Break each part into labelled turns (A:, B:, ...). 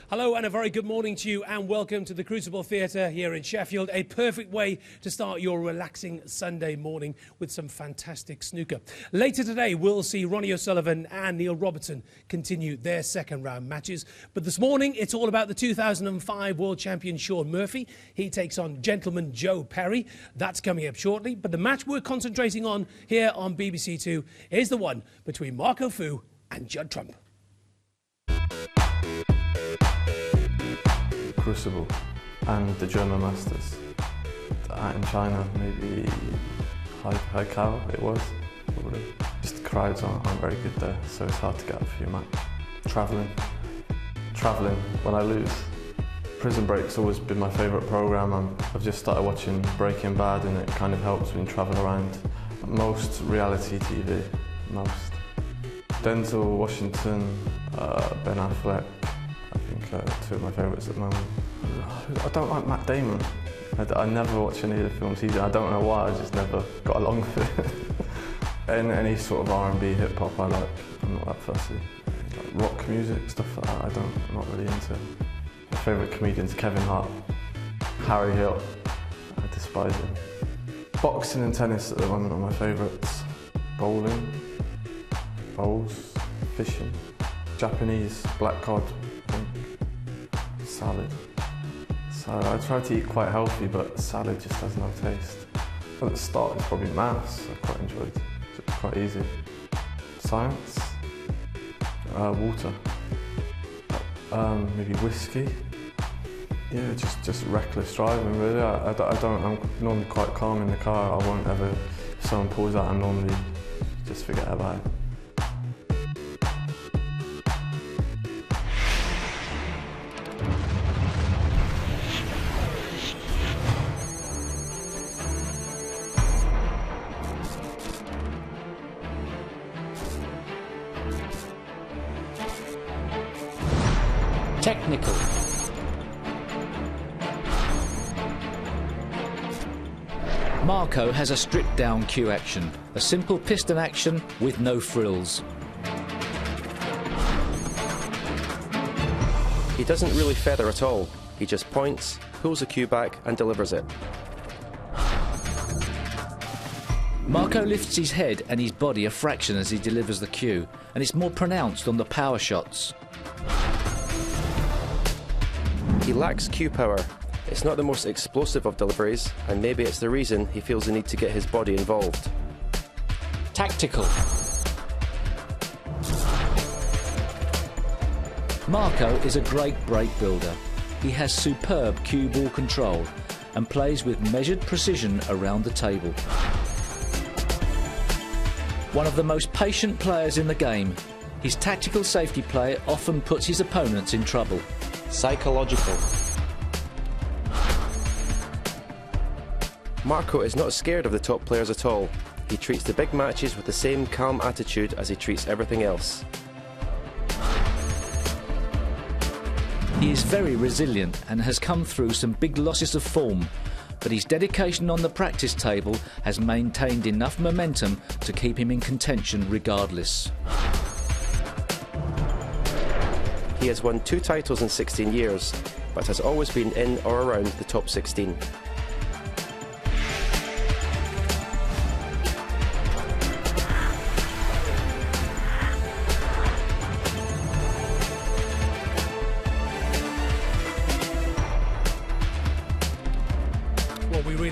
A: Hello and a very good morning to you and welcome to the Crucible Theatre here in Sheffield. A perfect way to start your relaxing Sunday morning with some fantastic snooker. Later today we'll see Ronnie O'Sullivan and Neil Robertson continue their second round matches. But this morning it's all about the 2005 World Champion Shaun Murphy. He takes on gentleman Joe Perry. That's coming up shortly. But the match we're concentrating on here on BBC Two is the one between Marco Fu and Judd Trump.
B: Crucible and the German Masters out in China, maybe Haikal it was, probably. Just the crowds aren't very good there, so it's hard to get a few matches. Travelling when I lose. Prison Break's always been my favourite programme. I've just started watching Breaking Bad and it kind of helps when you travel around. Most reality TV, most. Denzel Washington, Ben Affleck, I think two of my favourites at the moment. I don't like Matt Damon. I never watch any of the films either. I don't know why, I just never got along with it. Any sort of R&B, hip-hop I like, I'm not that fussy. Like rock music, stuff like that, I'm not really into. My favourite comedians, Kevin Hart, Harry Hill, I despise him. Boxing and tennis at the moment are my favourites. Bowling, bowls, fishing, Japanese, black cod, salad. So I try to eat quite healthy, but salad just has no taste. At the start, it's probably maths I quite enjoyed. It's quite easy. Science, water, maybe whiskey. Yeah, just reckless driving really. I'm normally quite calm in the car. I won't ever, if someone pulls out, I normally just forget about it.
C: Technical. Marco has a stripped down cue action, a simple piston action with no frills.
D: He doesn't really feather at all. He just points, pulls the cue back and delivers it.
C: Marco lifts his head and his body a fraction as he delivers the cue, and it's more pronounced on the power shots.
D: He lacks cue power. It's not the most explosive of deliveries, and maybe it's the reason he feels the need to get his body involved.
C: Tactical. Marco is a great break builder. He has superb cue ball control and plays with measured precision around the table. One of the most patient players in the game, his tactical safety play often puts his opponents in trouble.
D: Psychological. Marco is not scared of the top players at all. He treats the big matches with the same calm attitude as he treats everything else.
C: He is very resilient and has come through some big losses of form, but his dedication on the practice table has maintained enough momentum to keep him in contention regardless.
D: He has won 2 titles in 16 years, but has always been in or around the top 16.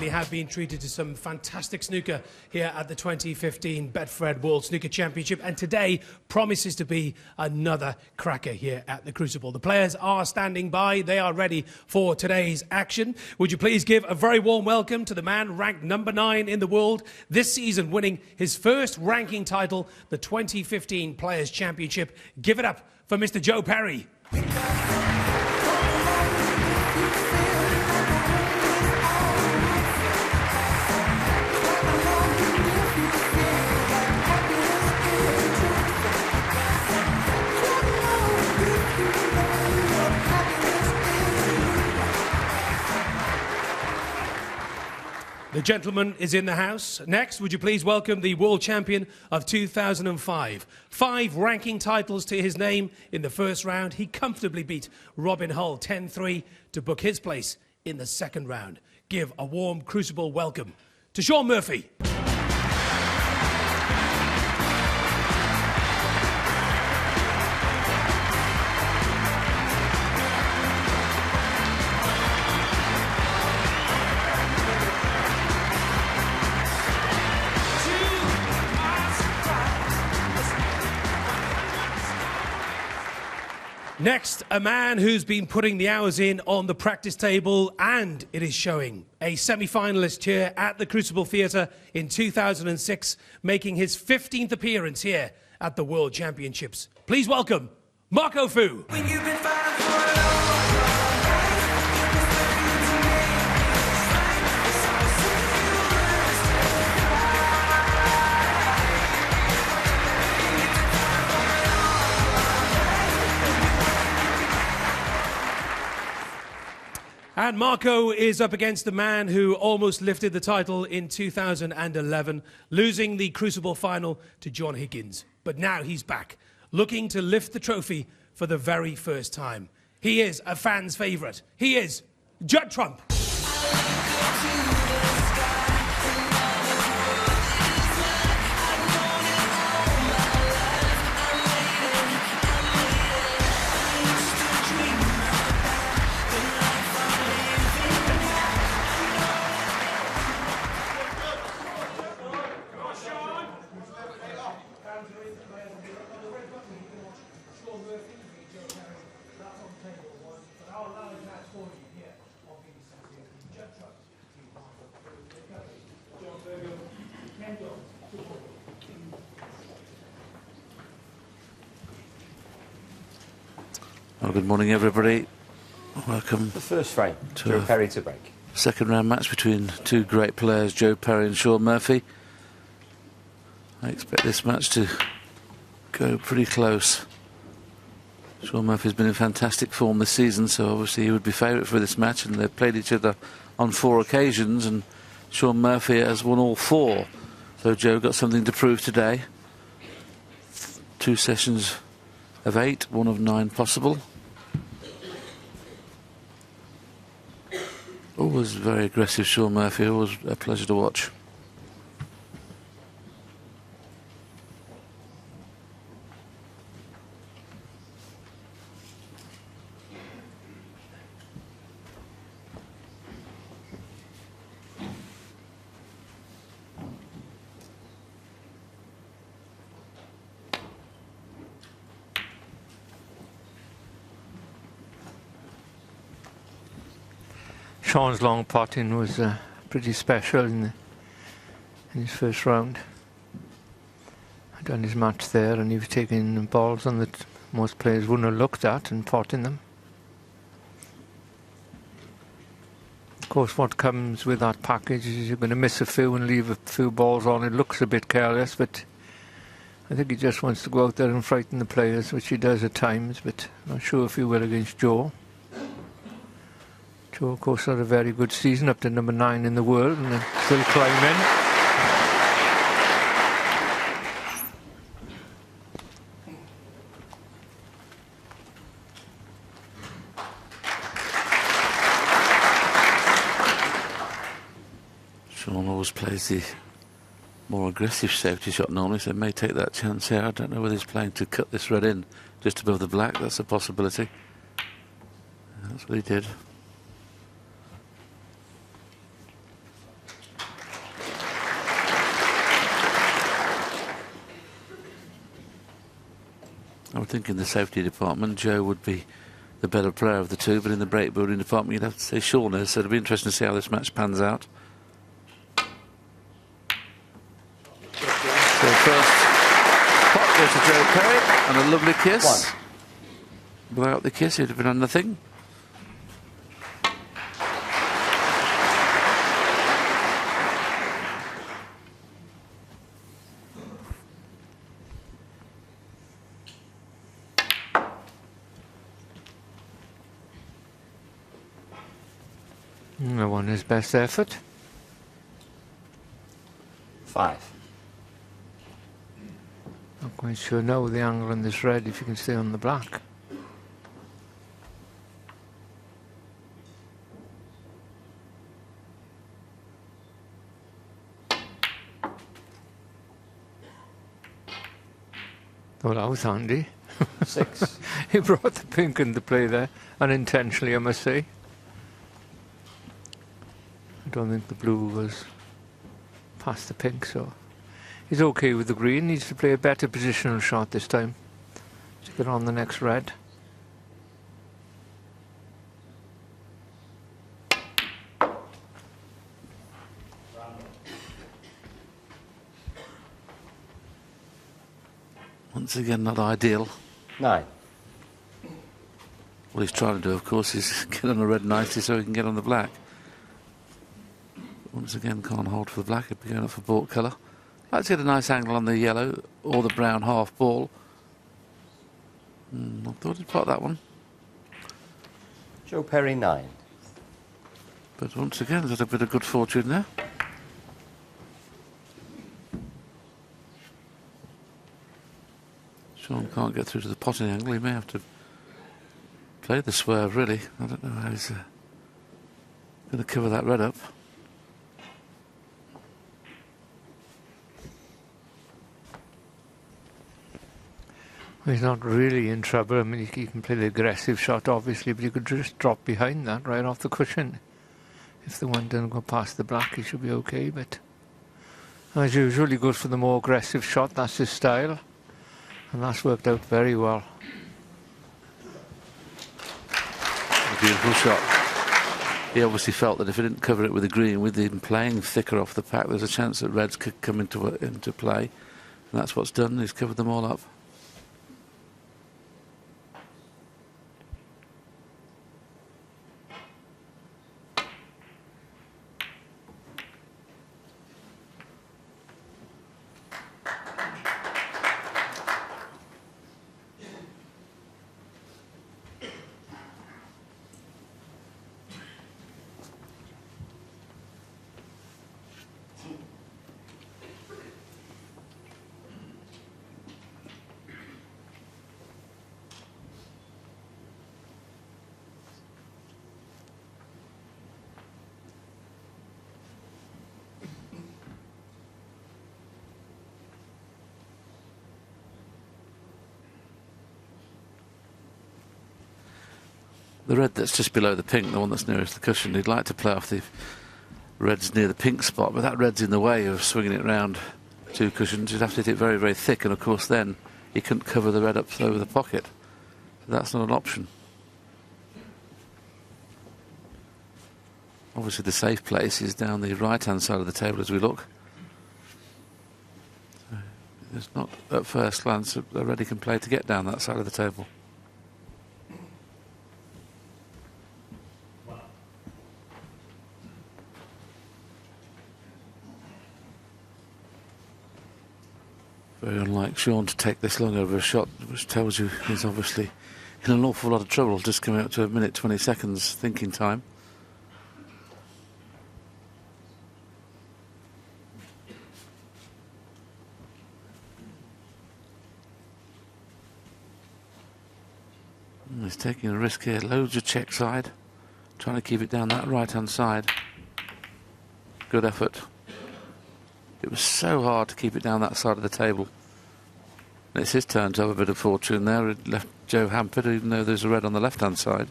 A: Have been treated to some fantastic snooker here at the 2015 Betfred World Snooker Championship, and today promises to be another cracker here at the Crucible. The players are standing by, they are ready for today's action. Would you please give a very warm welcome to the man ranked number 9 in the world this season, winning his first ranking title, the 2015 Players Championship. Give it up for Mr. Joe Perry. The gentleman is in the house. Next, would you please welcome the world champion of 2005. 5 ranking titles to his name in the first round. He comfortably beat Robin Hull 10-3 to book his place in the second round. Give a warm Crucible welcome to Sean Murphy. Next, a man who's been putting the hours in on the practice table, and it is showing. A semi-finalist here at the Crucible Theatre in 2006, making his 15th appearance here at the World Championships. Please welcome Marco Fu. And Marco is up against the man who almost lifted the title in 2011, losing the Crucible final to John Higgins. But now he's back, looking to lift the trophy for the very first time. He is a fan's favourite. He is Judd Trump.
E: Well, good morning, everybody. Welcome.
F: The first frame, Joe Perry to break.
E: Second round match between two great players, Joe Perry and Sean Murphy. I expect this match to go pretty close. Sean Murphy's been in fantastic form this season, so obviously he would be favourite for this match, and they've played each other on 4 occasions, and Sean Murphy has won all 4. So Joe got something to prove today. 2 sessions of 8, 1 of 9 possible. Always very aggressive, Sean Murphy. Always a pleasure to watch.
G: Sean's long potting was pretty special in his first round. I'd done his match there, and he was taking balls on that most players wouldn't have looked at and potting them. Of course, what comes with that package is you're going to miss a few and leave a few balls on. It looks a bit careless, but I think he just wants to go out there and frighten the players, which he does at times, but I'm not sure if he will against Joe. Joe, of course, had a very good season, up to number 9 in the world, and then still climbing.
E: Sean always plays the more aggressive safety shot normally, so he may take that chance here. I don't know whether he's playing to cut this red in just above the black. That's a possibility. That's what he did. I would think in the safety department, Joe would be the better player of the two, but in the break building department, you'd have to say Sean is, so it'll be interesting to see how this match pans out. So first pot goes to Joe Perry, and a lovely kiss. Without the kiss, he'd have been on nothing.
G: Won his best effort.
F: 5.
G: Not quite sure now the angle on this red if you can stay on the black. Oh, that was handy.
F: 6.
G: He brought the pink into play there, unintentionally, I must say. I don't think the blue was past the pink, so he's okay with the green. Needs to play a better positional shot this time to get on the next red.
E: Once again, not ideal.
F: 9.
E: What he's trying to do, of course, is get on the red nicely so he can get on the black. Once again, can't hold for the black. He'd be going up for baulk colour. Like to get a nice angle on the yellow or the brown half ball. I thought he'd pot that one.
F: Joe Perry, 9.
E: But once again, there's a bit of good fortune there. Sean can't get through to the potting angle. He may have to play the swerve, really. I don't know how he's going to cover that red up.
G: He's not really in trouble. I mean, he can play the aggressive shot, obviously, but he could just drop behind that right off the cushion. If the one doesn't go past the black, he should be okay, but as usual, he goes for the more aggressive shot. That's his style. And that's worked out very well.
E: A beautiful shot. He obviously felt that if he didn't cover it with the green, with him playing thicker off the pack, there's a chance that reds could come into play. And that's what's done. He's covered them all up. The red that's just below the pink, the one that's nearest the cushion, he'd like to play off the reds near the pink spot, but that red's in the way of swinging it round 2 cushions. He'd have to hit it very, very thick, and of course then he couldn't cover the red up over the pocket. So that's not an option. Obviously the safe place is down the right-hand side of the table as we look. So there's not, at first glance, a red he can play to get down that side of the table. Very unlike Sean to take this long over a shot, which tells you he's obviously in an awful lot of trouble, just coming up to 1 minute 20 seconds thinking time. He's taking a risk here, loads of check side, trying to keep it down that right hand side. Good effort. It was so hard to keep it down that side of the table. And it's his turn to have a bit of fortune there. It left Joe hampered, even though there's a red on the left-hand side.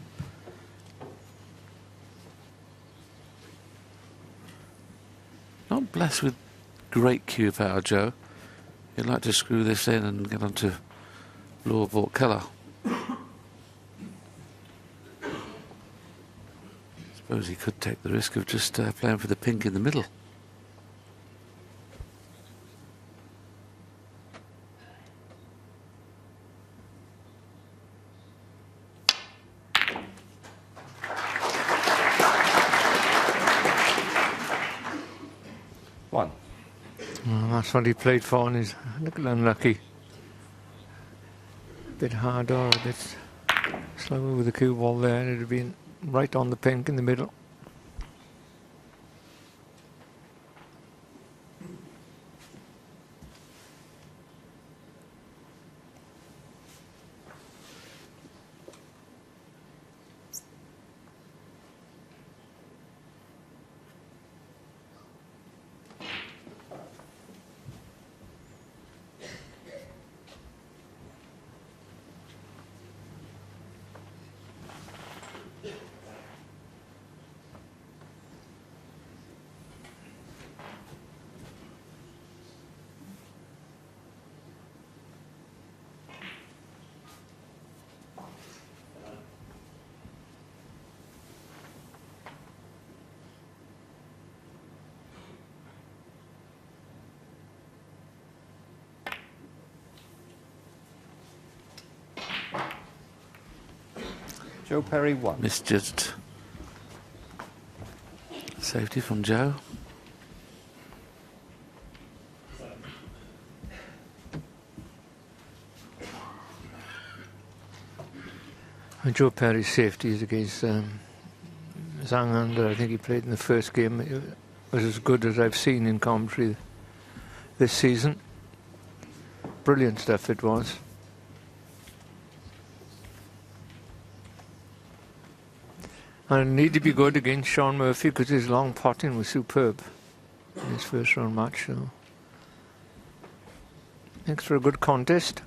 E: Not blessed with great cue power, Joe. He'd like to screw this in and get onto blue or baulk colour. Suppose he could take the risk of just playing for the pink in the middle.
G: That's what he played for, and he's a little unlucky. A bit harder, a bit slower with the cue ball there. It'd have been right on the pink in the middle.
F: Joe Perry 1.
E: Misjudged safety from Joe.
G: And Joe Perry's safety is against Zangander. I think he played in the first game. It was as good as I've seen in commentary this season. Brilliant stuff it was. And it needed to be good against Sean Murphy because his long potting was superb in his first round match. So, thanks for a good contest.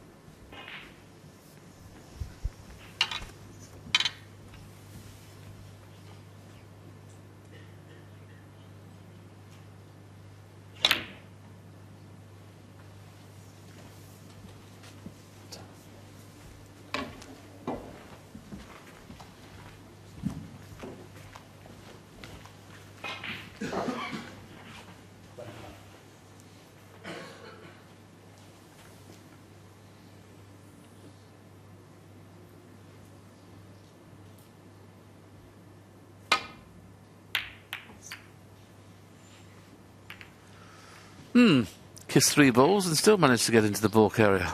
E: Kissed 3 balls and still managed to get into the balk area.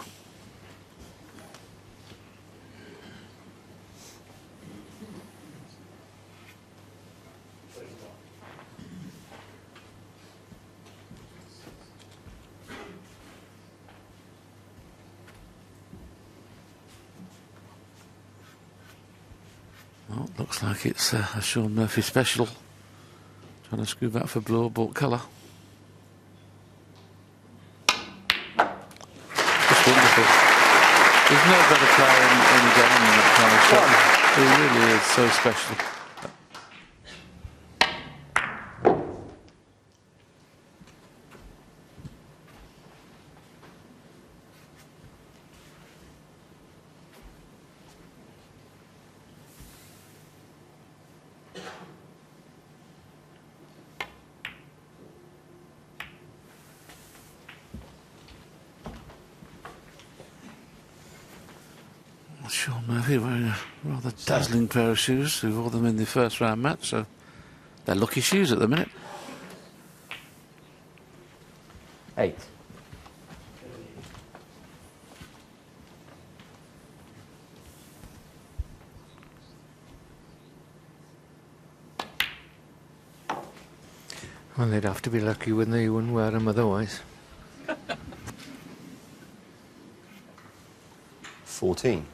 E: Well, looks like it's a Sean Murphy special. Trying to screw back for blue or balk colour. Wonderful. There's no better player in the game than that kind of shot. He really is so special. Sean Murphy wearing a rather dazzling pair of shoes. Who wore them in the first round match, so they're lucky shoes at the minute.
F: 8.
G: Well, they'd have to be lucky, wouldn't they? You wouldn't wear them otherwise.
F: 14.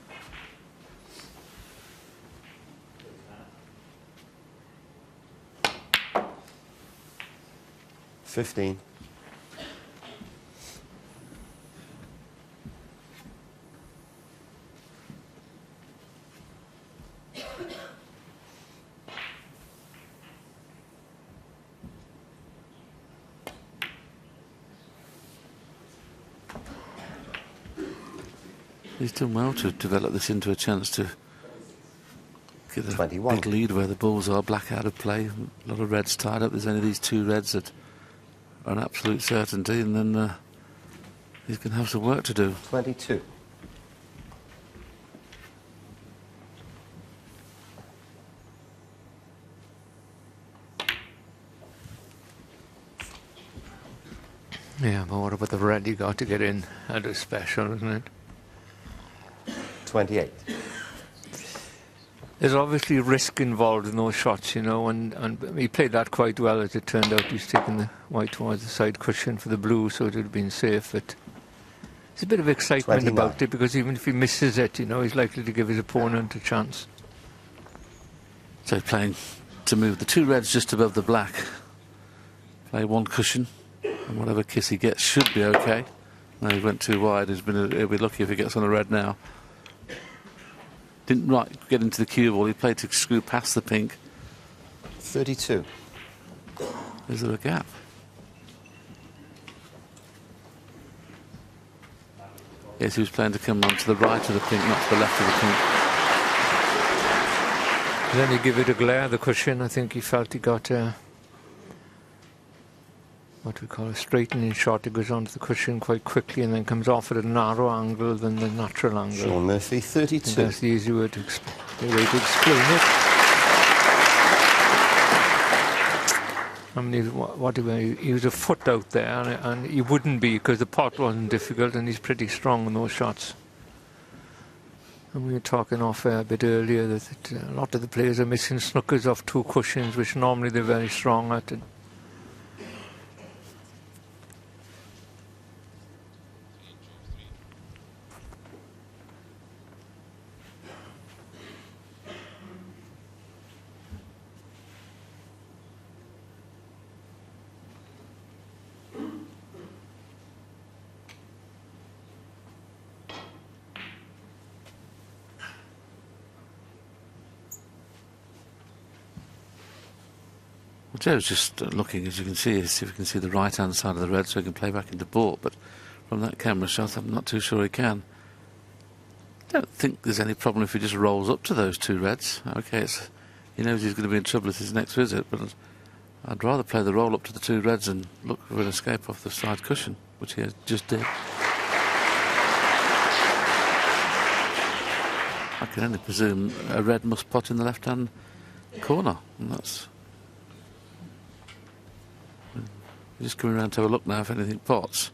F: 15.
E: 'He's done well to develop this into a chance to get a
F: 21.
E: big lead where the balls are black out of play. A lot of reds tied up. There's only these 2 reds that are an absolute certainty, and then he's going to have some work to do.
F: 22.
G: Yeah, but what about the red you got to get in? That is special, isn't it?
F: 28.
G: There's obviously risk involved in those shots, you know, and he played that quite well as it turned out. He's taking the white towards the side cushion for the blue, so it would have been safe. But there's a bit of excitement
F: 29.
G: about it, because even if he misses it, you know, he's likely to give his opponent a chance.
E: So playing to move the 2 reds just above the black. Play 1 cushion, and whatever kiss he gets should be okay. No, he went too wide. He'll be lucky if he gets on a red now. Didn't get into the cue ball. He played to screw past the pink.
F: 32.
E: Is there a gap? Yes, he was playing to come on to the right of the pink, not to the left of the pink.
G: Then he give it a glare, the cushion. I think he felt he got what we call a straightening shot. It goes onto the cushion quite quickly and then comes off at a narrow angle than the natural angle.
F: Sean Murphy, 32.
G: That's the easy way to explain it. I mean, what he was a foot out there, and he wouldn't be because the pot wasn't difficult, and he's pretty strong in those shots. And we were talking off a bit earlier that a lot of the players are missing snookers off 2 cushions, which normally they're very strong at.
E: Well, Joe's just looking, as you can see, to see if he can see the right-hand side of the red so he can play back into baulk, but from that camera shot I'm not too sure he can. I don't think there's any problem if he just rolls up to those 2 reds. Okay, he knows he's going to be in trouble at his next visit, but I'd rather play the roll up to the 2 reds and look for an escape off the side cushion, which he just did. I can only presume a red must pot in the left-hand corner, and that's... Just coming around to have a look now if anything pots.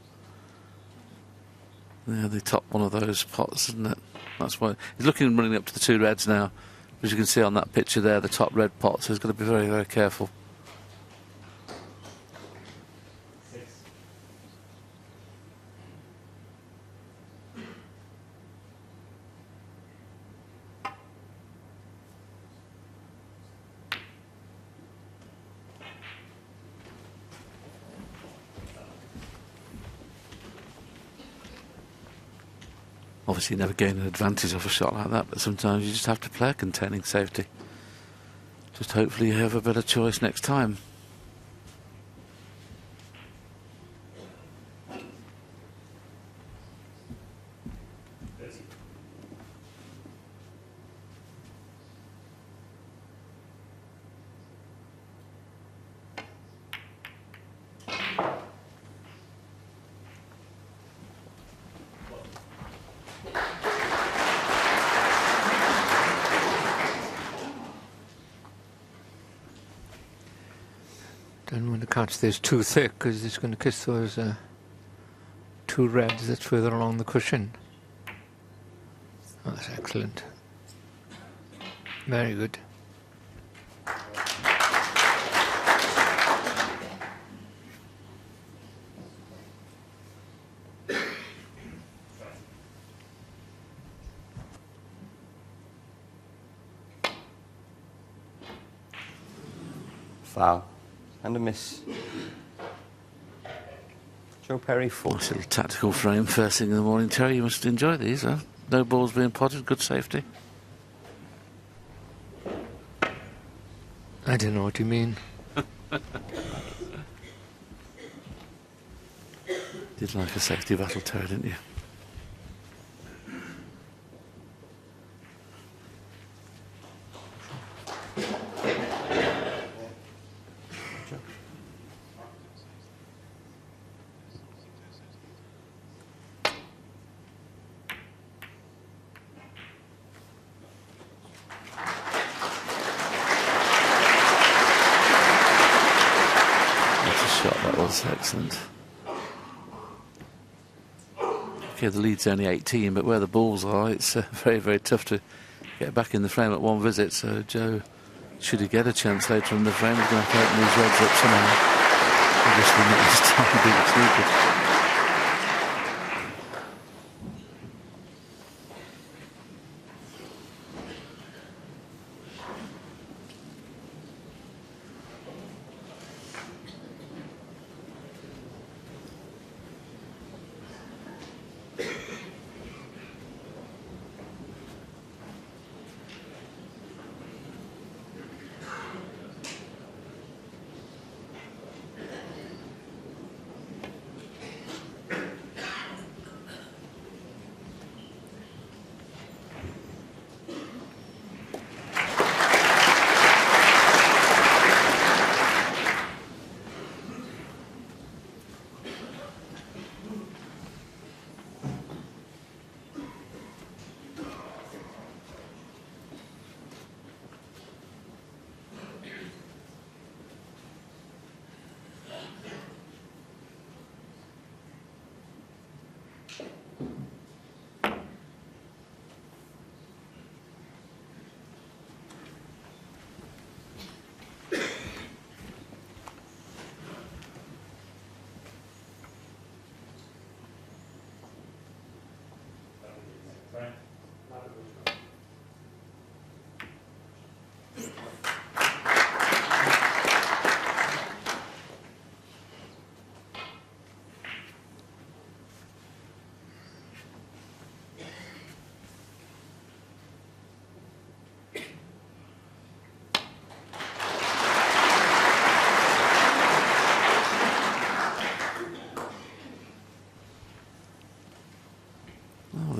E: Yeah, the top one of those pots, isn't it? That's why he's looking running up to the 2 reds now. As you can see on that picture there, the top red pot, so he's got to be very, very careful. Obviously you never gain an advantage off a shot like that, but sometimes you just have to play a containing safety. Just hopefully you have a better choice next time.
G: Don't want to catch this too thick because it's going to kiss those 2 reds that's further along the cushion. Oh, that's excellent. Very good.
F: Foul. And a miss. Joe Perry, 4.
E: Nice little tactical frame first thing in the morning, Terry. You must enjoy these, huh? No balls being potted, good safety.
G: I don't know what you mean.
E: Did like a safety battle, Terry, didn't you? Excellent. Okay, the lead's only 18, but where the balls are, it's very, very tough to get back in the frame at one visit. So Joe, should he get a chance later in the frame, he's going to have to open these reds up somehow. Obviously not this time, being stupid.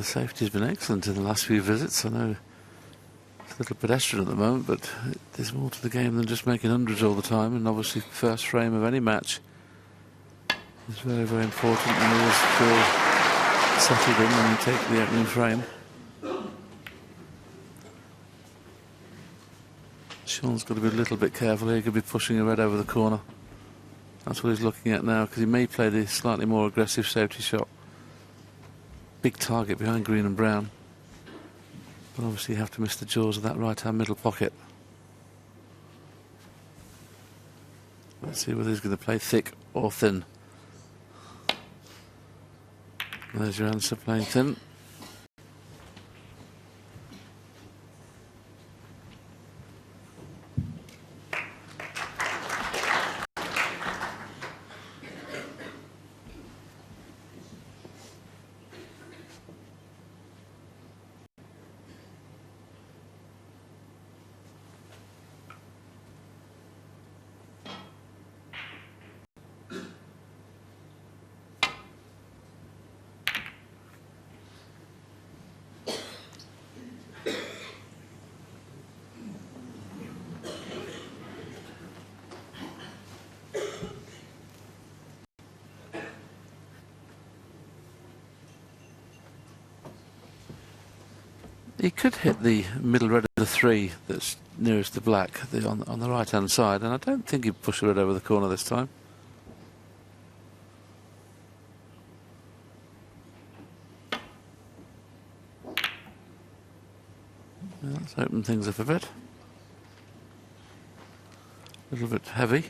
E: safety's been excellent in the last few visits. I know it's a little pedestrian at the moment, but there's more to the game than just making hundreds all the time, and obviously first frame of any match is very, very important, and always feel settled in when you take the opening frame. Sean's got to be a little bit careful here. He could be pushing a red over the corner. That's what he's looking at now, because he may play the slightly more aggressive safety shot. Big target behind green and brown. But obviously you have to miss the jaws of that right-hand middle pocket. Let's see whether he's going to play thick or thin. There's your answer, playing thin. He could hit the middle red of the 3 that's nearest the black on the right hand side, and I don't think he'd push the red over the corner this time. Let's open things up a bit. A little bit heavy.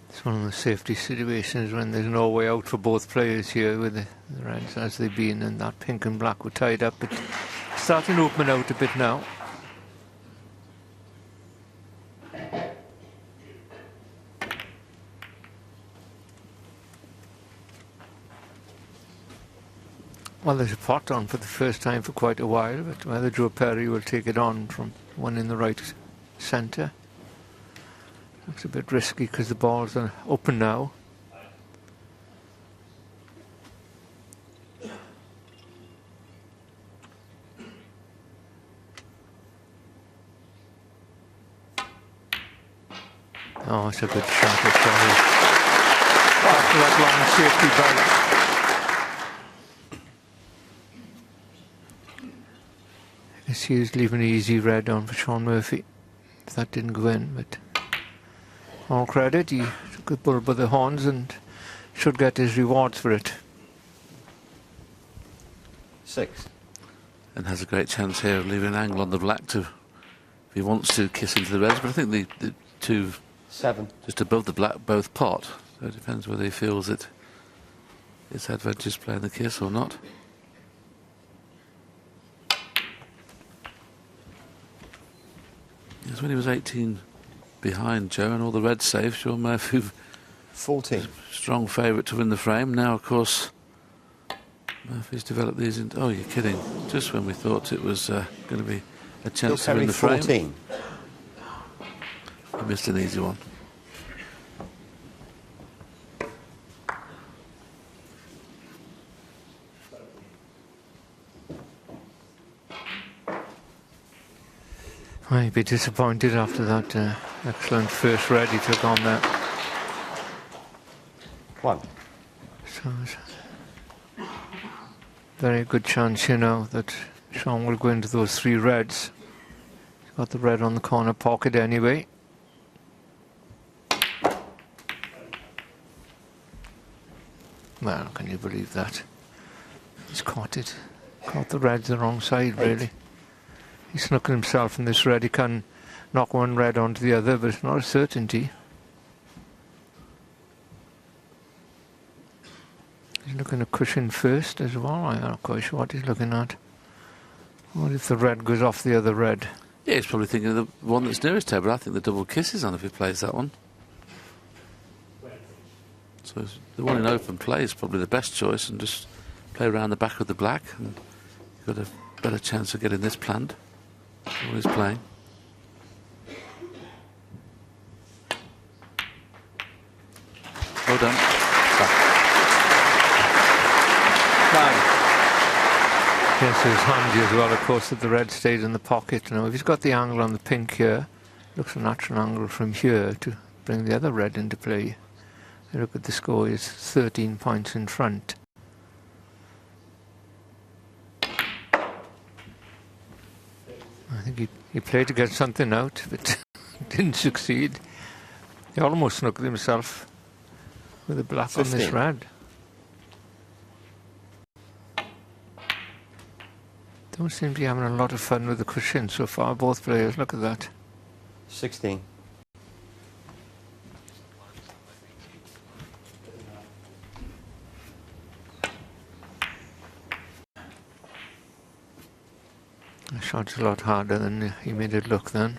G: It's one of the safety situations when there's no way out for both players here with the reds as they've been, and that pink and black were tied up, but starting to open out a bit now. Well, there's a pot on for the first time for quite a while, but whether Joe Perry will take it on from one in the right centre. Looks a bit risky because the balls are open now. Oh, it's a good shot of Perry. After that long safety ball. I guess he was leaving an easy red on for Sean Murphy. If that didn't go in, but all credit, he took a bull by the horns and should get his rewards for it.
F: 6.
E: And has a great chance here of leaving an angle on the black to, if he wants to, kiss into the reds. But I think the two
F: 7.
E: just above the black both pot. So it depends whether he feels that it's advantageous playing the kiss or not. It was when he was 18 behind Joe and all the red safe. Sean Murphy,
F: 14.
E: strong favourite to win the frame. Now, of course, Murphy's developed these into... Oh, you're kidding. Just when we thought it was going to be a chance to win the frame.
F: 14.
E: He missed an easy one.
G: I'd be disappointed after that excellent first red he took on there.
F: 1.
G: So it's a very good chance, you know, that Sean will go into those 3 reds. He's got the red on the corner pocket anyway. Well, can you believe that? He's caught it. Caught the reds the wrong side, really. He's snookered himself in this red. He can knock one red onto the other, but it's not a certainty. He's looking at cushion first as well. I'm not quite sure what he's looking at. What if the red goes off the other red?
E: Yeah, he's probably thinking of the one that's nearest to, but I think the double kiss is on if he plays that one. So the one in open play is probably the best choice, and just play around the back of the black, and you've got a better chance of getting this planned. What he's playing. Well done.
G: Yes, it was handy as well, of course, that the red stayed in the pocket. You know, if he's got the angle on the pink here, looks a natural angle from here to bring the other red into play. You look at the score, he's 13 points in front. I think he played to get something out, but didn't succeed. He almost snookered himself with a black
F: 15.
G: on this red. Don't seem to be having a lot of fun with the cushion so far, both players. Look at that.
F: 16.
G: The shot's a lot harder than he made it look then.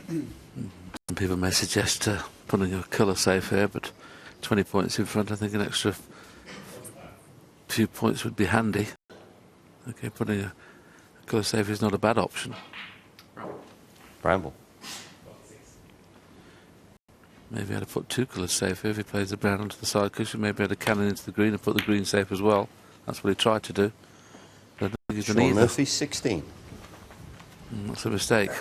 E: Some people may suggest putting a colour safe here, but 20 points in front, I think an extra few points would be handy. Okay, putting a colour safe is not a bad option.
F: Bramble.
E: Maybe I'd have put 2 colours safe here if he plays the brown onto the side cushion. Maybe I'd have cannon into the green and put the green safe as well. That's what he tried to do. But I don't think he's done
F: Sean
E: either.
F: Murphy, 16.
E: That's a mistake.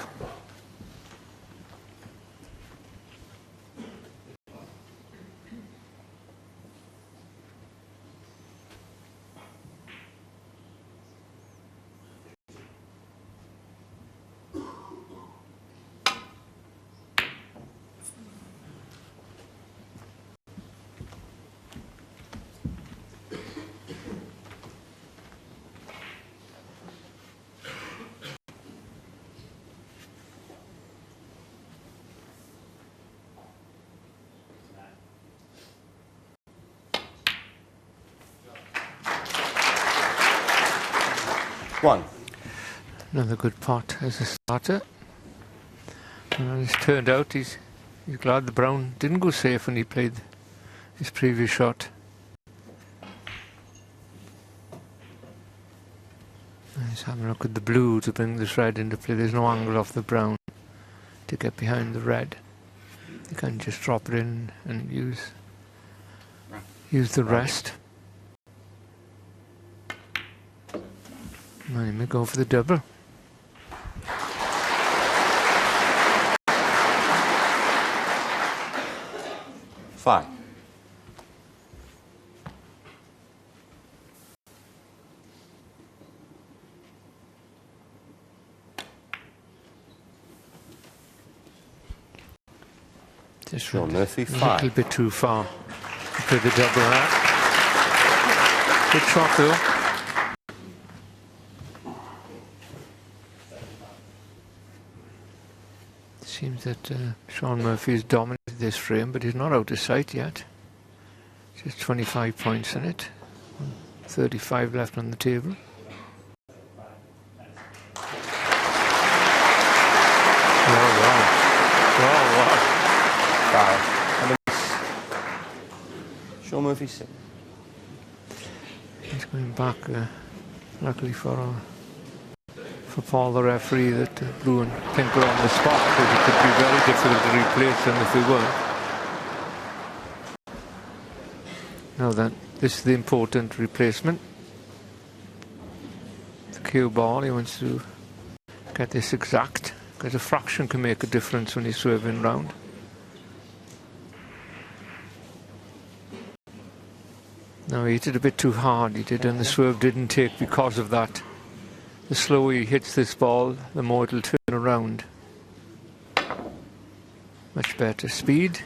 F: One.
G: Another good pot as a starter. And it's turned out he's glad the brown didn't go safe when he played his previous shot. He's having a look at the blue to bring this red into play. There's no angle off the brown to get behind the red. You can just drop it in and use the rest. And he may go for the double.
F: Five.
G: Just
F: Sean Murphy,
G: a
F: 5.
G: little bit too far to play the double there. Good shot though. Seems that Sean Murphy has dominated this frame, but he's not out of sight yet. Just 25 points in it. 35 left on the table. Oh, wow. Oh,
F: Wow. Sean Murphy 6.
G: He's going back, luckily for Paul, the referee, that blue and pink are on the spot, because it could be very difficult to replace them if they weren't. Now then, this is the important replacement. The cue ball, he wants to get this exact, because a fraction can make a difference when he's swerving round. Now he hit it a bit too hard, he did, and the swerve didn't take because of that. The slower he hits this ball, the more it'll turn around. Much better speed.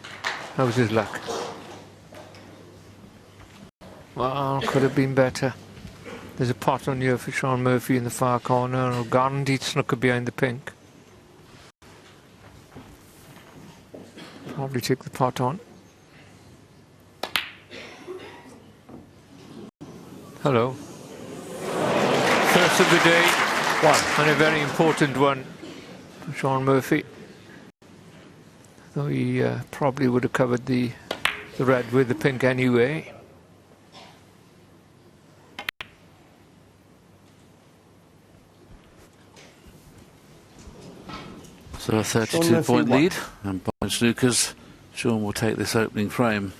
G: How's his luck? Well, could have been better. There's a pot on here for Sean Murphy in the far corner, or guaranteed snooker behind the pink. Probably take the pot on. Hello. First of the day, and a very important one for Sean Murphy. Though he probably would have covered the red with the pink anyway.
E: So a 32-point lead, and by Snookers, Sean will take this opening frame.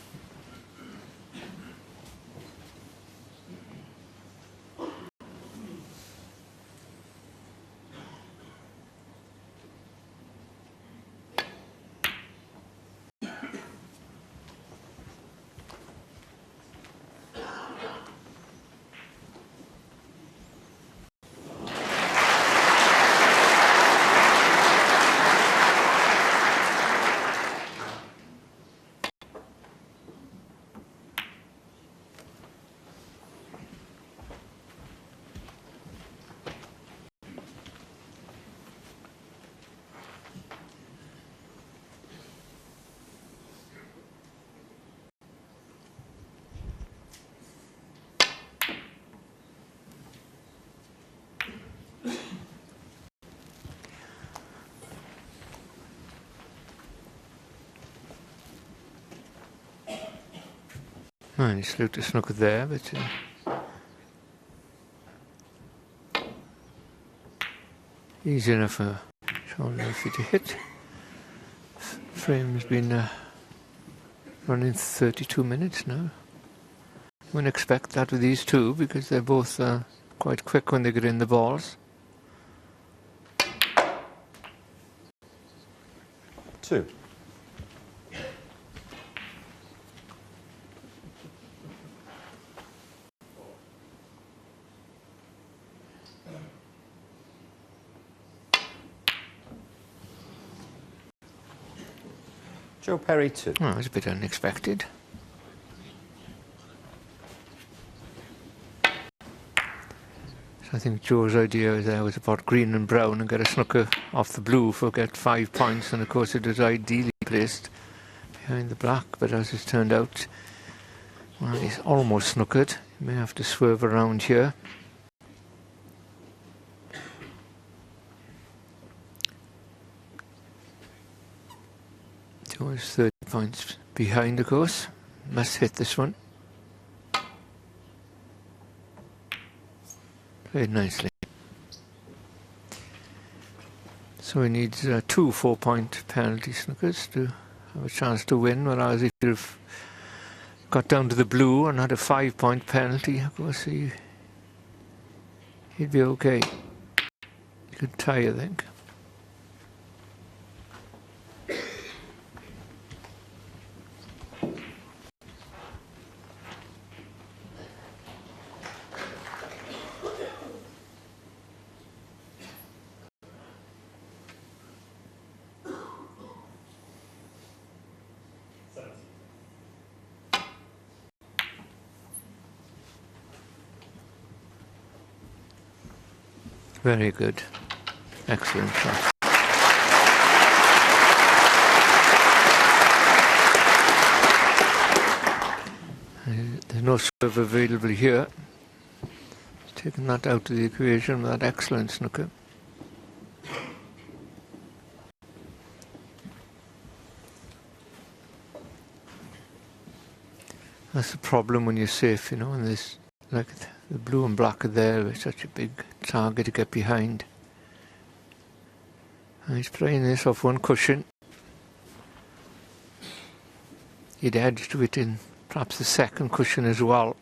G: And he slewed the snooker there, but easy enough for Sean Murphy to hit. Frame's been running 32 minutes now. Wouldn't expect that with these two, because they're both quite quick when they get in the balls.
F: 2. Joe Perry 2.
G: Oh, it was a bit unexpected. So I think Joe's idea there was about green and brown and get a snooker off the blue for get 5 points, and of course it was ideally placed behind the black, but as it's turned out, well, he's almost snookered. He may have to swerve around here. Joe is 30 points behind, of course. Must hit this one. Played nicely. So he needs 2 4-point penalty snookers to have a chance to win, whereas if he'd have got down to the blue and had a 5-point penalty, of course he'd be okay. He could tie, I think. Very good. Excellent shot. There's no serve available here. He's taken that out of the equation with that excellent snooker. That's the problem when you're safe, you know, and there's like the blue and black are there with such a big target to get behind. And he's playing this off one cushion. He'd edge to it in perhaps the second cushion as well.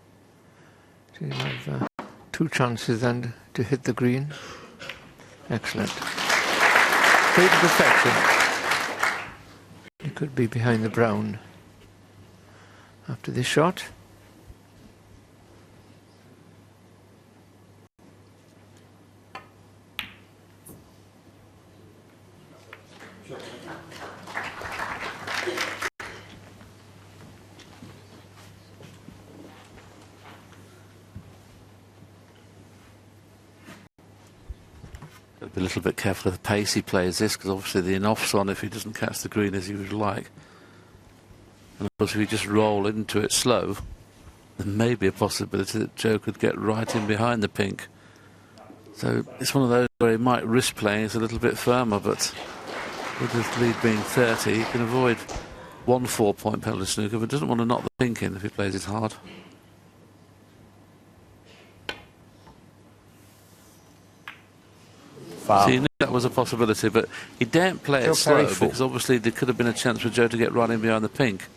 G: So you have 2 chances then to hit the green. Excellent. Played to perfection. He could be behind the brown after this shot.
E: Got to be a little bit careful of the pace he plays this, because obviously the in-off's on if he doesn't catch the green as he would like. And of course if you just roll into it slow, there may be a possibility that Joe could get right in behind the pink. So it's one of those where he might risk playing it a little bit firmer, but with his lead being 30, he can avoid 1 4-point penalty snooker, but doesn't want to knock the pink in if he plays it hard.
F: Foul.
E: So he knew that was a possibility, but he daren't play it slow because obviously there could have been a chance for Joe to get right in behind the pink.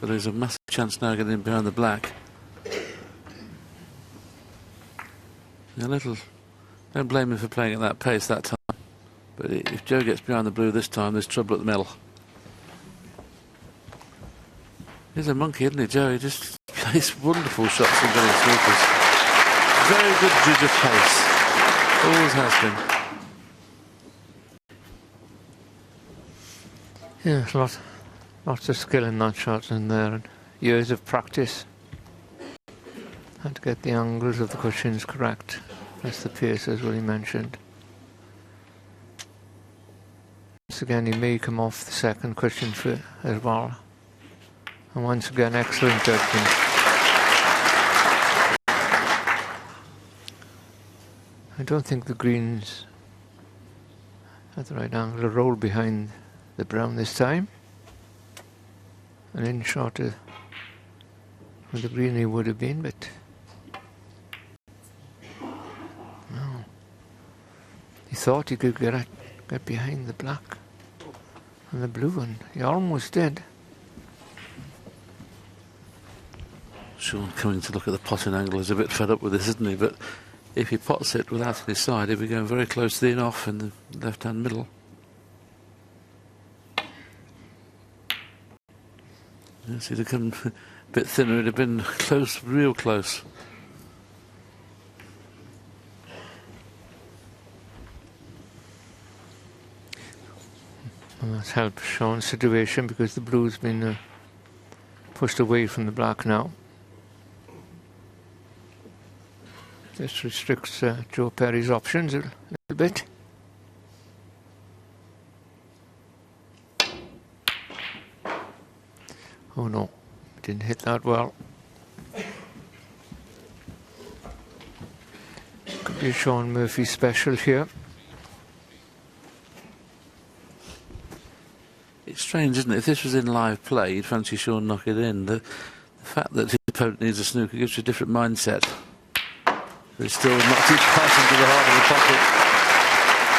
E: But there's a massive chance now getting in behind the black. A little. Don't blame him for playing at that pace that time. But if Joe gets behind the blue this time, there's trouble at the middle. He's a monkey, isn't he, Joe? He just plays wonderful shots and getting snookers. Very good judge of pace. Always has been.
G: Yeah, lots of skill in that shot in there, and years of practice. Had to get the angles of the cushions correct. That's the pace, as Willie mentioned. Once again, he may come off the second cushion as well. And once again, excellent judgment. I don't think the green's at the right angle to roll behind the brown this time. An inch shorter with the green he would have been, but no. He thought he could get behind the black and the blue, and he almost did.
E: Sean coming to look at the potting angle is a bit fed up with this, isn't he? But if he pots it without any side, he'll be going very close to the in-off in the left-hand middle. Yes, he'd have come a bit thinner, it'd have been close, real close.
G: Well, that's helped Sean's situation because the blue's been pushed away from the black now. This restricts Joe Perry's options a little bit. Oh no, didn't hit that well. Could be a Sean Murphy special here.
E: It's strange, isn't it? If this was in live play, you'd fancy Sean knock it in. The fact that his opponent needs a snooker gives you a different mindset. But he's still knocked it past into the heart of the pocket.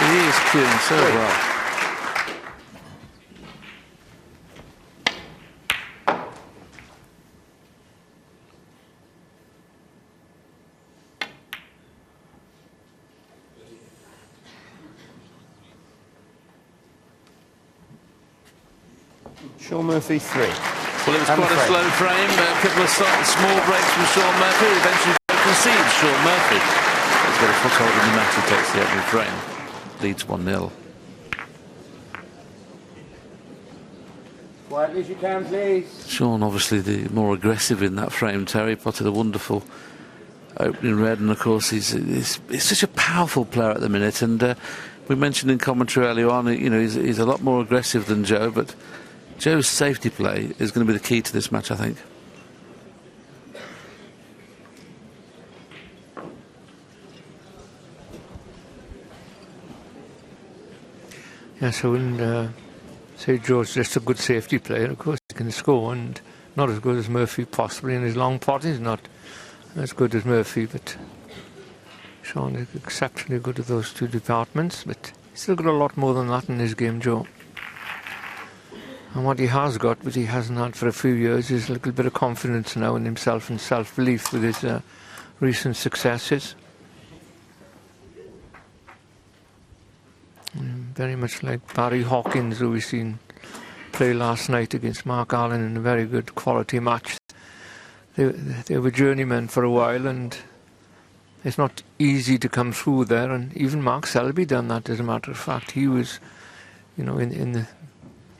E: He is cueing so well.
F: Sean Murphy 3.
E: Well, it was quite a slow frame, a couple of small breaks from Sean Murphy. Eventually concedes Sean Murphy. He's got a foothold in the match, he takes the opening frame. Leads 1-0.
H: Quietly as you can, please.
E: Sean obviously the more aggressive in that frame. Terry potted a wonderful opening red, and of course he's such a powerful player at the minute, and we mentioned in commentary earlier on, you know, he's a lot more aggressive than Joe, but Joe's safety play is going to be the key to this match, I think.
G: Yes, I wouldn't say Joe's just a good safety player. Of course, he can score, and not as good as Murphy possibly. And his long pot is not as good as Murphy, but Sean is exceptionally good at those two departments. But he's still got a lot more than that in his game, Joe. And what he has got, which he hasn't had for a few years, is a little bit of confidence now in himself and self-belief with his recent successes. Very much like Barry Hawkins, who we've seen play last night against Mark Allen in a very good quality match. They were journeymen for a while, and it's not easy to come through there. And even Mark Selby done that, as a matter of fact. He was, you know, in the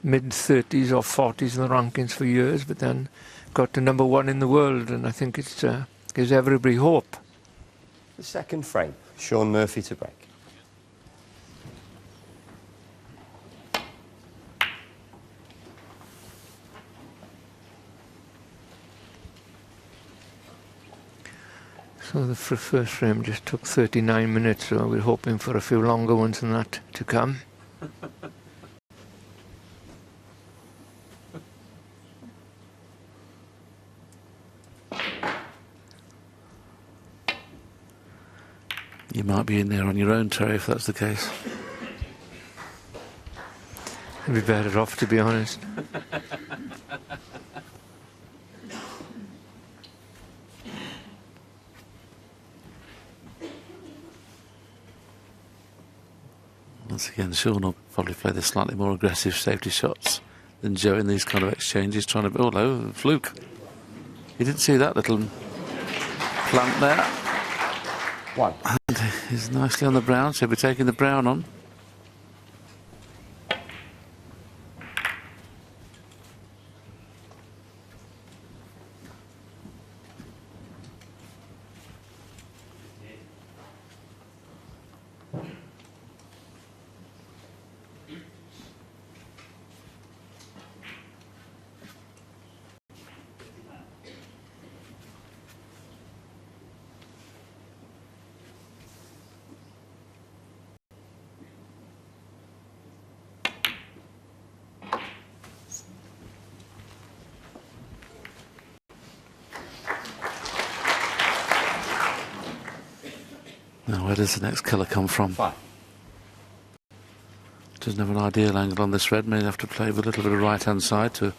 G: mid-30s or 40s in the rankings for years, but then got to #1 in the world, and I think it gives everybody hope.
F: The second frame, Sean Murphy to break.
G: So the first frame just took 39 minutes, so we're hoping for a few longer ones than that to come.
E: You might be in there on your own, Terry, if that's the case.
G: I'd be better off, to be honest.
E: Once again, Sean will probably play the slightly more aggressive safety shots than Joe in these kind of exchanges, trying to... Oh, no, fluke. You didn't see that little plant there.
F: One.
E: And he's nicely on the brown, so he'll be taking the brown on. Now, where does the next colour come from?
F: 5.
E: Doesn't have an ideal angle on this red. May have to play with a little bit of right-hand side to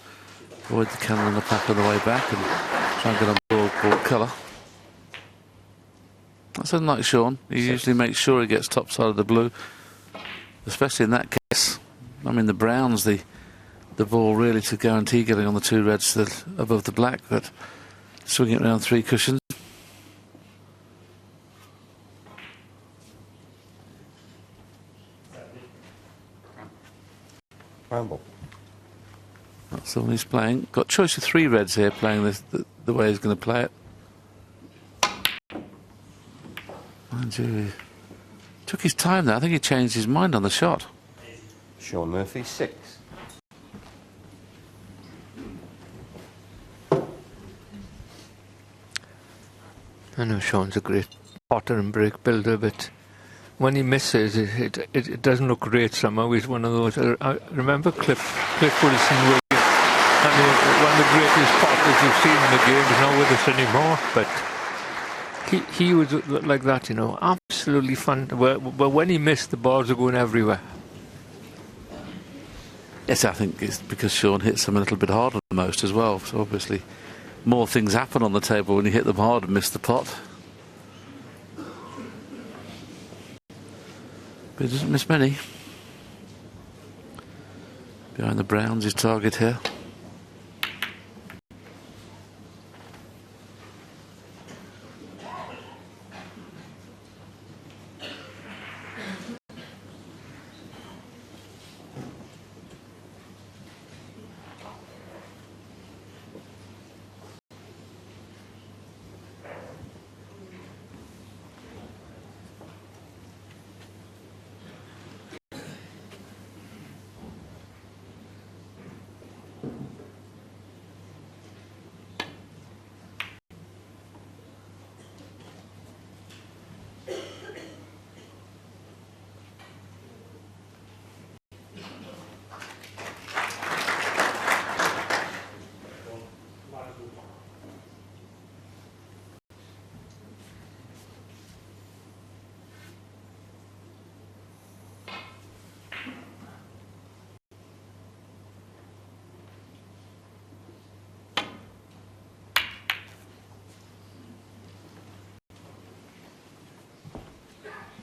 E: avoid the cannon on the pack on the way back and try and get on board colour. That's unlike Sean. He usually makes sure he gets top side of the blue, especially in that case. I mean, the brown's the ball really to guarantee getting on the two reds above the black, but swinging it around 3 cushions.
F: Bramble.
E: That's the one he's playing. Got choice of 3 reds here, playing this the way he's going to play it. Mind you, he took his time there. I think he changed his mind on the shot.
F: Sean Murphy, 6.
G: I know Sean's a great potter and break builder, but when he misses, it doesn't look great somehow. He's one of those... I remember Cliff Wilson, I mean, one of the greatest potters you've seen in the game. He's not with us anymore, but he was like that, you know, absolutely fun. But when he missed, the balls are going everywhere.
E: Yes, I think it's because Sean hits them a little bit harder than most as well. So obviously more things happen on the table when you hit them hard and miss the pot. But he doesn't miss many. Behind the browns, his target here.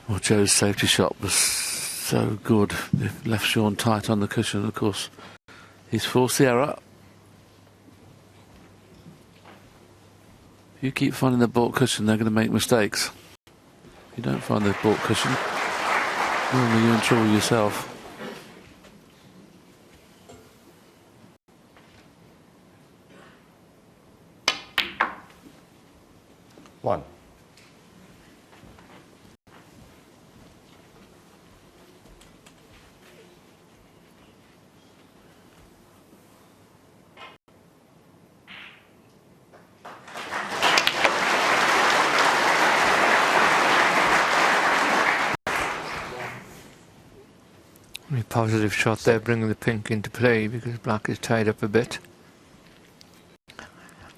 E: Well, Joe's safety shot was so good. It left Sean tight on the cushion, of course. He's forced the error. If you keep finding the baulk cushion, they're going to make mistakes. If you don't find the baulk cushion, normally you're in trouble yourself.
F: One.
G: A positive shot there, bringing the pink into play because black is tied up a bit.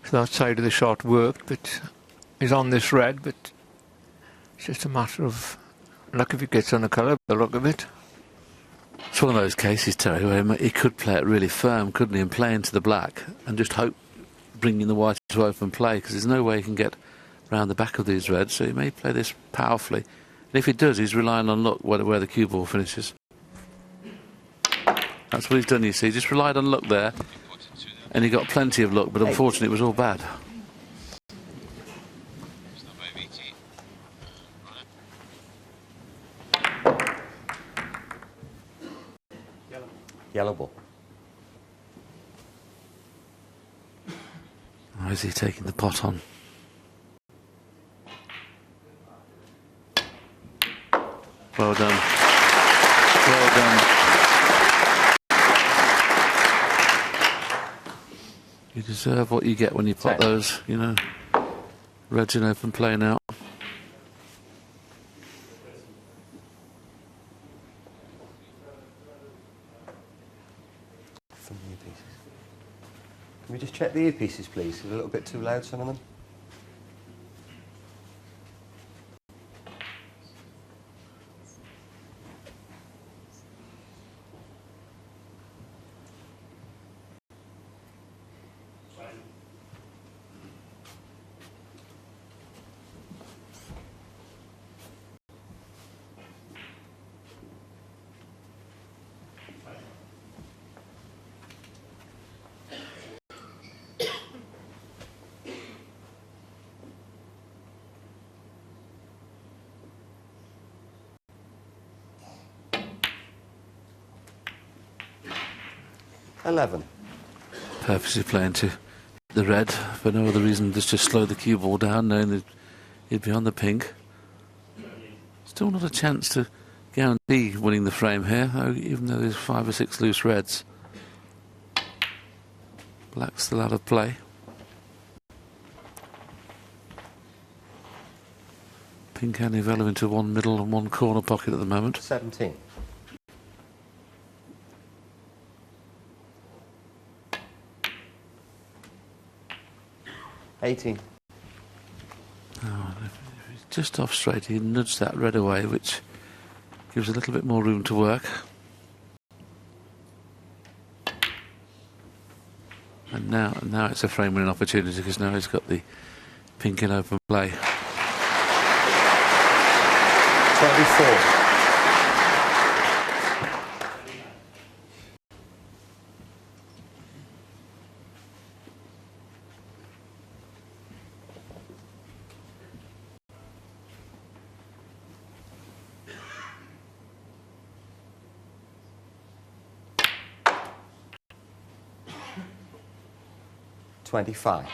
G: So that side of the shot worked, but he's on this red, but it's just a matter of luck if he gets on the colour, the look of it.
E: It's one of those cases, Terry, where he could play it really firm, couldn't he, and play into the black and just hope bringing the white to open play, because there's no way he can get round the back of these reds, so he may play this powerfully. And if he does, he's relying on luck where the cue ball finishes. That's what he's done, you see. Just relied on luck there. And he got plenty of luck, but unfortunately it was all bad.
F: Yellow ball.
E: Or is he taking the pot on? Well done. Well done. You deserve what you get when you pot those, you know. Reds in open play now.
F: From the earpieces. Can we just check the earpieces, please? It's a little bit too loud, some of them. $11.
E: Purposely playing to the red for no other reason, just to slow the cue ball down, knowing that he'd be on the pink. Still not a chance to guarantee winning the frame here, even though there's 5 or 6 loose reds. Black's still out of play. Pink and Novello into one middle and one corner pocket at the moment.
F: 17. $18.
E: Oh, if he's just off straight, he nudged that red away, which gives a little bit more room to work. And now it's a frame winning opportunity, because now he's got the pink in open play.
F: 24. $25.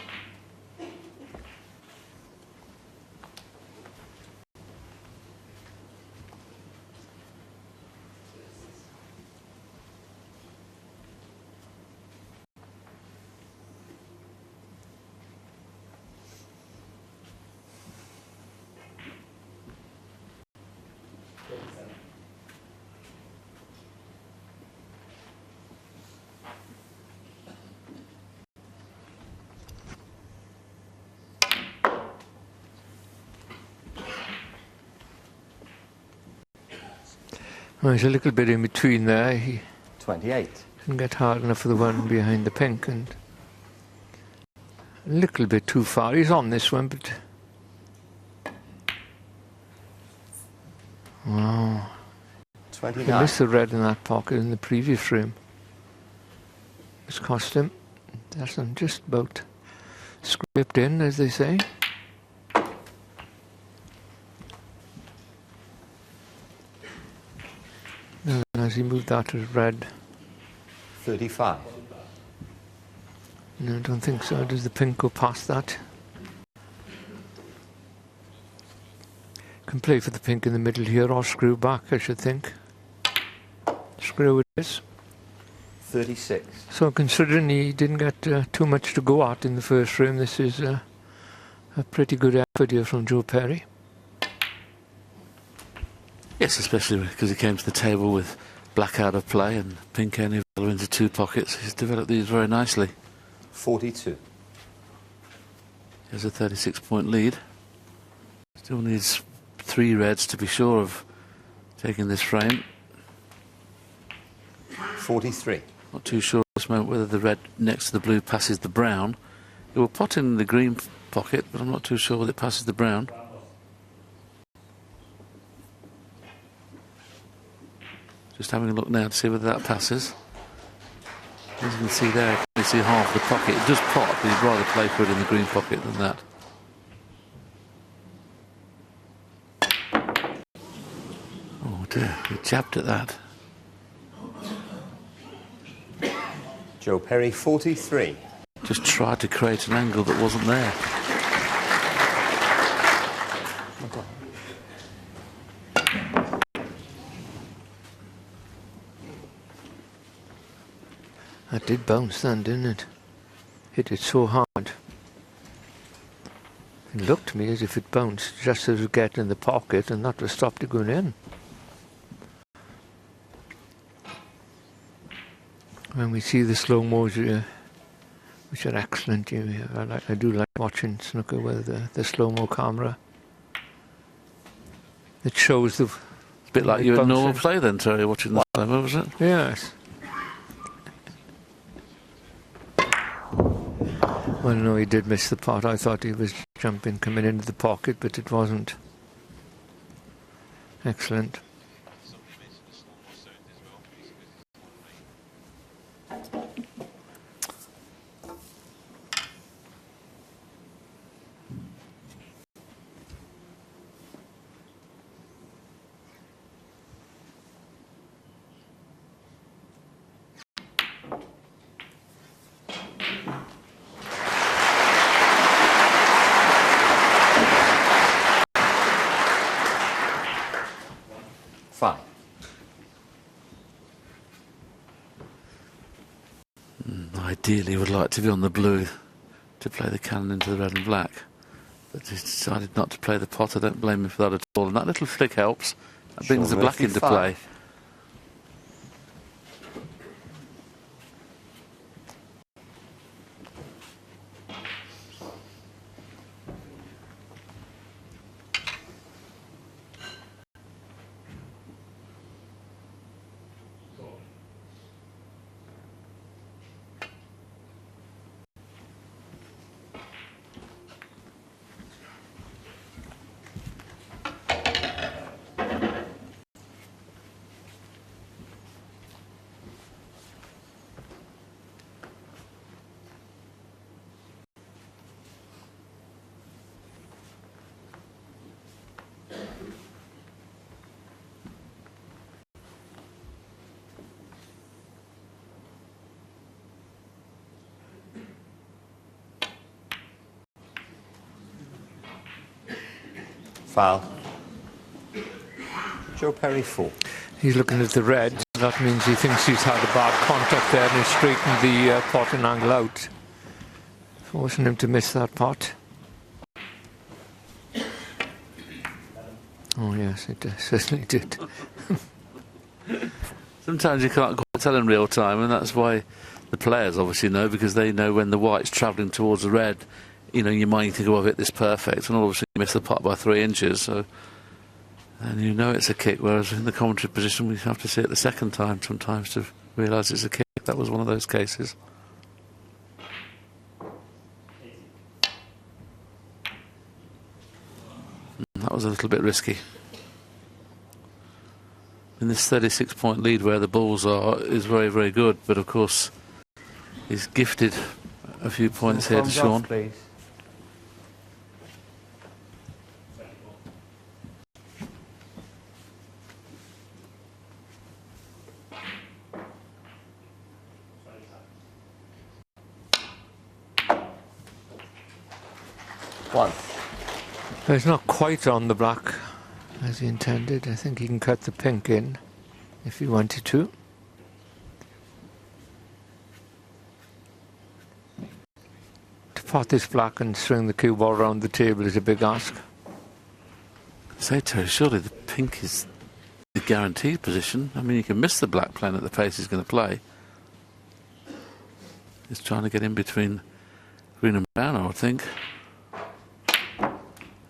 G: Well, he's a little bit in between there. He
F: 28.
G: didn't get hard enough for the one behind the pink, and a little bit too far. He's on this one, but Wow.
F: 29.
G: He missed the red in that pocket in the previous frame. It's cost him. That's them just about scraped in, as they say. And as he moved that to red.
F: 35.
G: No, I don't think so. Does the pink go past that? Can play for the pink in the middle here or screw back, I should think. Screw it is.
F: 36.
G: So considering he didn't get too much to go at in the first frame, this is a pretty good effort here from Joe Perry.
E: Yes, especially because he came to the table with black out of play and pink only fell into 2 pockets. He's developed these very nicely.
F: 42.
E: Here's a 36-point lead. Still needs 3 reds to be sure of taking this frame.
F: 43.
E: Not too sure at this moment whether the red next to the blue passes the brown. It will pot in the green pocket, but I'm not too sure whether it passes the brown. Just having a look now to see whether that passes. As you can see there, you can see half the pocket. It does pot, but you'd rather play for it in the green pocket than that. Oh dear, he jabbed at that.
F: Joe Perry, 43.
E: Just tried to create an angle that wasn't there.
G: That did bounce then, didn't it? Hit it so hard. It looked to me as if it bounced just as it was getting in the pocket, and that was stopped it going in. When we see the slow-mos, which are excellent, I do like watching snooker with the slow-mo camera. It shows the...
E: It's a bit like you at normal play then, Terry, watching the slow-mo, was it?
G: Yes. Well, no, he did miss the pot. I thought he was jumping, coming into the pocket, but it wasn't. Excellent.
F: Fine.
E: Ideally would like to be on the blue to play the cannon into the red and black, but he decided not to play the pot. I don't blame him for that at all, and that little flick helps. That brings the black into play.
F: Foul. Joe Perry, 4.
G: He's looking at the red. That means he thinks he's had a bad contact there and he's straightened the pot and angle out, forcing him to miss that pot. Oh yes, it certainly did.
E: Sometimes you can't quite tell in real time, and that's why the players obviously know, because they know when the white's travelling towards the red. You know, you might think, oh, I've hit this perfect, and all of a sudden you miss the putt by 3 inches, so, and you know it's a kick, whereas in the commentary position we have to see it the second time sometimes to realise it's a kick. That was one of those cases. That was a little bit risky. in this 36-point lead where the balls are is very, very good. But of course, he's gifted a few points here to
F: Thumbs off,
E: Sean.
F: please. One.
G: He's not quite on the black as he intended. I think he can cut the pink in if he wanted to. To pot this black and swing the cue ball around the table is a big ask.
E: Say, Terry, surely the pink is the guaranteed position. I mean, you can miss the black playing at the pace he's going to play. He's trying to get in between green and brown, I would think.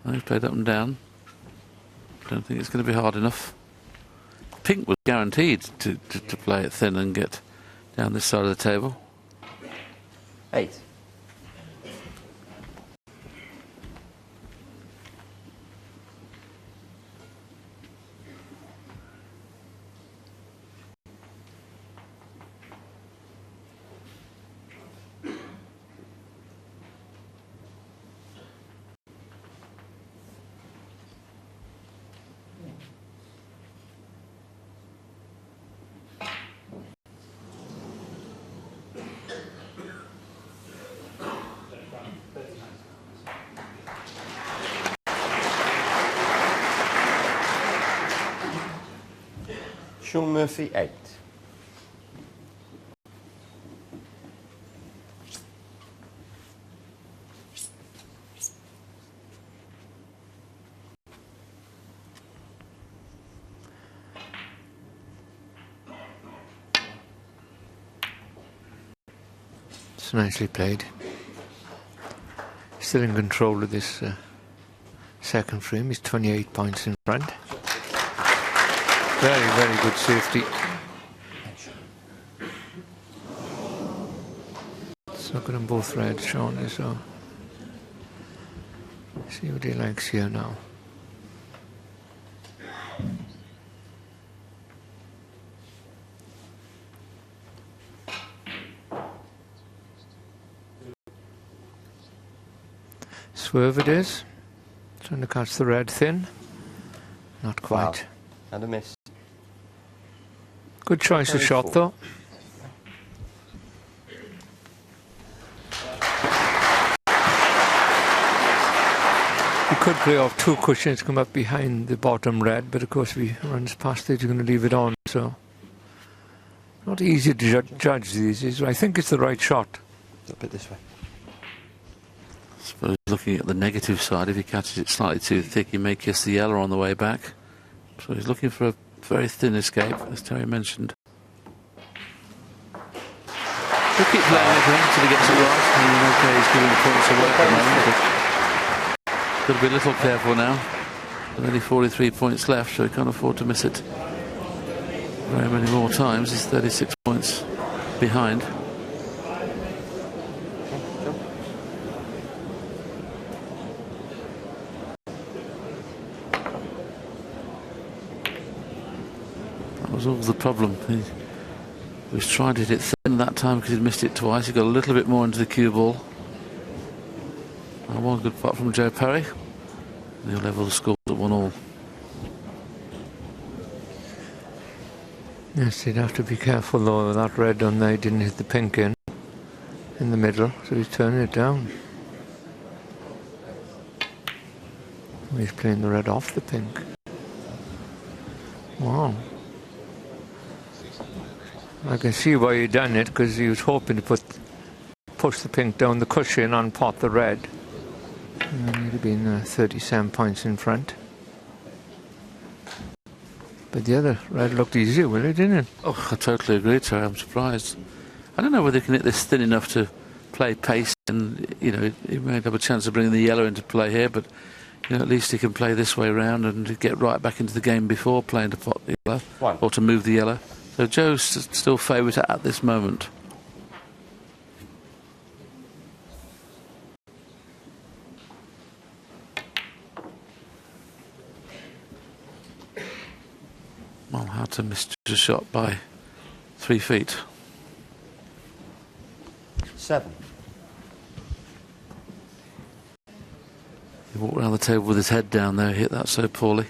E: Oh, he's played up and down. Don't think it's going to be hard enough. Pink was guaranteed to play it thin and get down this side of the table.
F: 8. Sean Murphy, 8.
G: It's nicely played. Still in control of this second frame. He's 28 points in front. Very, very good safety. Snooker on both reds, Sean, so see what he likes here now. Swerve it is. Trying to catch the red thin. Not quite.
F: Wow. And a miss.
G: Good choice of shot, though. He could play off 2 cushions, come up behind the bottom red, but of course if he runs past it, you're going to leave it on, so not easy to judge these. I think it's the right shot.
F: A bit this way.
E: I suppose looking at the negative side, if he catches it slightly too thick, he may kiss the yellow on the way back. So he's looking for a very thin escape, as Terry mentioned. He'll keep playing it until he gets it right. And okay, he's giving points away at the moment. Got to be a little careful now. There's only 43 points left, so he can't afford to miss it very many more times. He's 36 points behind. That was all the problem. He was trying to hit it thin that time because he'd missed it twice. He got a little bit more into the cue ball. And one good putt from Joe Perry. And he'll level the score at 1-1.
G: Yes, he'd have to be careful though. That red on there didn't hit the pink in the middle, so he's turning it down. He's playing the red off the pink. Wow. I can see why he done it, because he was hoping to push the pink down the cushion and pot the red. And he'd have been 37 points in front. But the other red looked easier, will it, didn't it?
E: Oh, I totally agree, Terry. I'm surprised. I don't know whether he can hit this thin enough to play pace, and he may have a chance of bringing the yellow into play here, but at least he can play this way round and get right back into the game before playing to pot the yellow or to move the yellow. So Joe's still favourite at this moment. Well, how to miss a shot by 3 feet.
F: 7.
E: He walked around the table with his head down there, hit that so poorly.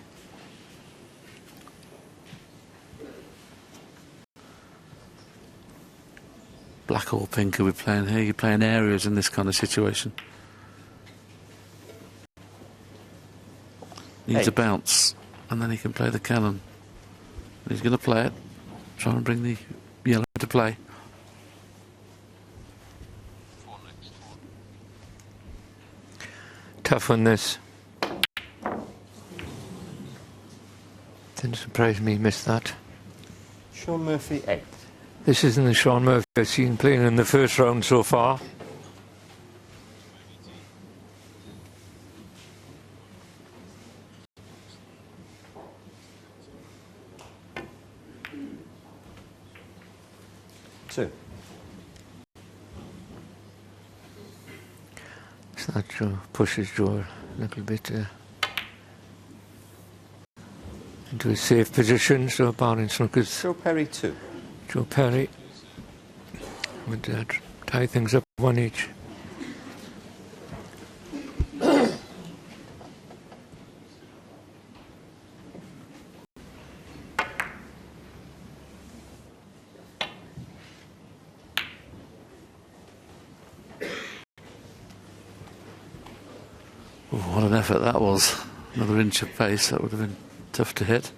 E: Black or pink are we playing here? You're playing areas in this kind of situation. Needs a
F: 8.
E: bounce, and then he can play the cannon. And he's going to play it, try and bring the yellow to play.
G: Tough on this. Didn't surprise me he missed that.
F: Sean Murphy, 8.
G: This isn't the Sean Murphy I've seen playing in the first round so far. So that pushes Joe a little bit into a safe position, so barring Snooker's
F: Joe Perry, 2.
G: Joe Perry would tie things up 1 each.
E: Oh, what an effort that was. Another inch of pace, that would have been tough to hit.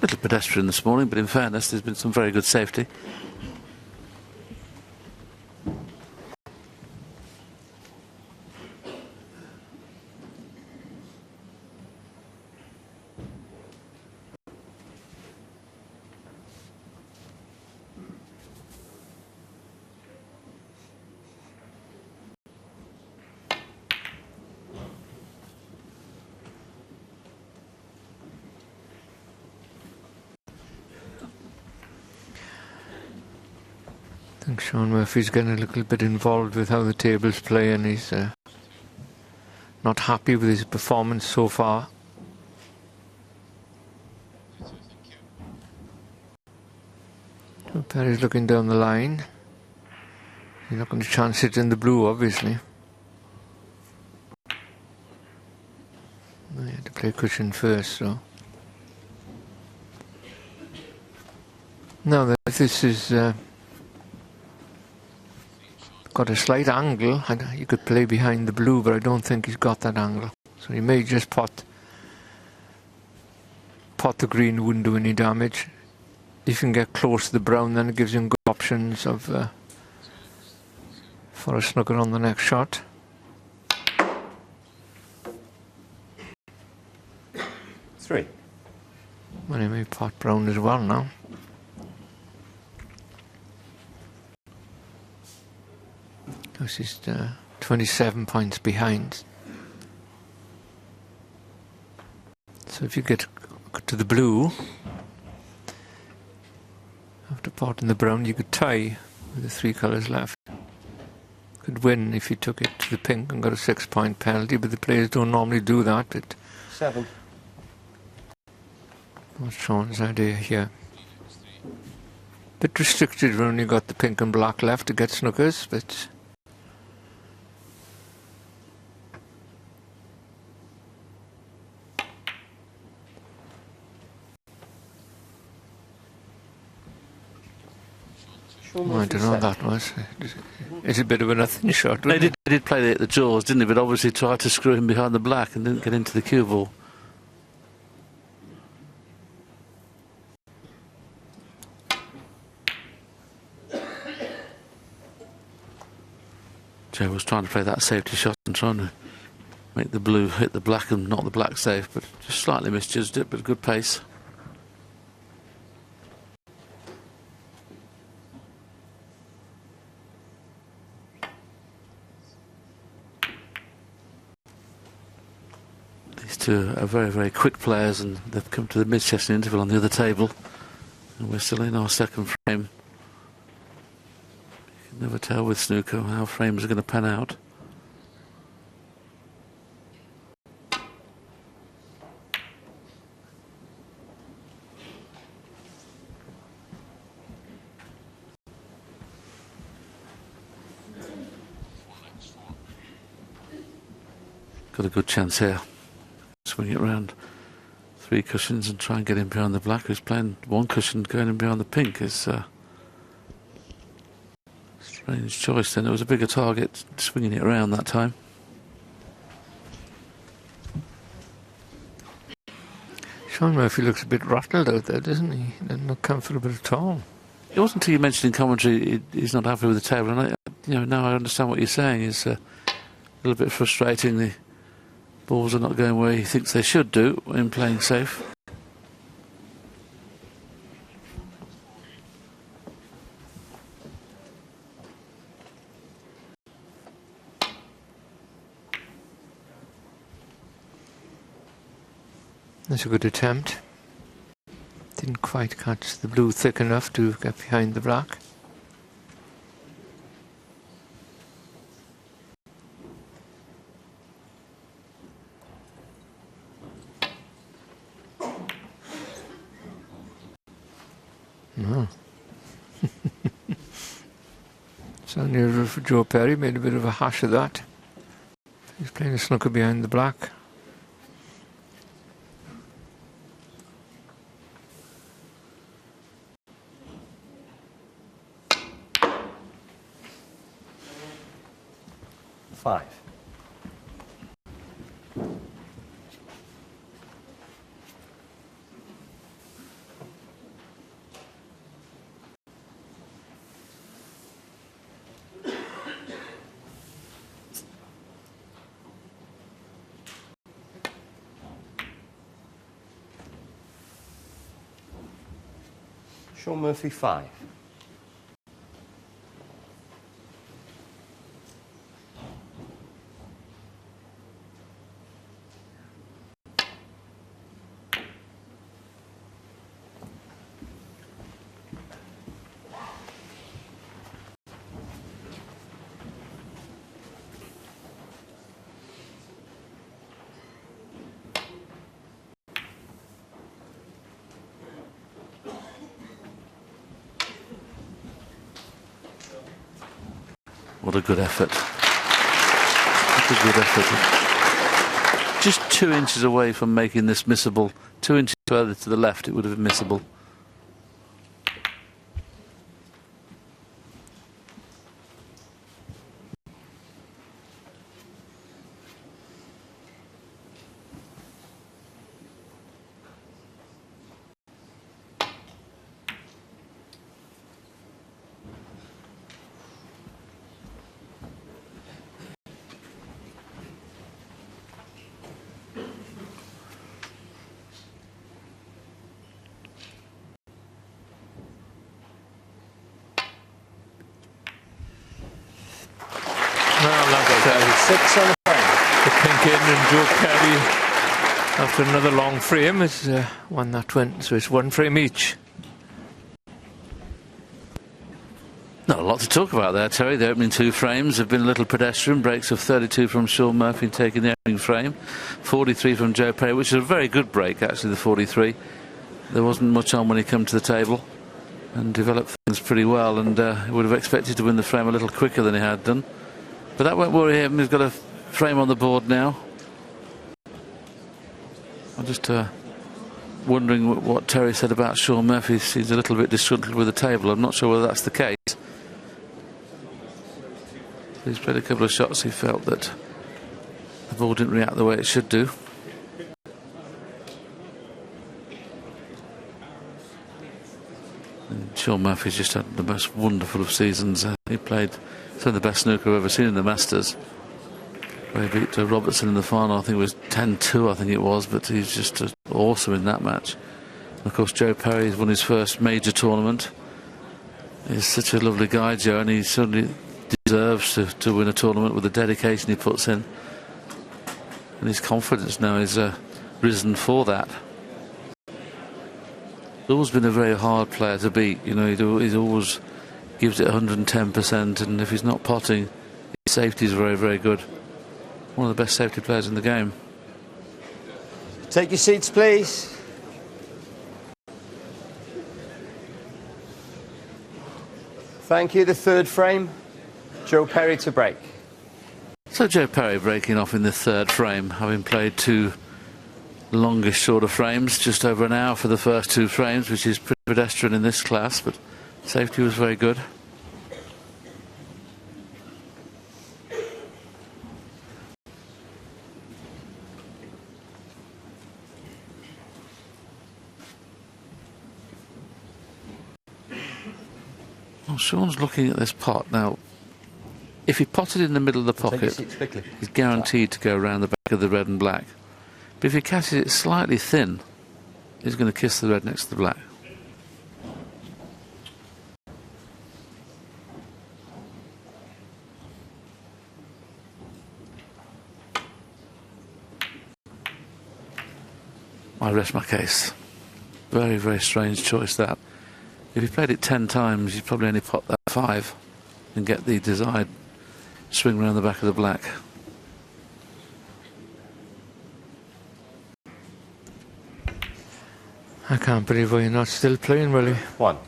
E: Little pedestrian this morning, but in fairness, there's been some very good safety.
G: I think Sean Murphy's getting a little bit involved with how the table's playing. He's not happy with his performance so far. So Perry's looking down the line. He's not going to chance it in the blue, obviously. He had to play cushion first, so. Now, this is got a slight angle. You could play behind the blue, but I don't think he's got that angle. So he may just pot the green, wouldn't do any damage. If you can get close to the brown, then it gives him good options of for a snooker on the next shot.
F: 3.
G: Well, he may pot brown as well now. Because he's 27 points behind. So if you get to the blue, after potting the brown, you could tie with the 3 colours left. Could win if you took it to the pink and got a 6-point penalty, but the players don't normally do that. But
F: 7.
G: what's Sean's idea here? Bit restricted when only got the pink and black left to get snookers, but I don't know what that was. It's a bit of a nothing shot.
E: They did play the jaws, didn't they? But obviously tried to screw him behind the black and didn't get into the cue ball. Joe was trying to play that safety shot and trying to make the blue hit the black and not the black safe, but just slightly misjudged it, but good pace. These two are very, very quick players, and they've come to the mid-session interval on the other table, and we're still in our second frame. You Never tell with snooker how frames are going to pan out. Got a good chance here. Swing it round 3 cushions and try and get him behind the black. Who's playing 1 cushion going in behind the pink is strange choice. Then it was a bigger target swinging it around that time.
G: Sean Murphy looks a bit rattled out there, doesn't he? Doesn't look comfortable at all.
E: It wasn't until you mentioned in commentary he's not happy with the table, and now I understand what you're saying. It's a little bit frustrating. The balls are not going where he thinks they should do in playing safe.
G: That's a good attempt. Didn't quite catch the blue thick enough to get behind the black. No. So near for Joe Perry, made a bit of a hash of that. He's playing a snooker behind the black.
F: Five. Sean Murphy 5.
E: What a good effort. What a good effort. Just 2 inches away from making this missable. 2 inches further to the left, it would have been missable.
G: Six on the frame. The pink in and Joe Perry, after another long frame, has won that win. So it's 1 frame each.
E: Not a lot to talk about there, Terry. The opening 2 frames have been a little pedestrian. Breaks of 32 from Sean Murphy taking the opening frame. 43 from Joe Perry, which is a very good break, actually, the 43. There wasn't much on when he came to the table and developed things pretty well, and he would have expected to win the frame a little quicker than he had done. But that won't worry him. He's got a frame on the board now. I'm just wondering what Terry said about Sean Murphy. He seems a little bit disgruntled with the table. I'm not sure whether that's the case. He's played a couple of shots. He felt that the ball didn't react the way it should do. And Sean Murphy's just had the most wonderful of seasons. He played some of the best snooker I've ever seen in the Masters. He beat Robertson in the final. I think it was 10-2, I think it was, but he's just awesome in that match. And of course, Joe Perry's won his first major tournament. He's such a lovely guy, Joe, and he certainly deserves to win a tournament with the dedication he puts in. And his confidence now is risen for that. He's always been a very hard player to beat. You know, he's always gives it 110%, and if he's not potting, his safety is very, very good. One of the best safety players in the game.
F: Take your seats, please. Thank you. The third frame, Joe Perry to break.
E: So Joe Perry breaking off in the third frame, having played two longish shorter frames, just over an hour for the first two frames, which is pretty pedestrian in this class, but safety was very good. Well, Sean's looking at this pot now. If he potted in the middle of the pocket, he's guaranteed to go around the back of the red and black. But if he catches it slightly thin, he's going to kiss the red next to the black. I rest my case. Very, very strange choice, that. If he played it 10 times, you'd probably only pot that 5 and get the desired swing around the back of the black.
G: I can't believe why you're not still playing, Willie.
F: 1.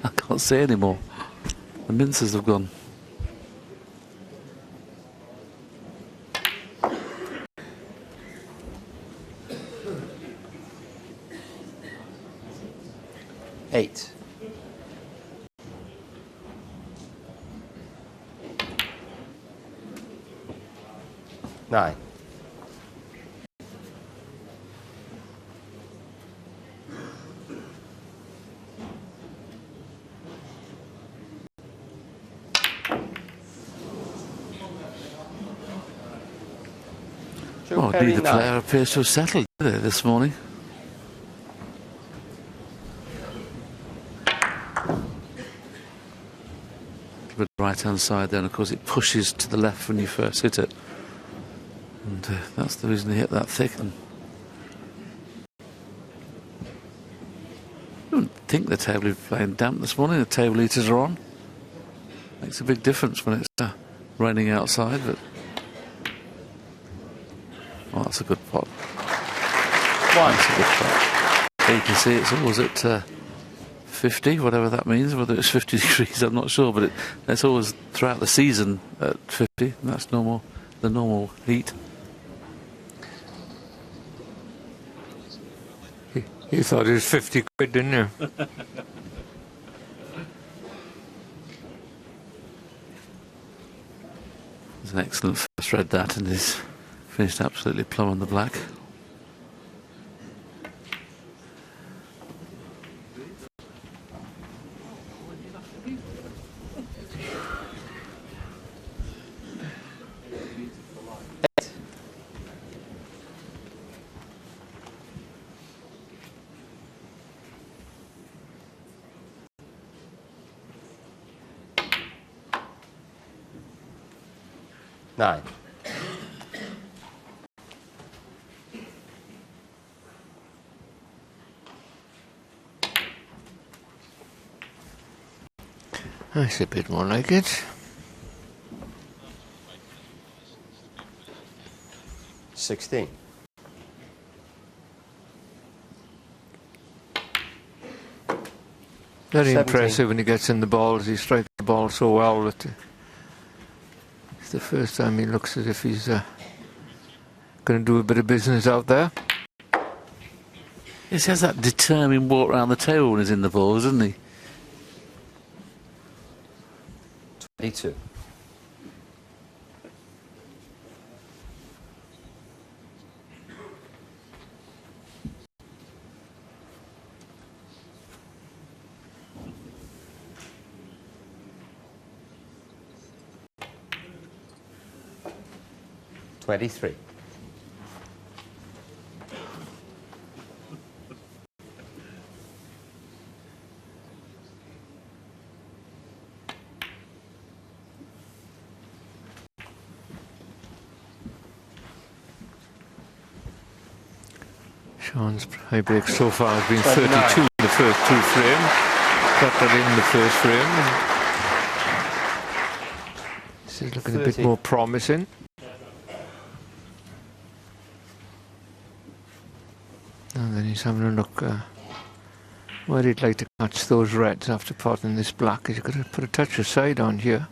E: I can't say any more. The minces have gone.
F: Eight. 9.
E: Well, neither player appears to have settled, do they, this morning? The right-hand side there, and of course it pushes to the left when you first hit it. And that's the reason he hit that thick. And I don't think the table is playing damp this morning. The table heaters are on. Makes a big difference when it's raining outside, but oh, that's a good pot.
F: 1.
E: That's a good pot. So you can see it's always at 50, whatever that means. Whether it's 50 degrees, I'm not sure, but it's always throughout the season at 50. And that's normal, the normal heat.
G: You thought it was 50 quid, didn't you?
E: It's an excellent first red, that, and he's finished absolutely plumb on the black.
F: Nine.
G: That's a bit more like it.
F: 16.
G: Very
F: 17.
G: impressive when he gets in the balls. He strikes the ball so well that it's the first time he looks as if he's going to do a bit of business out there.
E: He has that determined walk around the table when he's in the balls, doesn't he?
F: 22. $23.
G: Sean's high break so far has been 32 in the first two frame. Got that in the first frame. This is looking
F: 30.
G: a bit more promising. And then he's having a look where he'd like to catch those reds after potting this black. He's got to put a touch of side on here.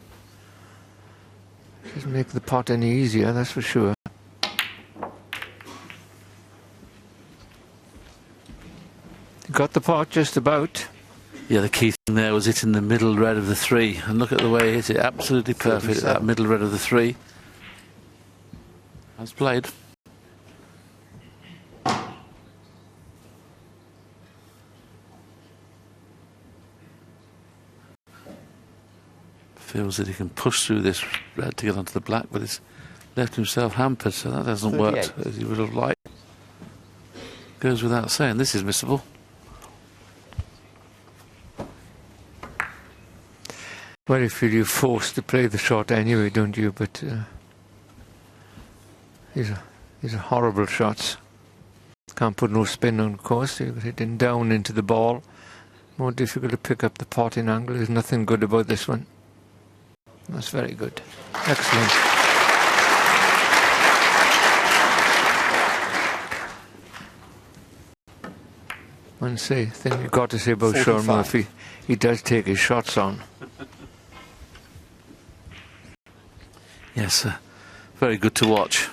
G: Doesn't make the pot any easier, that's for sure. Got the pot just about.
E: Yeah, the key thing there was hitting the middle red of the three. And look at the way he hit it. Absolutely perfect, that middle red of the three. That's played. Feels that he can push through this red to get onto the black, but he's left himself hampered, so that hasn't
F: 38.
E: worked as he would have liked. Goes without saying, this is missable.
G: Well, you feel you're forced to play the shot anyway, don't you? But these are horrible shots. Can't put no spin on, of course. You're hitting down into the ball. More difficult to pick up the potting angle. There's nothing good about this one. That's very good. Excellent. One thing you've got to say about
F: 45.
G: Sean Murphy, he does take his shots on.
E: Yes, very good to watch.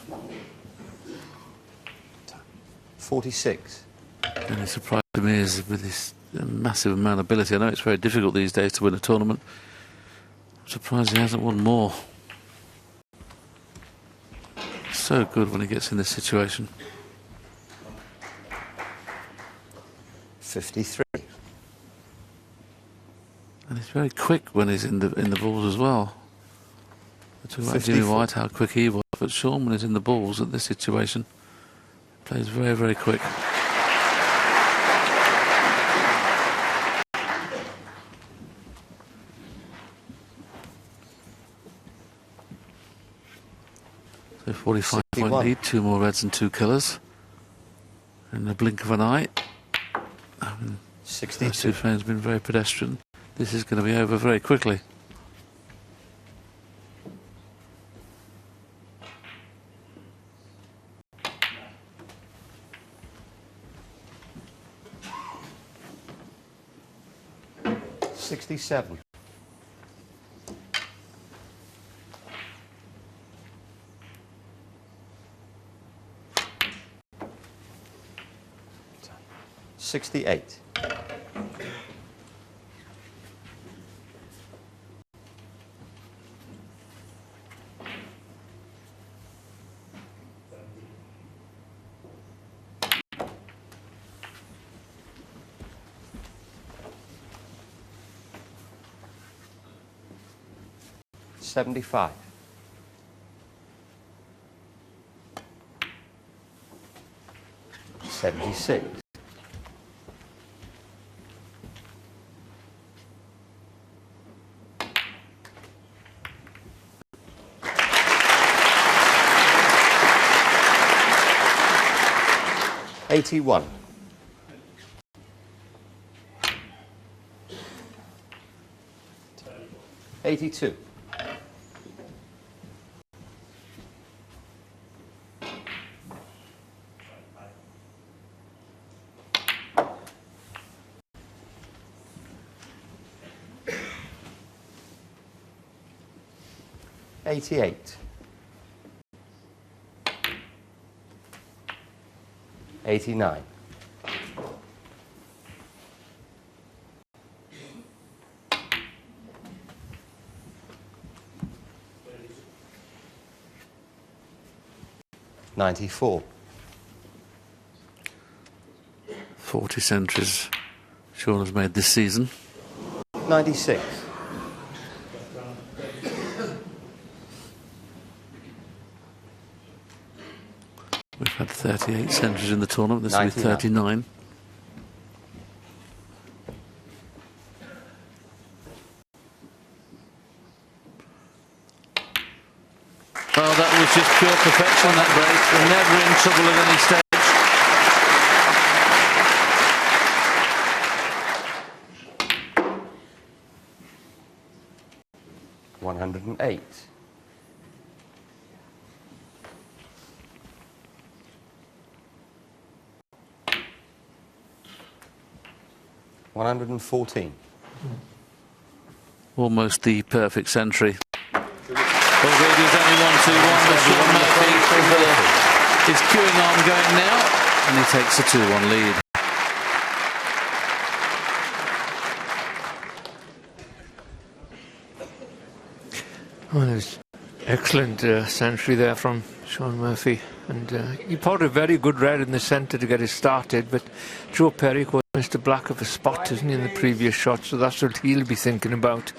F: 46.
E: And the surprise to me is with this massive amount of ability. I know it's very difficult these days to win a tournament. I'm surprised he hasn't won more. So good when he gets in this situation.
F: 53.
E: And he's very quick when he's in the balls as well. I talk about Jimmy
F: 54.
E: White, how quick he was, but Sean, when he's in the balls at this situation, plays very, very quick. So 45 point
F: 61.
E: lead, 2 more reds and 2 killers. In the blink of an eye. Those 2
F: 62.
E: frames have been very pedestrian. This is going to be over very quickly.
F: $67. $68. $75. $76. $81. $82. $88. $89. $94.
E: 40 centuries Sean has made this season.
F: 96.
E: We've had 38 centuries in the tournament. This will be
F: 99.
E: 39. Well, that was just pure perfection, that break. We're never in trouble at any stage.
F: 108. 114.
E: Almost the perfect century. Already there's only 1-2-1, but Sean Murphy is queuing on going now, and he takes a 2-1 lead.
G: Well, there's excellent century there from Sean Murphy, and he poured a very good red in the centre to get it started, but Joe Perry caught Mr. Black of a spot, isn't he, in the previous shot, so that's what he'll be thinking about.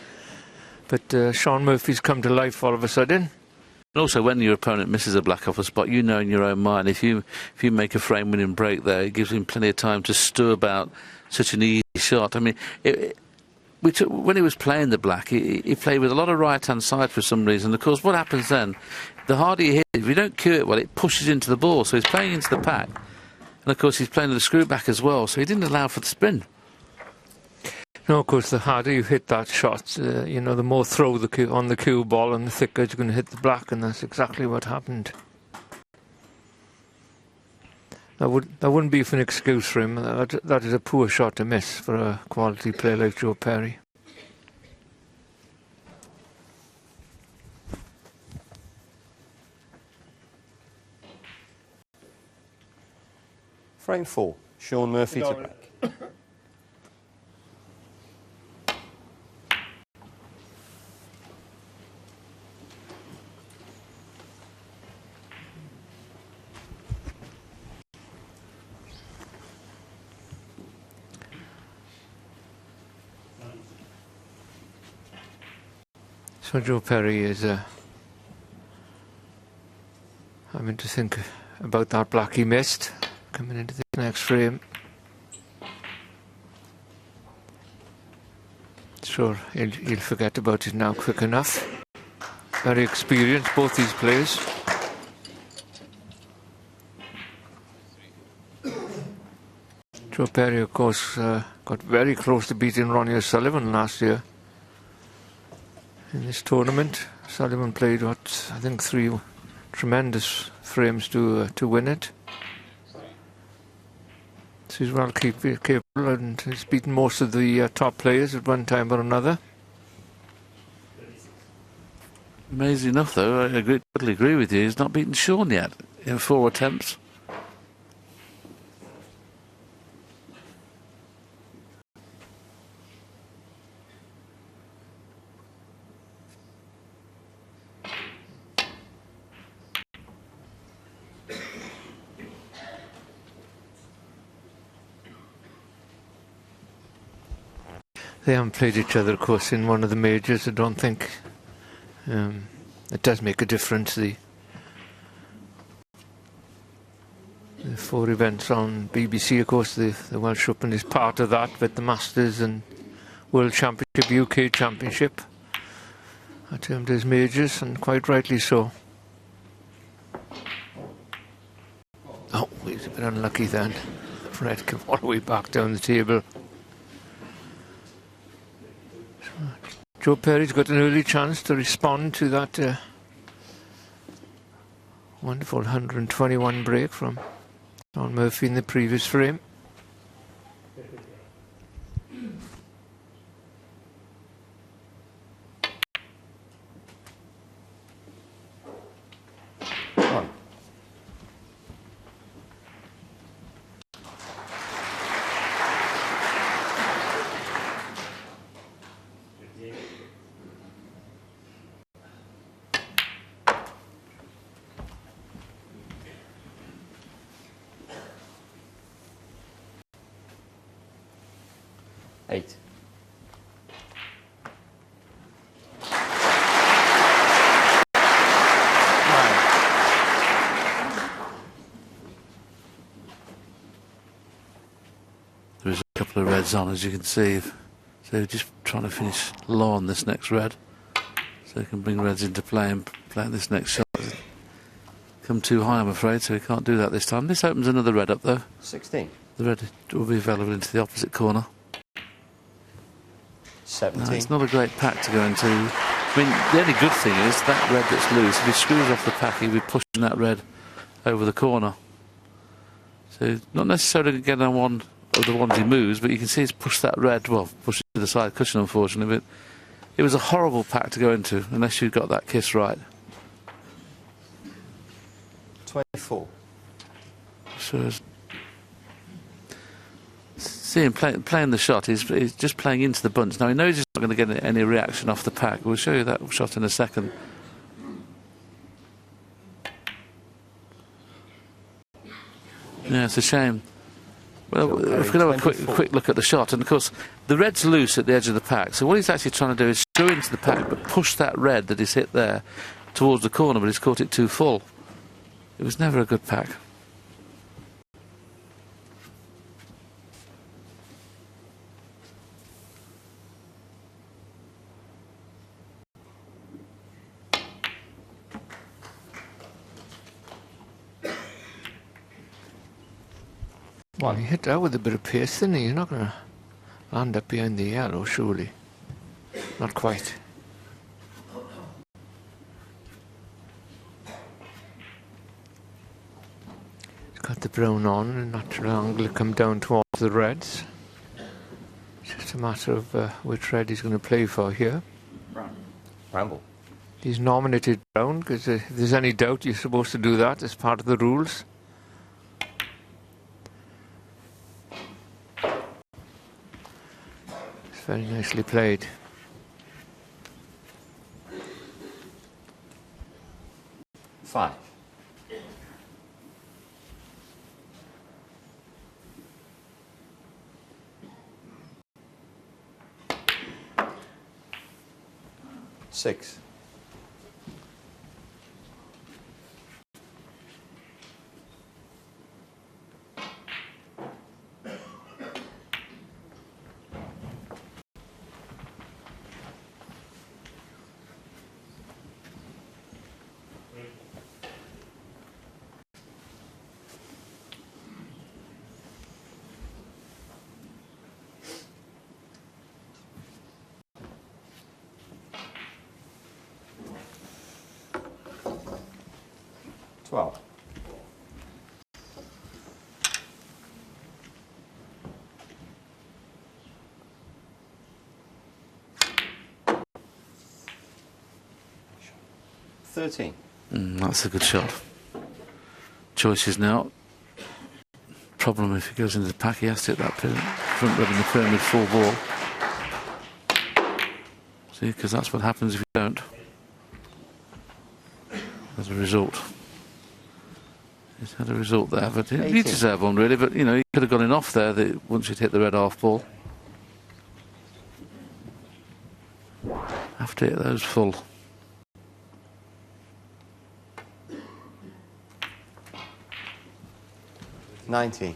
G: But Sean Murphy's come to life all of a sudden.
E: And also, when your opponent misses a black off a spot, you know in your own mind, if you make a frame-winning break there, it gives him plenty of time to stew about such an easy shot. I mean, when he was playing the black, he played with a lot of right-hand side for some reason. Of course, what happens then, the harder you hit it, if you don't cue it well, it pushes into the ball, so he's playing into the pack. And of course, he's playing with the screw back as well, so he didn't allow for the spin.
G: No, of course, the harder you hit that shot, you know, the more throw on the cue ball and the thicker you're going to hit the black, and that's exactly what happened. That wouldn't be an excuse for him. That is a poor shot to miss for a quality player like Joe Perry.
F: Frame 4, Sean Murphy to black.
G: So Joe Perry is having to think about that black he missed coming into the next frame. Sure, he'll forget about it now quick enough. Very experienced, both these players. Joe Perry, of course, got very close to beating Ronnie O'Sullivan last year in this tournament. Sullivan played, I think 3 tremendous frames to win it. So he's well capable, and he's beaten most of the top players at one time or another.
E: Amazing enough, though, I totally agree with you, he's not beaten Sean yet in 4 attempts.
G: They haven't played each other, of course, in one of the majors. I don't think it does make a difference. The 4 events on BBC, of course, the Welsh Open is part of that, but the Masters and World Championship, UK Championship are termed as majors, and quite rightly so. Oh, he was a bit unlucky then. Fred came all the way back down the table. Joe Perry's got an early chance to respond to that wonderful 121 break from Sean Murphy in the previous frame.
F: Eight.
E: There's a couple of reds on, as you can see. So just trying to finish low on this next red, so he can bring reds into play and play this next shot. Come too high, I'm afraid, so he can't do that this time. This opens another red up, though.
F: 16.
E: The red will be available into the opposite corner.
F: 17.
E: No, it's not a great pack to go into I mean, the only good thing is that red that's loose, if he screws off the pack, he'll be pushing that red over the corner. So not necessarily going to get on one of the ones he moves, but you can see he's pushed that red, well, pushed it to the side cushion, unfortunately, but it was a horrible pack to go into, unless you got that kiss right.
F: 24.
E: So see him playing the shot, he's just playing into the bunch. Now he knows he's not going to get any reaction off the pack. We'll show you that shot in a second. Yeah, it's a shame. Well, if we can have a quick look at the shot, and of course the red's loose at the edge of the pack, so what he's actually trying to do is screw into the pack but push that red that he's hit there towards the corner, but he's caught it too full. It was never a good pack.
G: Well, he hit that with a bit of pace, didn't he? He's not going to land up behind the yellow, surely. Not quite. He's got the brown on, and natural angle to come down towards the reds. It's just a matter of which red he's going to play for here.
F: Bramble.
G: He's nominated brown, because if there's any doubt, you're supposed to do that as part of the rules. Very nicely played.
F: Five. Six. Twelve. $13.
E: That's a good shot. Choices now. Problem if he goes into the pack, he has to hit that front red in the pyramid full ball. See, because that's what happens if you don't. As a result. He's had a result there, but he deserved one really, but you know, he could have gone in off there once he'd hit the red half ball. Have to hit those full.
F: $19.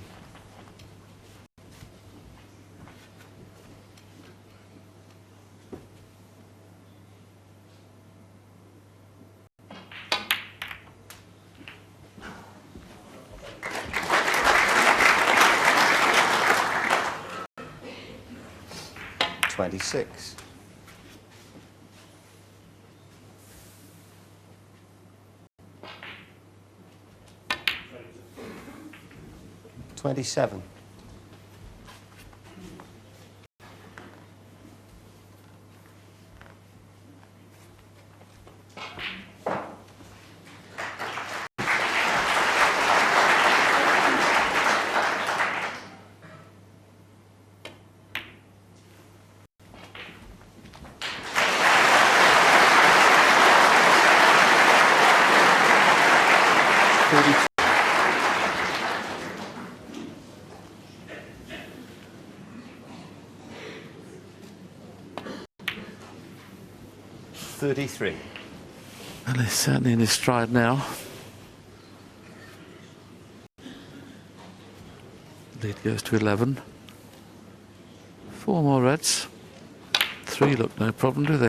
F: $26. $27. $33.
E: Well, he's certainly in his stride now. Lead goes to 11. 4 more reds. 3 look no problem, do they?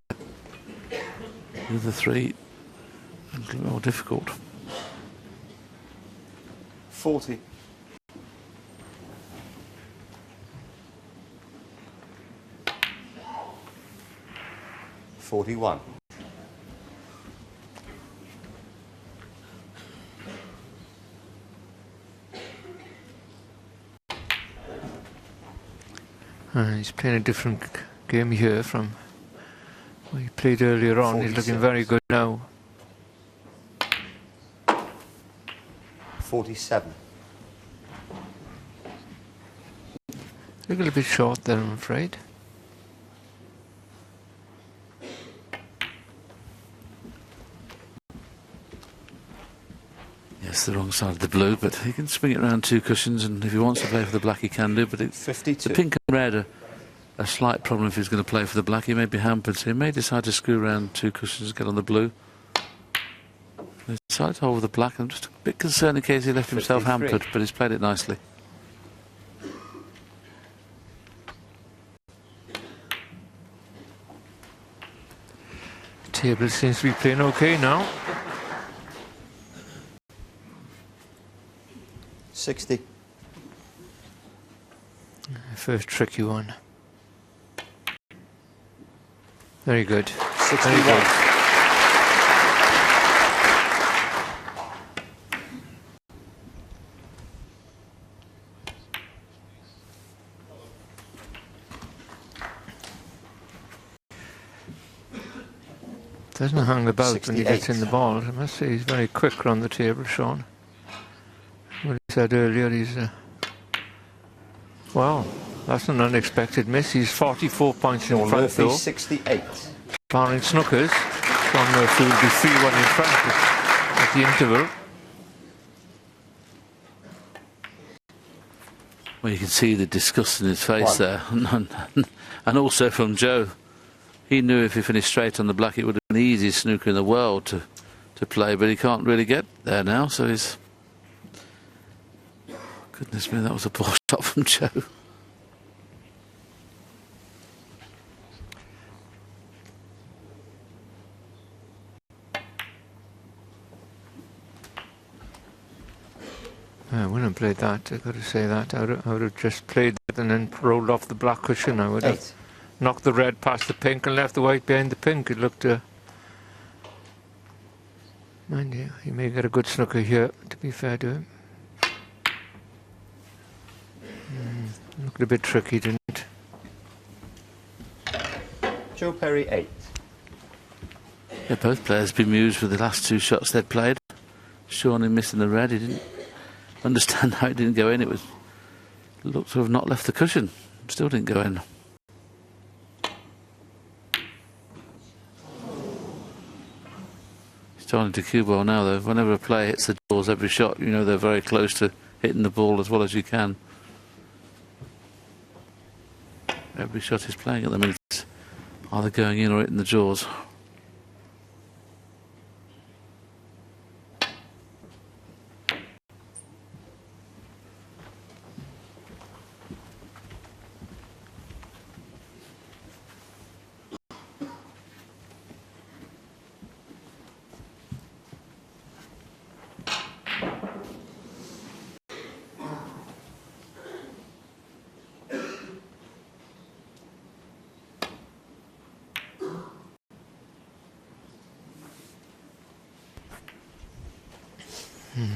E: The other 3 a little more difficult.
F: 40. $41.
G: He's playing a different game here from what he played earlier on.
F: 46.
G: He's looking very good now.
F: 47.
G: A little bit short there, I'm afraid.
E: Yes, the wrong side of the blue, but he can swing it around 2 cushions, and if he wants to play for the black, he can do. But
F: 52.
E: the pink and red are a slight problem if he's going to play for the black. He may be hampered, so he may decide to screw around 2 cushions, get on the blue. He decided to hold with the black. I'm just a bit concerned in case he left himself
F: 53.
E: hampered, but he's played it nicely.
G: The table seems to be playing okay now.
F: 60.
G: First tricky one. Very good.
F: 61.
G: Very good. Doesn't hang about when he gets in the balls. I must say he's very quick around the table, Sean. What he said earlier, he's... Wow, that's an unexpected miss. He's 44 points in
F: Sean
G: front,
F: Murphy,
G: though.
F: 68.
G: Barring Snookers, Sean Murphy will be 3-1 in front at the interval.
E: Well, you can see the disgust in his face there. And also from Joe. He knew if he finished straight on the black, it would have been the easiest snooker in the world to play, but he can't really get there now, so he's... Goodness me, that was a poor shot from Joe.
G: I wouldn't have played that, I've got to say that. I would have just played that and then rolled off the black cushion. I would have
F: 8.
G: knocked the red past the pink and left the white behind the pink. It looked... mind you, he may get a good snooker here, to be fair to him. Looked a bit tricky, didn't it?
F: Joe Perry, 8.
E: Yeah, both players bemused with the last 2 shots they'd played. Sean in missing the red, he didn't understand how it didn't go in. It looked to have not left the cushion. Still didn't go in. He's starting to cue ball now, though. Whenever a player hits the doors every shot, you know they're very close to hitting the ball as well as you can. Every shot he's playing at the minute is either going in or hitting the jaws.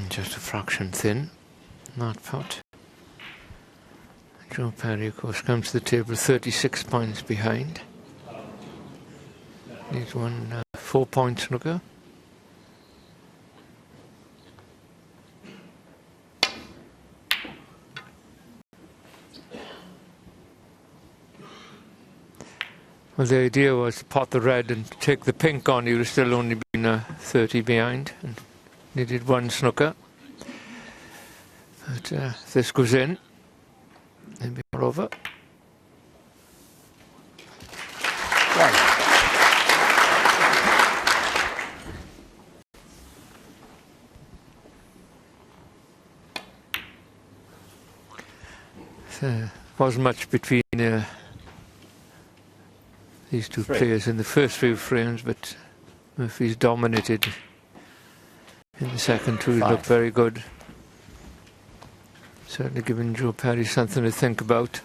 G: Just a fraction thin, not pot. Joe Perry, of course, comes to the table 36 points behind. He's won 4 points snooker. Well, the idea was to pot the red and take the pink on. He would have still only been 30 behind and needed 1 snooker. But if this goes in, it'll be all over. There wasn't much between these two players in the first few frames, but Murphy's dominated in the second 2. He looked very good. Certainly giving Joe Perry something to think about.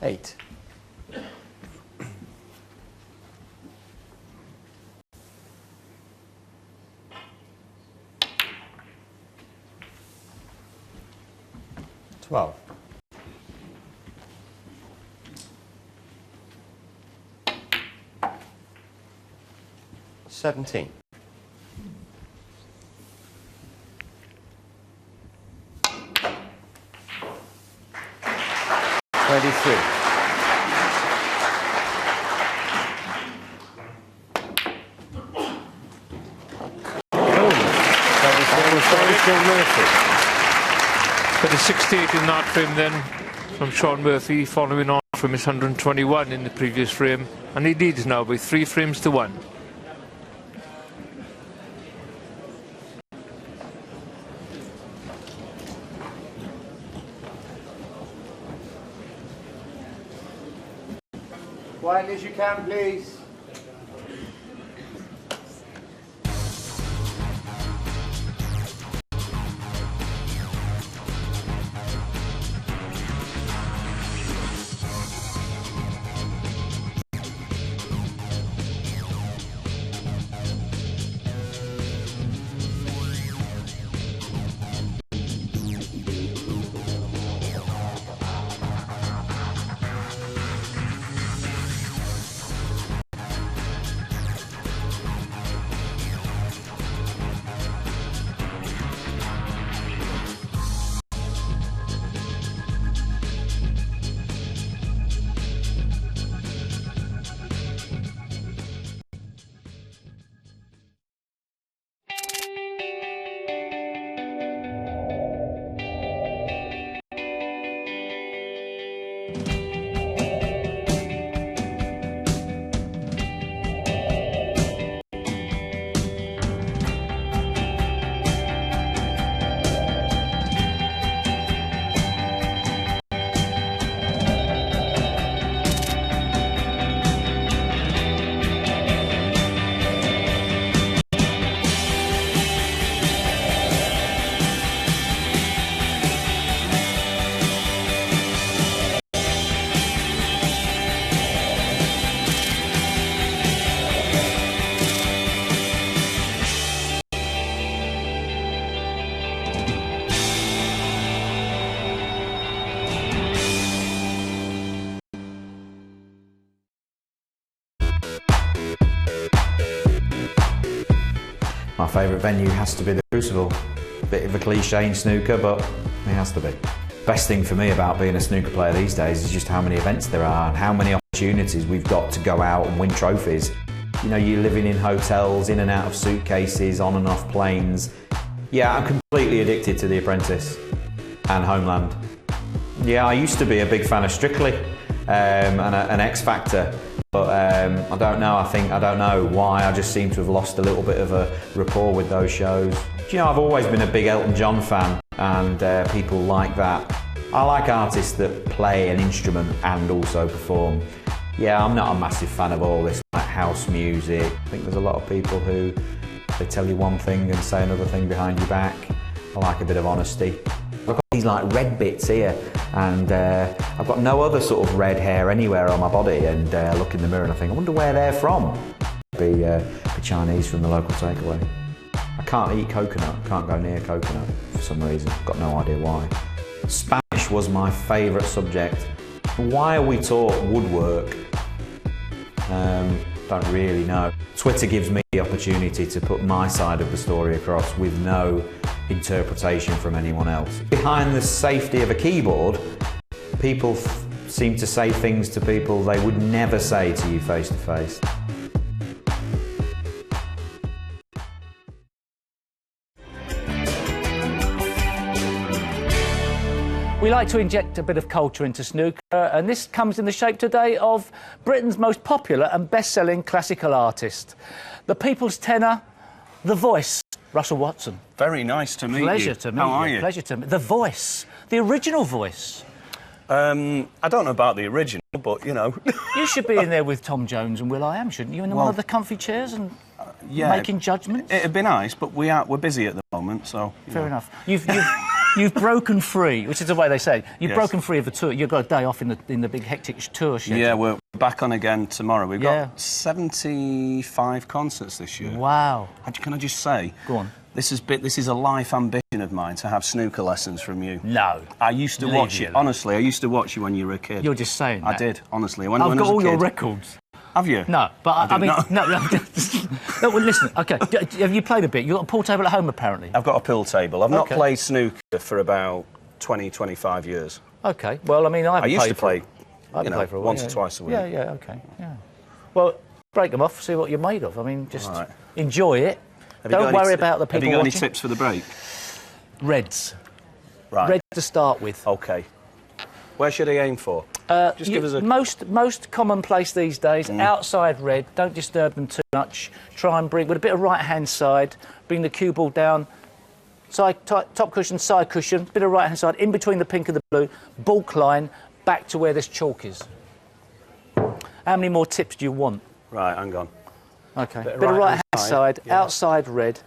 F: 8. 12. 17. 23. 24.
G: But a 68 in that frame then from Sean Murphy, following on from his 121 in the previous frame, and he leads now by 3 frames to 1.
F: Quietly as you can, please.
H: My favourite venue has to be the Crucible. Bit of a cliche in snooker, but it has to be. Best thing for me about being a snooker player these days is just how many events there are and how many opportunities we've got to go out and win trophies. You know, you're living in hotels, in and out of suitcases, on and off planes. Yeah, I'm completely addicted to The Apprentice and Homeland. Yeah, I used to be a big fan of Strictly and an X Factor. But I don't know, I don't know why, I just seem to have lost a little bit of a rapport with those shows. You know, I've always been a big Elton John fan and people like that. I like artists that play an instrument and also perform. Yeah, I'm not a massive fan of all this like house music. I think there's a lot of people who, they tell you one thing and say another thing behind your back. I like a bit of honesty. I've got these like red bits here and I've got no other sort of red hair anywhere on my body, and I look in the mirror and I think, I wonder where they're from. Be Chinese from the local takeaway. I can't eat coconut, can't go near coconut for some reason, got no idea why. Spanish was my favourite subject. Why are we taught woodwork? Don't really know. Twitter gives me the opportunity to put my side of the story across with no interpretation from anyone else. Behind the safety of a keyboard, people seem to say things to people they would never say to you face to face.
C: We like to inject a bit of culture into snooker, and this comes in the shape today of Britain's most popular and best-selling classical artist. The people's tenor, The Voice, Russell Watson.
I: Very nice to meet you.
C: Pleasure to meet you.
I: How are you?
C: Pleasure to meet you. The Voice, the original Voice.
I: I don't know about the original, but, you know.
C: You should be in there with Tom Jones and will.i.am, shouldn't you? In one of the comfy chairs and making judgments?
I: It'd be nice, but we're busy at the moment, so...
C: Fair enough. You've broken free, which is the way they say. You've broken free of the tour. You've got a day off in the big hectic tour schedule.
I: Yeah, we're back on again tomorrow. We've got 75 concerts this year.
C: Wow.
I: Can I just say...
C: Go on.
I: This is a life ambition of mine to have snooker lessons from you.
J: No.
I: I used to watch you. Honestly, I used to watch you when you were a kid.
J: You're just saying that.
I: I did, honestly. When
J: I've
I: I
J: got
I: was a
J: all your
I: kid.
J: records.
I: Have you?
J: No, but I mean,
I: no.
J: no, well, listen, OK, have you played a bit? You've got a pool table at home, apparently?
I: I've got a pool table. I've not
J: Okay.
I: played snooker for about 20, 25 years.
J: OK, well, I mean, I
I: used to play,
J: I play for a while,
I: once or twice a week.
J: Yeah, OK, yeah. Well, break them off, see what you're made of. I mean, just
I: Right.
J: enjoy it.
I: Have you got
J: Don't
I: any
J: worry about the people
I: Have you got
J: watching.
I: any tips for the break?
J: Reds.
I: Right.
J: Reds to start with.
I: OK. Where should I aim for? Just give us a...
J: Most commonplace these days, outside red, don't disturb them too much. Try and bring, with a bit of right-hand side, bring the cue ball down, top cushion, side cushion, bit of right-hand side, in between the pink and the blue, balk line, back to where this chalk is. How many more tips do you want?
I: Right, hang on.
J: OK.
I: Bit of
J: Bit of
I: right-hand
J: right-hand
I: side,
J: side,
I: yeah.
J: outside red.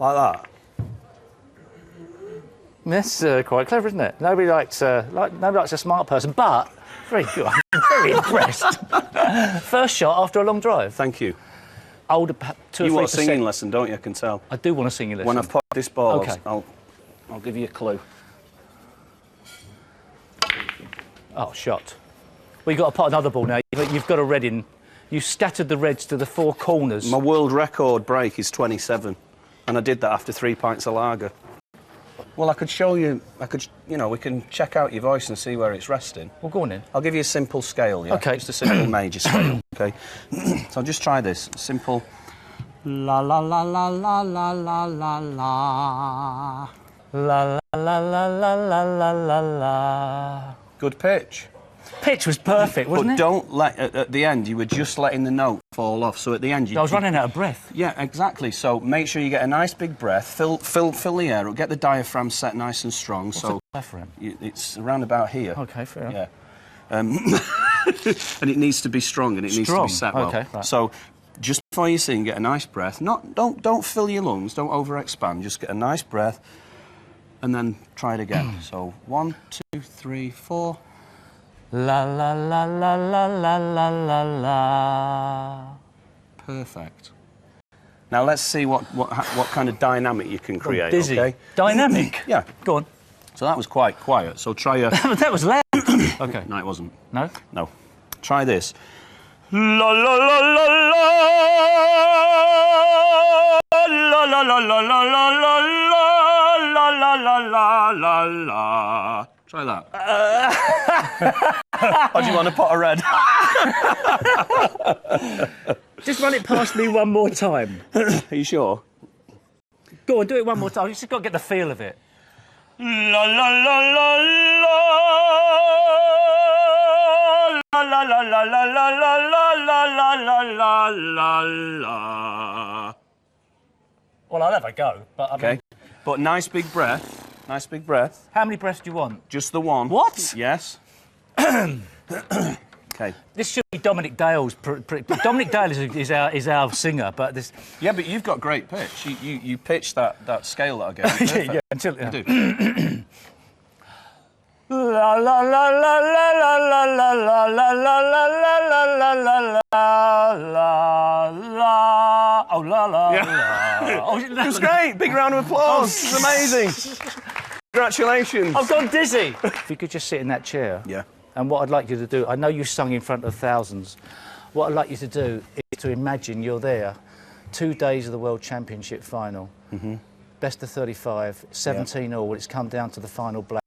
I: Like that?
J: That's quite clever, isn't it? Nobody likes a smart person, but very good. I'm very impressed. First shot after a long drive.
I: Thank you.
J: Older, 2 or 3%.
I: You want a singing lesson, don't you? I can tell.
J: I do want a singing lesson.
I: When I've popped this ball,
J: Okay.
I: I'll give you a clue.
J: Oh, shot. Well, you've got to pot another ball now. You've got a red in. You scattered the reds to the four corners.
I: My world record break is 27, and I did that after 3 pints of lager. Well, I could show you. We can check out your voice and see where it's resting.
J: Well, go on then.
I: I'll give you a simple scale, yeah?
J: OK.
I: Just a simple major scale, OK? So I'll just try this. Simple. La la la la la la la la la.
J: La la la la la la la la la.
I: Good pitch.
J: Pitch was perfect, wasn't
I: But
J: it?
I: don't let, at the end, you were just letting the note fall off. So at the end,
J: I was running out of breath.
I: Yeah, exactly. So make sure you get a nice big breath, fill the air up, get the diaphragm set nice and strong.
J: What's
I: so
J: the diaphragm?
I: It's around about here.
J: OK, fair enough.
I: Yeah. And it needs to be strong and it needs to be set well.
J: OK, right.
I: So just before you sing, get a nice breath. Don't fill your lungs, don't overexpand. Just get a nice breath and then try it again. So 1, 2, 3, 4.
J: La la la la la la la la la.
I: Perfect. Now let's see what kind of dynamic you can create.
J: Dizzy.
I: Okay?
J: Dynamic.
I: Yeah.
J: Go on.
I: So that was quite quiet. So try a.
J: That was loud. OK.
I: No, it wasn't.
J: No?
I: No. Try this. La la la la la. La la la la la la la la la la la la la. Try that. Or do you want a pot of red?
J: Just run it past me one more time.
I: Are you sure?
J: Go on, do it one more time. You just got to get the feel of it.
I: La la la la la. La la la la la la la la la la la la.
J: Well, I'll have a go, but I mean...
I: Okay. But nice big breath. Nice big breath.
J: How many breaths do you want?
I: Just the one.
J: What?
I: Yes. Okay.
J: This should be Dominic Dale's... Dominic Dale is our singer, but this...
I: Yeah, but you've got great pitch. You pitched that scale that I gave you. Perfect.
J: yeah, until...
I: You do.
J: La la la la la la la la la la la la la la la la la. Oh la la la. Oh,
I: It was great. Big round of applause. It's amazing. Congratulations.
J: I've gone dizzy. If you could just sit in that chair.
I: Yeah.
J: And what I'd like you to do, I know you sung in front of thousands. What I'd like you to do is to imagine you're there, 2 days of the World Championship final. Best of 35, 17 all. It's come down to the final black.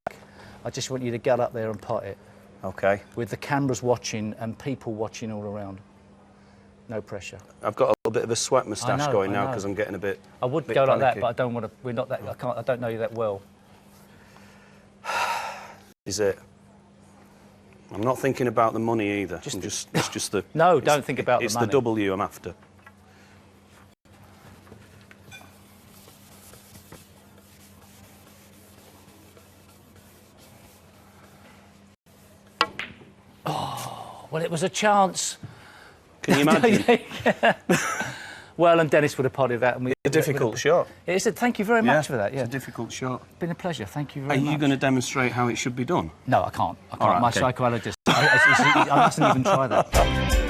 J: I just want you to get up there and pot it.
I: Okay.
J: With the cameras watching and people watching all around. No pressure.
I: I've got a little bit of a sweat moustache going now because I'm getting a bit.
J: I would
I: bit
J: go like that,
I: panicky.
J: but I don't want to. We're not that. I don't know you that well.
I: Is it? I'm not thinking about the money either. It's just the.
J: No, don't think about the
I: money. It's
J: money.
I: the W I'm after.
J: Well, it was a chance.
I: Can you imagine?
J: well, and Dennis would have potted that. And
I: A difficult shot.
J: It's a, thank you very much for that. Yeah,
I: It's a difficult shot.
J: been a pleasure. Thank you
I: Are
J: very much.
I: you going to demonstrate how it should be done?
J: No, I can't. I can't.
I: All right,
J: My
I: okay.
J: psychologist. I mustn't even try that.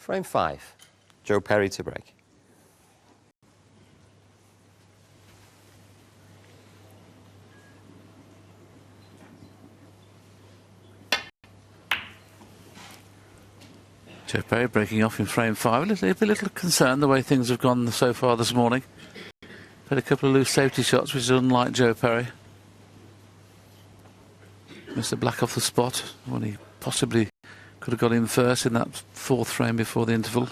F: Frame 5. Joe Perry to break.
E: Joe Perry breaking off in frame 5. A little concerned the way things have gone so far this morning. Had a couple of loose safety shots, which is unlike Joe Perry. Mr. Black off the spot when he possibly could have got in first in that 4th frame before the interval.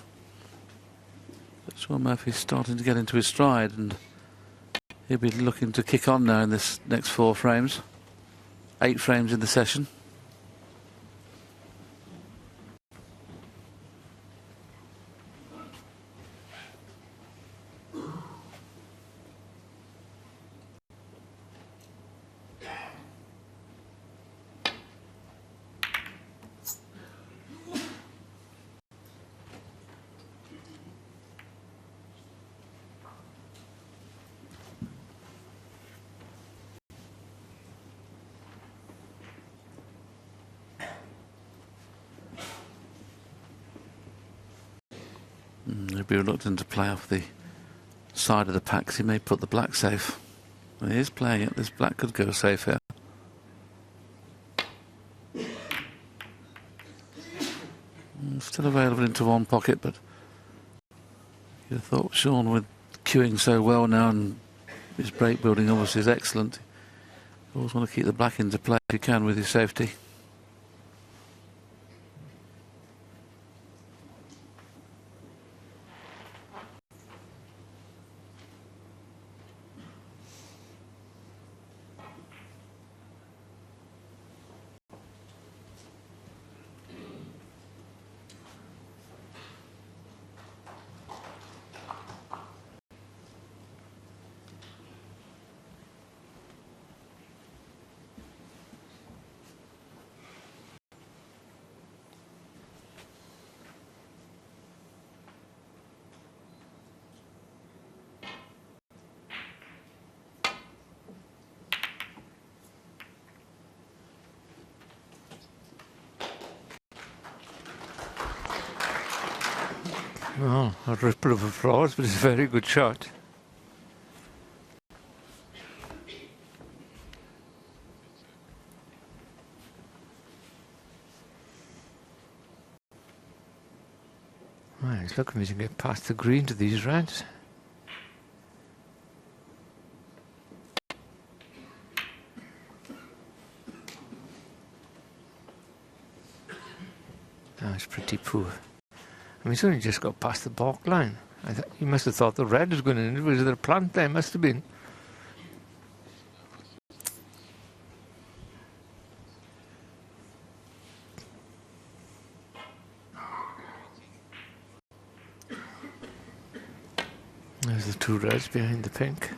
E: But Sean Murphy's starting to get into his stride, and he'll be looking to kick on now in this next 4 frames. 8 frames in the session. He'll be reluctant to play off the side of the pack, 'cause he may put the black safe. Well, he is playing it. This black could go safe here. Still available into one pocket, but you'd have thought Sean, with queuing so well now and his break building obviously is excellent, you always want to keep the black into play if you can with your safety.
G: Oh, a ripple of applause, but it's a very good shot. Well, he's looking to get past the green to these reds. That's pretty poor. I mean, he's only just got past the balk line. He must have thought the red was going in. Was there a plant there? Must have been. There's the 2 reds behind the pink.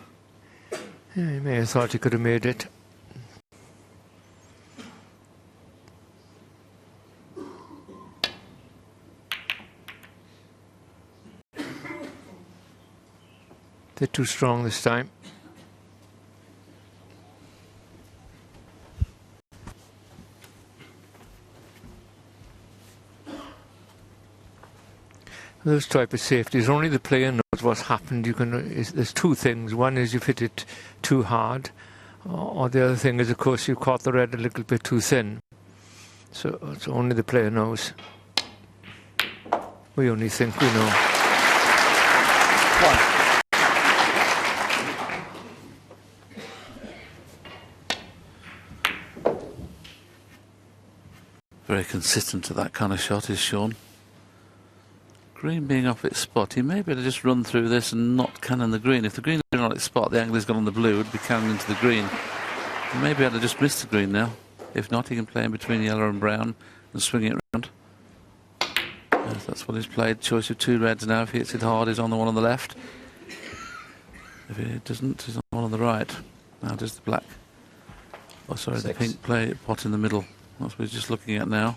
G: Yeah, he may have thought he could have made it. They're too strong this time. Those type of safeties, only the player knows what's happened. There's 2 things. One is you've hit it too hard, or the other thing is, of course, you've caught the red a little bit too thin. So only the player knows. We only think we know.
I: 1.
E: Very consistent to that kind of shot is Sean. Green being off its spot, he may be able to just run through this and not cannon the green. If the green is on its spot, the angle he's got on the blue would be cannon into the green. He may be able to just miss the green now. If not, he can play in between yellow and brown and swing it round. Yes, that's what he's played. Choice of 2 reds now. If he hits it hard, he's on the one on the left. If he doesn't, he's on the one on the right. Now does the black. Oh, sorry,
F: 6.
E: the pink play pot in the middle. That's what he's just looking at now.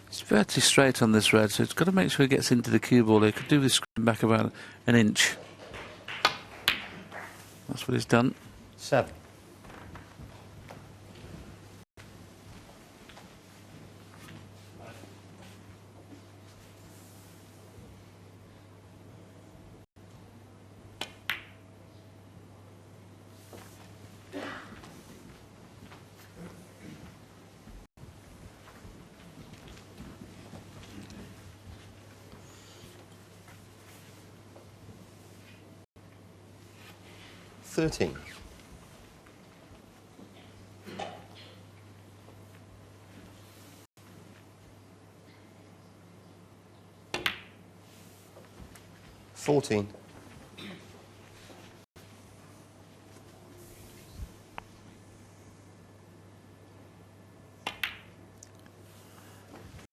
E: It's fairly straight on this red, so it's got to make sure he gets into the cue ball. He could do this screen back about an inch. That's what he's done.
F: 7. 13. $14.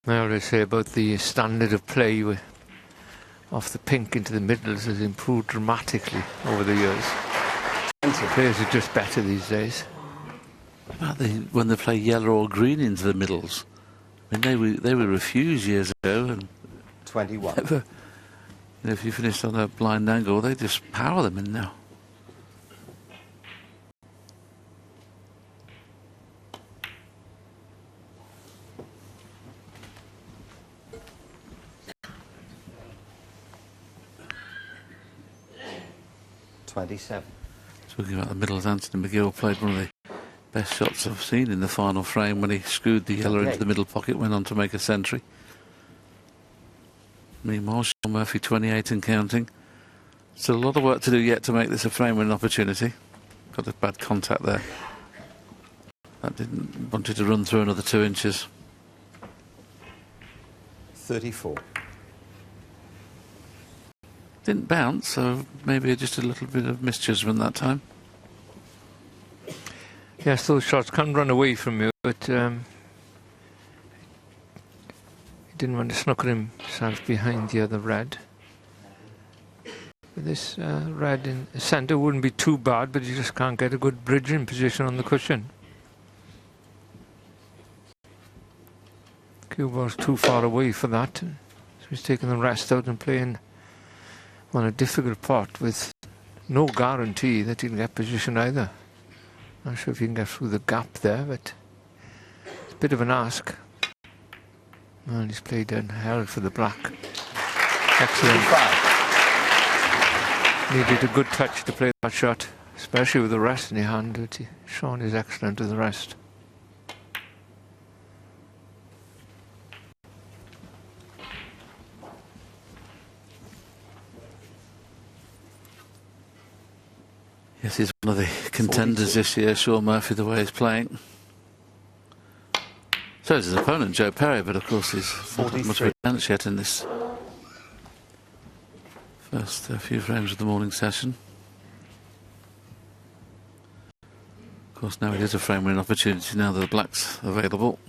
G: I always say about the standard of play off the pink into the middles has improved dramatically over the years. Players are just better these days.
E: About when they play yellow or green into the middles. I mean, they were refused years ago, and
F: 21.
E: never, if you finished on a blind angle, they just power them in now. Talking about the middles, Anthony McGill played one of the best shots I've seen in the final frame when he screwed the yellow into the middle pocket, went on to make a century. Meanwhile, Sean Murphy 28 and counting. Still a lot of work to do yet to make this a frame winning opportunity. Got a bad contact there. That didn't wanted to run through another 2 inches.
F: 34.
E: Didn't bounce, so maybe just a little bit of misjudgment that time.
G: Yes, those shots can run away from you, but he didn't want to snooker himself behind the other red. But this red in the centre wouldn't be too bad, but you just can't get a good bridging position on the cushion. Cue ball's too far away for that, so he's taking the rest out and playing on a difficult pot with no guarantee that he'll get position either. Not sure if he can get through the gap there, but it's a bit of an ask. Well, he's played and held for the black. Excellent. Needed a good touch to play that shot, especially with the rest in your hand. But Sean is excellent with the rest.
E: Yes, he's one of the contenders this year, Sean Murphy, the way he's playing. So is his opponent, Joe Perry, but of course he's not had much of a chance yet in this first few frames of the morning session. Of course, now it is a frame winning opportunity now that the black's available.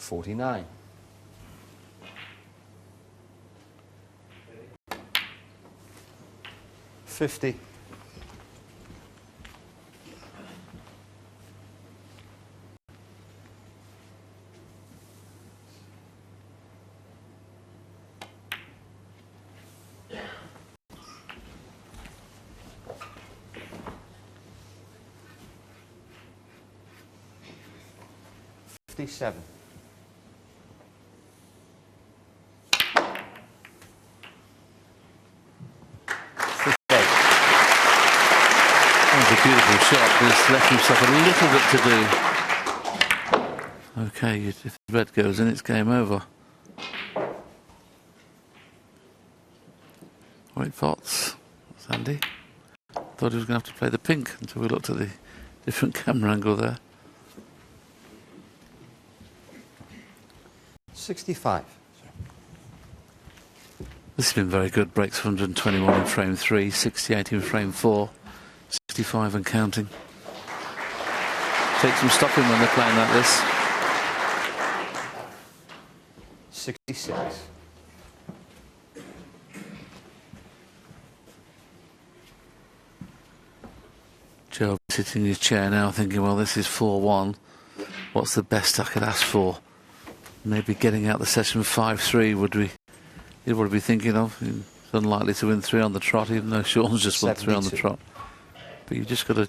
F: $49. 50. $57.
E: Beautiful shot, but he's left himself a little bit to do. Okay, if the red goes in, it's game over. White pots, Sandy. Thought he was going to have to play the pink until we looked at the different camera angle there.
F: 65.
E: This has been very good. Breaks 121 in frame 3, 68 in frame 4. 65 and counting. Take some stopping when they're playing like this.
F: 66.
E: Joe sitting in his chair now thinking, well, this is 4-1. What's the best I could ask for? Maybe getting out the session 5-3 would be what he'd be thinking of. He's unlikely to win 3 on the trot, even though Sean's just won 3 on the trot. But you've just got to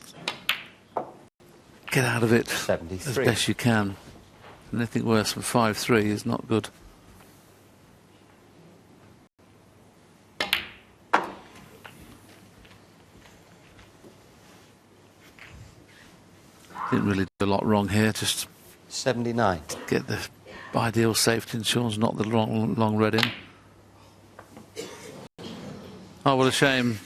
E: get out of it
F: 73.
E: as best you can. Anything worse than 5-3 is not good. Didn't really do a lot wrong here, just
F: 79.
E: get the ideal safety, and Sean's not the long red in. Oh, what a shame.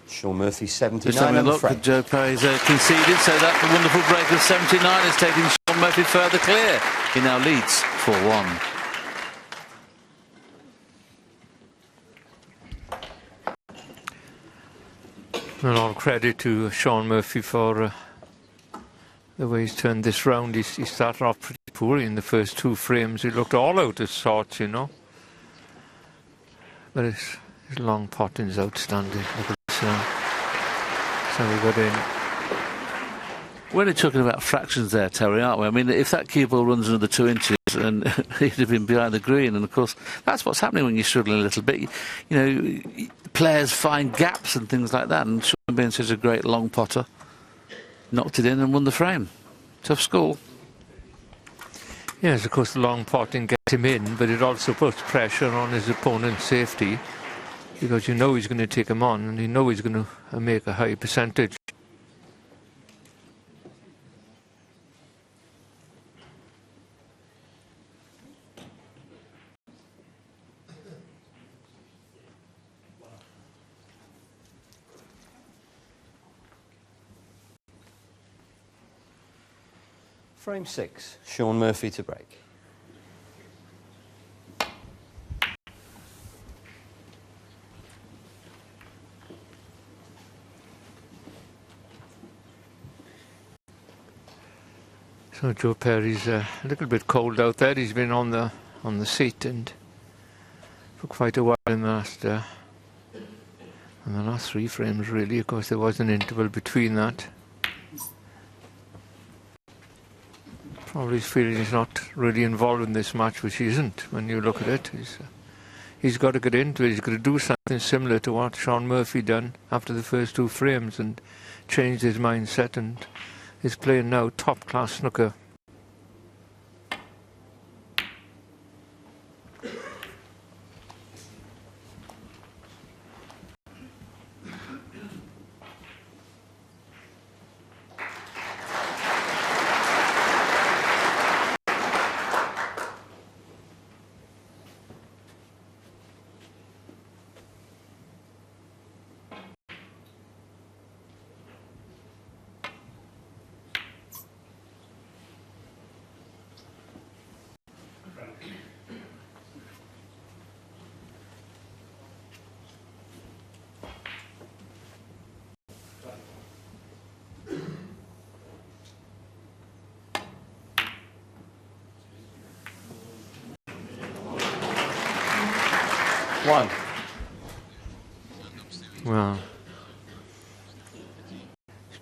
F: Sean Murphy, 79.
E: Just having a
F: on the
E: look,
F: frame.
E: Joe Perry's conceded, so that the wonderful break of 79 is taking Sean Murphy further clear. He now leads 4-1.
G: And all credit to Sean Murphy for the way he's turned this round. He started off pretty poorly in the first 2 frames. He looked all out of sorts, you know. But his long potting's outstanding. Look at this now. So we got in.
E: We're only talking about fractions there, Terry, aren't we? I mean, if that cue ball runs another 2 inches, and he'd have been behind the green, and of course that's what's happening when you're struggling a little bit. You know, players find gaps and things like that, and Sean being such a great long potter, knocked it in and won the frame. Tough school.
G: Yes, of course the long potting gets him in, but it also puts pressure on his opponent's safety, because you know he's going to take him on, and you know he's going to make a high percentage.
F: Frame 6, Sean Murphy to break.
G: So Joe Perry's a little bit cold out there. He's been on the seat and for quite a while in the last 3 frames really. Of course there was an interval between that. Probably he's feeling he's not really involved in this match, which he isn't when you look at it. He's got to get into it. He's got to do something similar to what Sean Murphy done after the first 2 frames and changed his mindset, and is playing now top-class snooker.
F: One.
G: Well,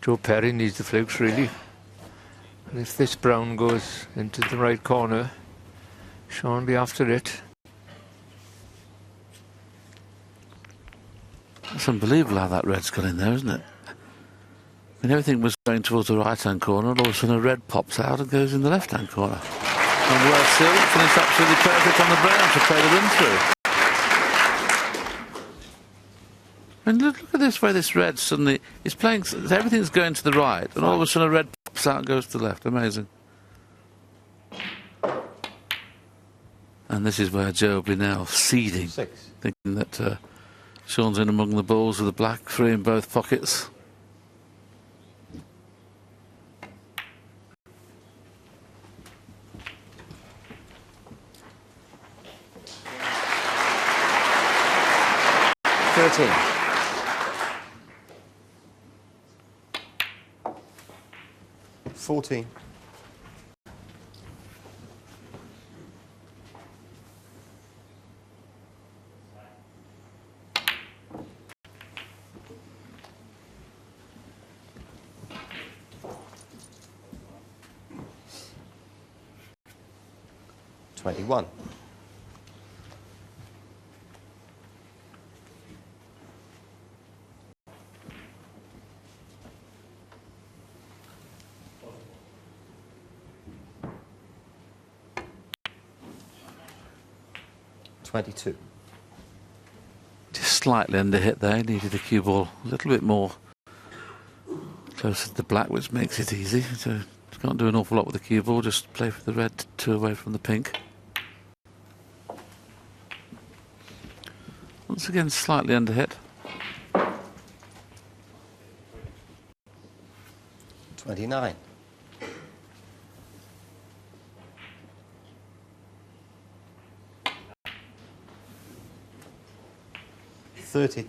G: Joe Perry needs the flukes really. And if this brown goes into the right corner, Sean will be after it.
E: It's unbelievable how that red's got in there, isn't it? I mean, everything was going towards the right-hand corner, and all of a sudden a red pops out and goes in the left-hand corner. And worse still, finished absolutely perfect on the brown to play the win through. And look at this way this red suddenly is playing, everything's going to the right, and all of a sudden a red pops out and goes to the left. Amazing. And this is where Joe will be now seeding,
F: 6.
E: thinking that Sean's in among the balls with the black, 3 in both pockets.
F: $13. 14. $21. 22.
E: Just slightly under hit there, needed the cue ball a little bit more closer to the black, which makes it easy. So can't do an awful lot with the cue ball, just play for the red 2 away from the pink. once again slightly underhit.
F: 29. 30.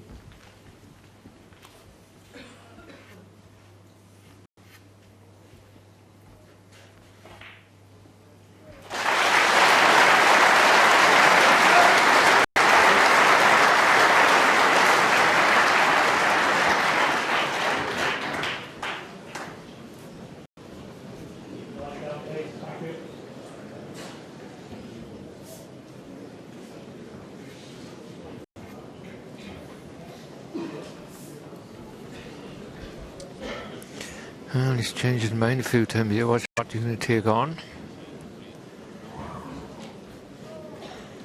G: Well, he's changed his mind a few times here. What shot you're going to take on?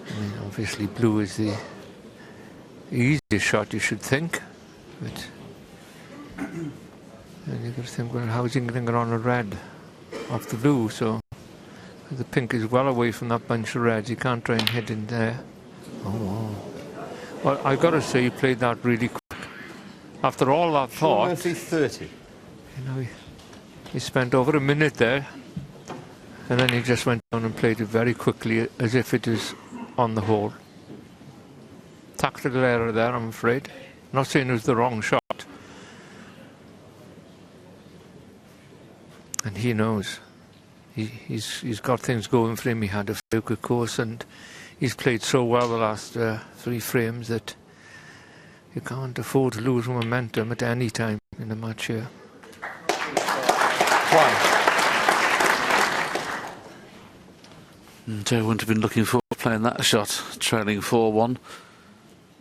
G: I mean, obviously blue is the easiest shot, you should think. But then you've got to think, well, how's he going to get on a red off the blue? So the pink is well away from that bunch of reds. You can't try and hit in there. Oh, wow. Well, I've got to say, he played that really quick. After all that thought...
F: Murphy 30.
G: You know, he spent over a minute there, and then he just went down and played it very quickly, as if it was on the hole. Tactical error there, I'm afraid. Not saying it was the wrong shot. And he knows. He's got things going for him. He had a Snooker course, and he's played so well the last 3 frames that you can't afford to lose momentum at any time in a match here.
E: Joe wouldn't have been looking forward to playing that shot, trailing 4-1,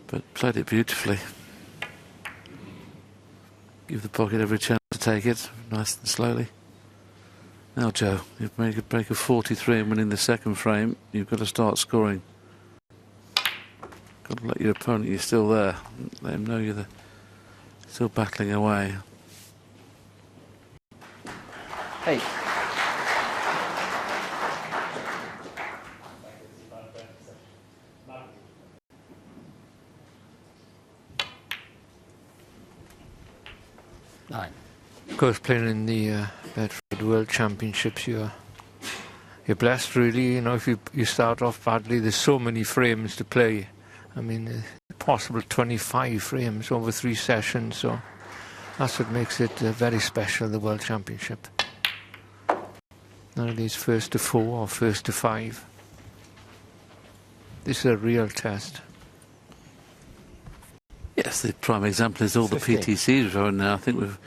E: but played it beautifully. Give the pocket every chance to take it, nice and slowly. Now, Joe, you've made a break of 43 and winning the second frame. You've got to start scoring. Got to let your opponent, you're still there. Let him know you're still battling away.
F: 8.
G: Of course, playing in the Bedford World Championships, you're blessed, really. You know, if you start off badly, there's so many frames to play. I mean, possible 25 frames over 3 sessions, so that's what makes it very special, the World Championship. None of these first to 4 or first to 5. This is a real test.
E: Yes, the prime example is all
F: 15.
E: the PTCs we're in now. I think we've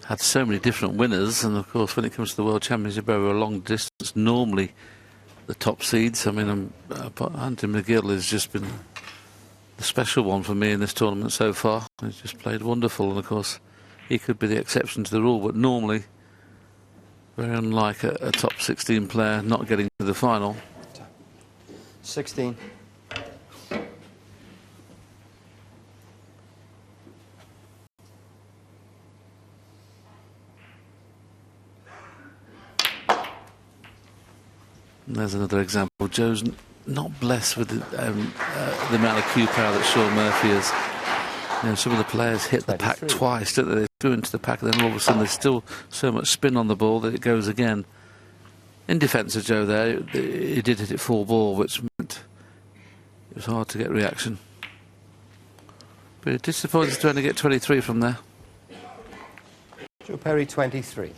E: had so many different winners, and of course when it comes to the World Championship over a long distance, normally the top seeds. I mean, Anthony McGill has just been the special one for me in this tournament so far. He's just played wonderful, and of course he could be the exception to the rule, but normally very unlike a top 16 player not getting to the final.
F: 16.
E: And there's another example. Joe's not blessed with the amount of cue power that Sean Murphy is. You know, some of the players hit the pack twice, don't they? They threw into the pack, and then all of a sudden there's still so much spin on the ball that it goes again. In defence of Joe there, he did hit it full ball, which meant it was hard to get reaction. But it disappoints to only get 23 from there.
F: Joe Perry 23.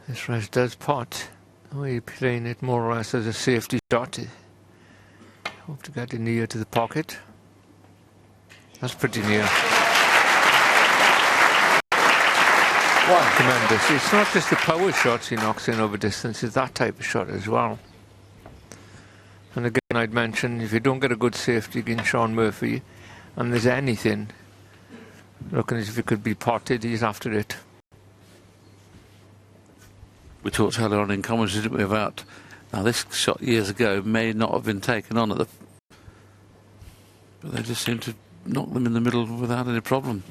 G: This Res does pot. We're playing it more or less as a safety shot. Hope to get it near to the pocket. That's pretty near. Tremendous. It's not just the power shots he knocks in over distance, it's that type of shot as well. And again, I'd mention, if you don't get a good safety against Sean Murphy, and there's anything looking as if it could be potted, he's after it.
E: We talked earlier on in commentary, didn't we, about now this shot years ago may not have been taken on at the, but they just seem to knock them in the middle without any problem.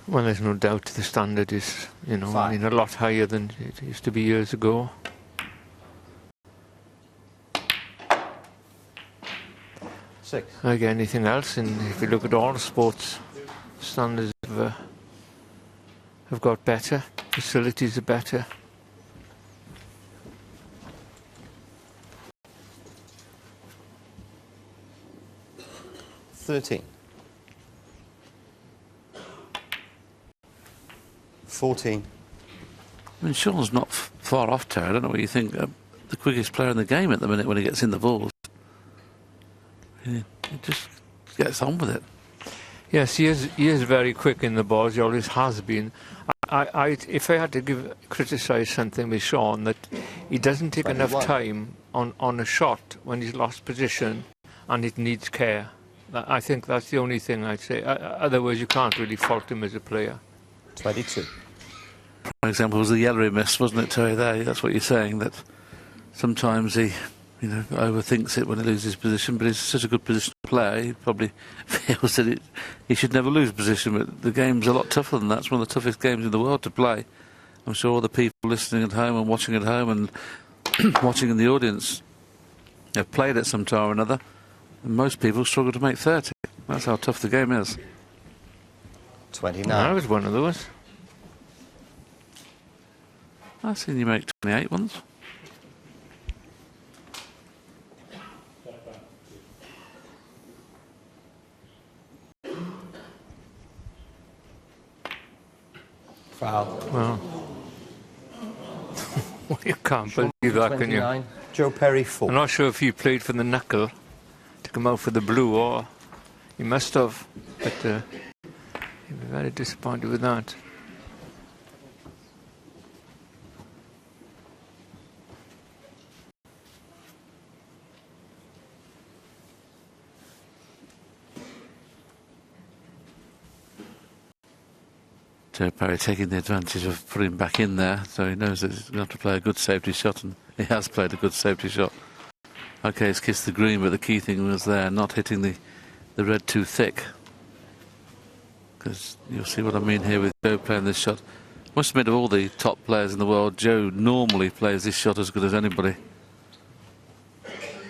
G: Well, there's no doubt the standard is, you know, I mean, a lot higher than it used to be years ago.
F: Six.
G: Like anything else, and if you look at all sports, standards have got better, facilities are better.
F: $13. 14.
E: I mean, Sean's not far off Terry. I don't know what you think. The quickest player in the game at the minute when he gets in the balls. He just gets on with it.
G: Yes, he is very quick in the balls. He always has been. If I had to criticise something with Sean, that he doesn't take enough time on a shot when he's lost position and it needs care. I think that's the only thing I'd say. Otherwise, you can't really fault him as a player.
F: 22.
E: Prime example was the yellow he missed, wasn't it, Terry? There, that's what you're saying. That sometimes he, you know, overthinks it when he loses position. But he's such a good position player. He probably feels that he should never lose position. But the game's a lot tougher than that. It's one of the toughest games in the world to play. I'm sure all the people listening at home and watching at home and watching in the audience have played it some time or another. And most people struggle to make 30. That's how tough the game is.
F: 29.
G: I was one of those.
E: I've seen you make 28 ones.
F: Foul.
G: Well, you can't believe that, can you?
F: Joe Perry 4.
G: I'm not sure if he played for the knuckle to come out for the blue, or he must have, but he'd be very disappointed with that.
E: Joe Perry taking the advantage of putting him back in there, so he knows that he's going to have to play a good safety shot, and he has played a good safety shot. Okay, he's kissed the green, but the key thing was there, not hitting the red too thick. Because you'll see what I mean here with Joe playing this shot. Must admit, of all the top players in the world, Joe normally plays this shot as good as anybody.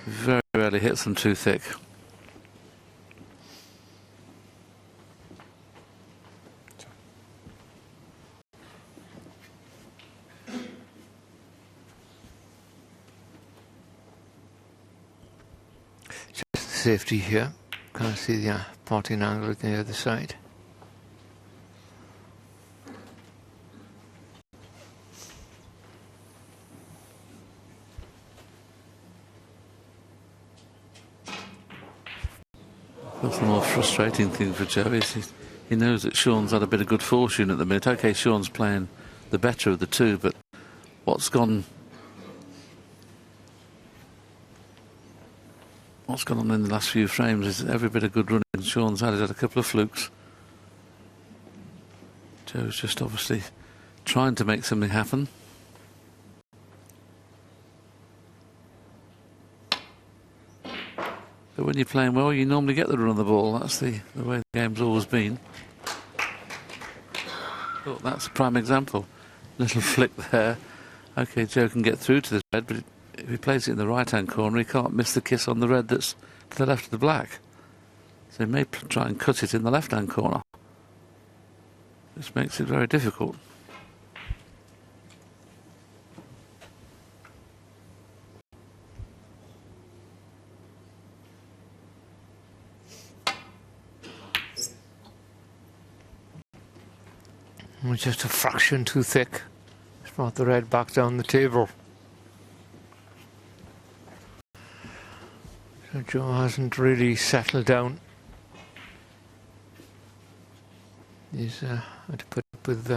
E: Very rarely hits them too thick.
G: Safety here. Can't see the potting angle at the other side.
E: That's the more frustrating thing for Joe is he knows that Sean's had a bit of good fortune at the minute. Okay, Sean's playing the better of the two, but what's gone on in the last few frames is every bit of good running Sean's had. He's had a couple of flukes. Joe's just obviously trying to make something happen. But when you're playing well, you normally get the run of the ball. That's the way the game's always been. Oh, that's a prime example. Little flick there. Okay, Joe can get through to this red, but if he plays it in the right-hand corner, he can't miss the kiss on the red that's to the left of the black. So he may try and cut it in the left-hand corner. This makes it very difficult.
G: Just a fraction too thick. It's brought the red back down the table. So Joe hasn't really settled down. He's had to put up with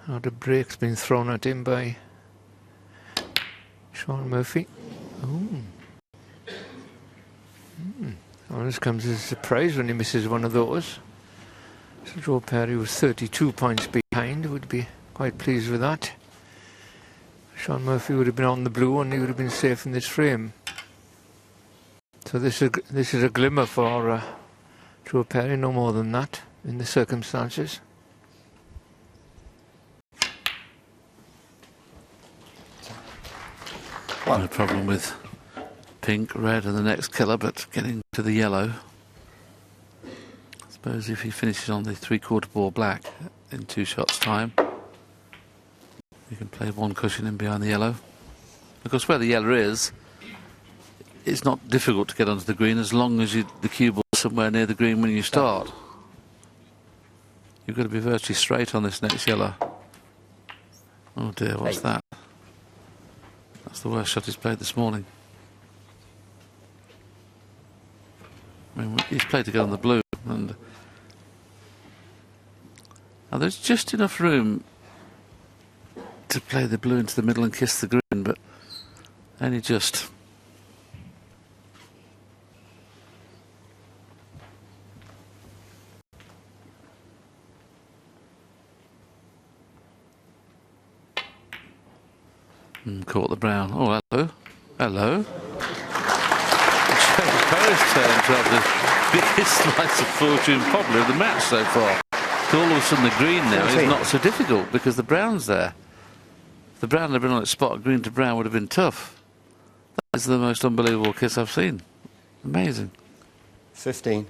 G: how the break's been thrown at him by Sean Murphy. Well, this comes as a surprise when he misses one of those. So Joe Perry was 32 points behind, would be quite pleased with that. Sean Murphy would have been on the blue and he would have been safe in this frame. So this is a glimmer for Joe Perry, no more than that in the circumstances.
E: No problem with pink, red and the next killer, but getting to the yellow. I suppose if he finishes on the 3/4 ball black in 2 shots time, you can play one cushion in behind the yellow. Because where the yellow is, it's not difficult to get onto the green as long as the cue ball is somewhere near the green when you start. You've got to be virtually straight on this next yellow. Oh dear, what's that? That's the worst shot he's played this morning. I mean, he's played to get on the blue, and now there's just enough room to play the blue into the middle and kiss the green, but only just. Caught the brown. Oh, hello. Hello. Joe Perry's turn to have the biggest slice of fortune probably of the match so far. So all of a sudden the green now is not so difficult because the brown's there. If the brown had been on its spot, green to brown would have been tough. That is the most unbelievable kiss I've seen. Amazing.
F: 15.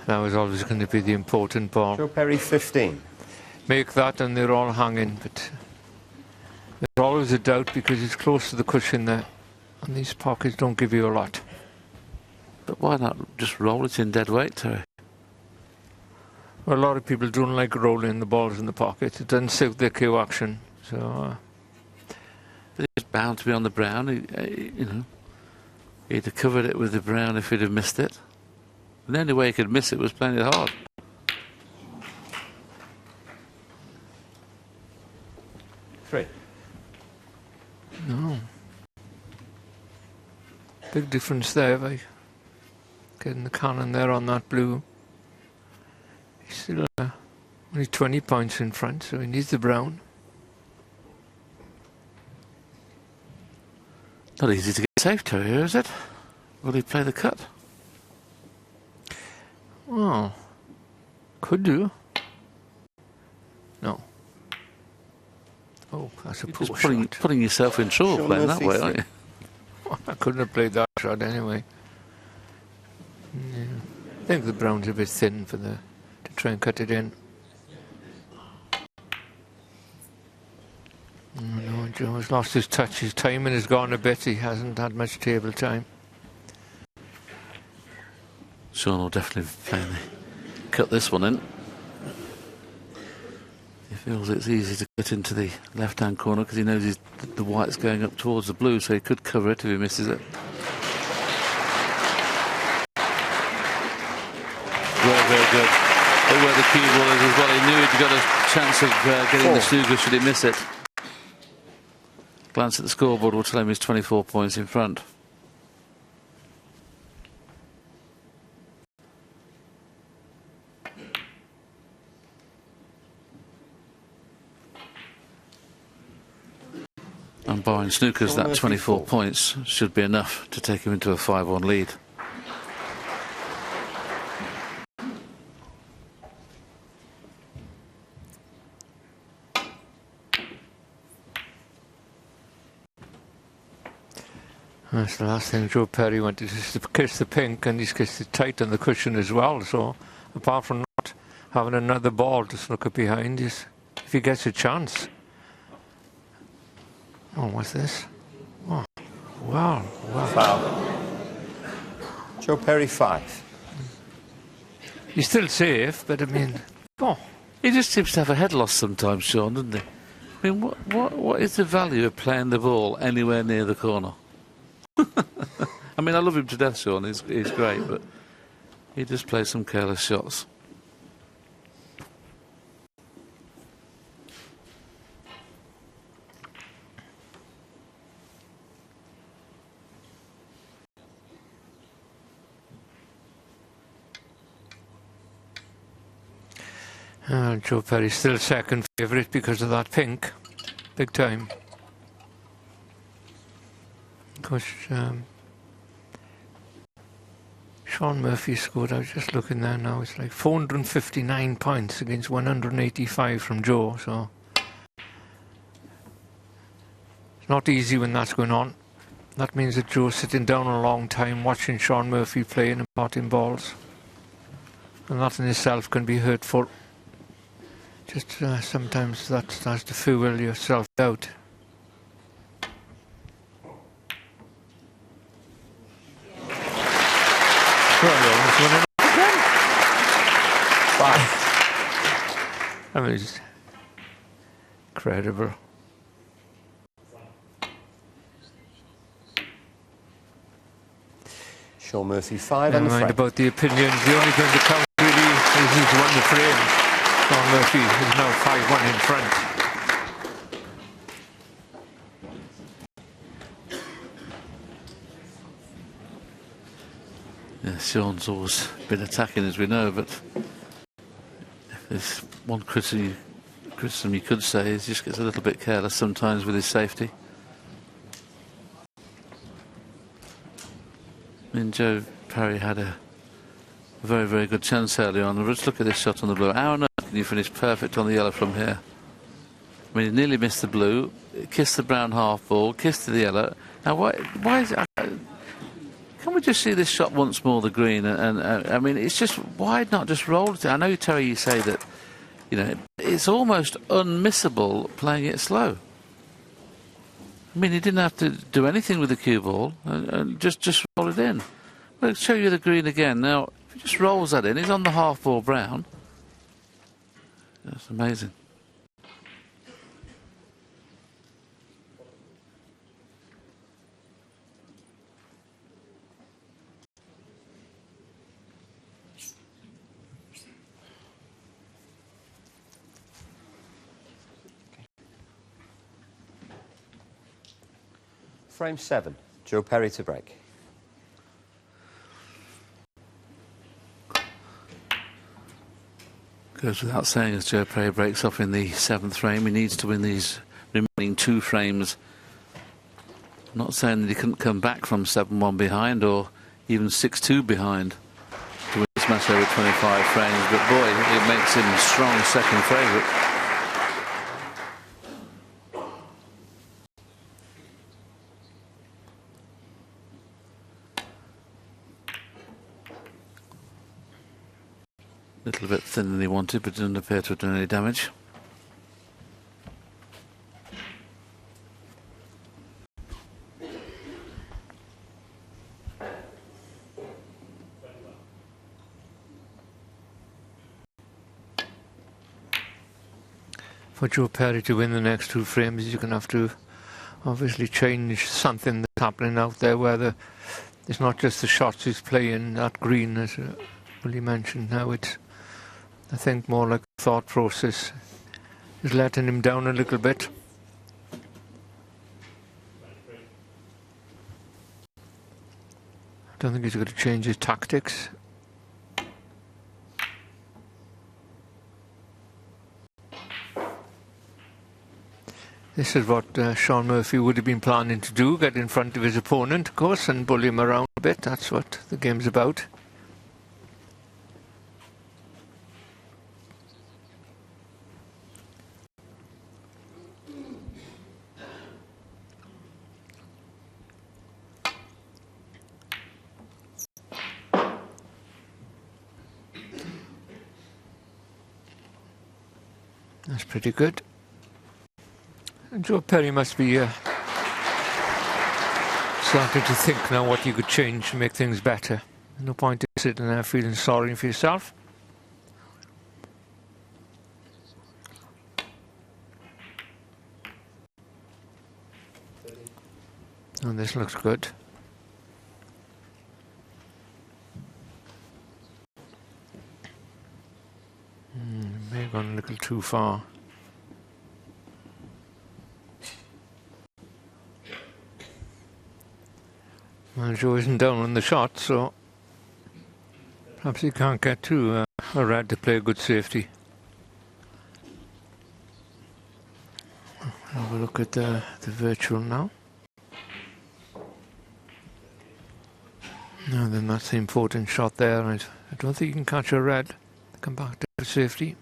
G: That was always going to be the important ball.
F: Joe Perry 15.
G: Make that and they're all hanging, but there's always a doubt because it's close to the cushion there and these pockets don't give you a lot.
E: But why not just roll it in dead weight, Terry?
G: Well, a lot of people don't like rolling the balls in the pocket. It doesn't suit their cue action. So,
E: but he's bound to be on the brown. You know, he'd have covered it with the brown if he'd have missed it. And the only way he could miss it was playing it hard.
F: Three.
G: No. Big difference there by getting the cannon there on that blue. He's still only 20 points in front, so he needs the brown.
E: Not easy to get safe, Terry, is it? Will he play the cut?
G: Oh, could do. No. Oh, that's a poor shot.
E: Putting yourself in trouble playing that way, aren't you?
G: I couldn't have played that shot anyway. Yeah. I think the brown's a bit thin for to try and cut it in. Oh, no, Joe's lost his touch. His timing has gone a bit. He hasn't had much table time.
E: Sean will definitely cut this one in. He feels it's easy to cut into the left-hand corner because he knows the white's going up towards the blue, so he could cover it if he misses it. Very, very good. Look where the cue ball is as well. He knew he'd got a chance of getting the snooker should he miss it. Glance at the scoreboard will tell him he's 24 points in front. And barring snookers, that 24 points should be enough to take him into a 5-1 lead.
G: That's the last thing Joe Perry wanted, is to kiss the pink, and he's kissed it tight on the cushion as well. So apart from not having another ball to snooker behind, if he gets a chance, Oh, what's this? Oh, wow.
F: Foul. Joe Perry 5.
G: He's still safe, but I mean, oh.
E: He just seems to have a head loss sometimes, Sean, doesn't he? I mean, what is the value of playing the ball anywhere near the corner? I mean, I love him to death, Sean. He's great, but he just plays some careless shots.
G: Joe Perry's still second favourite because of that pink. Big time. Of course, Sean Murphy scored, I was just looking there now, it's like 459 points against 185 from Joe, so it's not easy when that's going on. That means that Joe's sitting down a long time watching Sean Murphy play and potting balls. And that in itself can be hurtful. Just sometimes that starts to fuel your self-doubt. I mean, it's incredible.
F: Sean Murphy 5
G: Never
F: on the
G: mind
F: frame.
G: about the opinions. The only thing that counts really is who's won the frame. Sean Murphy is now 5-1 in front.
E: Yeah, Sean's always been attacking, as we know, but if there's one criticism you could say is he just gets a little bit careless sometimes with his safety. I mean, Joe Perry had a very, very good chance early on. Let's look at this shot on the blue. How on earth can you finish perfect on the yellow from here? I mean, he nearly missed the blue, kissed the brown half ball, kissed the yellow. Now, why is it? Can we just see this shot once more, the green? And I mean, it's just, why not just roll it? I know, Terry, you say that, you know, it's almost unmissable playing it slow. I mean, he didn't have to do anything with the cue ball and just roll it in. Well, let's show you the green again. Now, if he just rolls that in, he's on the half ball brown. That's amazing.
F: Frame 7, Joe Perry to break.
E: Goes without saying, as Joe Perry breaks off in the 7th frame, he needs to win these remaining 2 frames. I'm not saying that he couldn't come back from 7-1 behind or even 6-2 behind to win this match over 25 frames, but boy, it makes him strong second favourite. A little bit thinner than he wanted, but didn't appear to have done any damage.
G: For Joe Perry to win the next 2 frames, you're going to have to obviously change something that's happening out there, where it's not just the shots he's playing, that green, as Willie mentioned. Now it's, I think, more like the thought process is letting him down a little bit. I don't think he's going to change his tactics. This is what Sean Murphy would have been planning to do, get in front of his opponent, of course, and bully him around a bit. That's what the game's about. That's pretty good. And Joe Perry must be starting to think now what you could change to make things better. No point in sitting there feeling sorry for yourself. And this looks good. May have gone a little too far. Well, Joe isn't down on the shot, so perhaps he can't get to a red to play a good safety. Have a look at the virtual now. No, then that's the important shot there. I don't think you can catch a red. Come back to safety.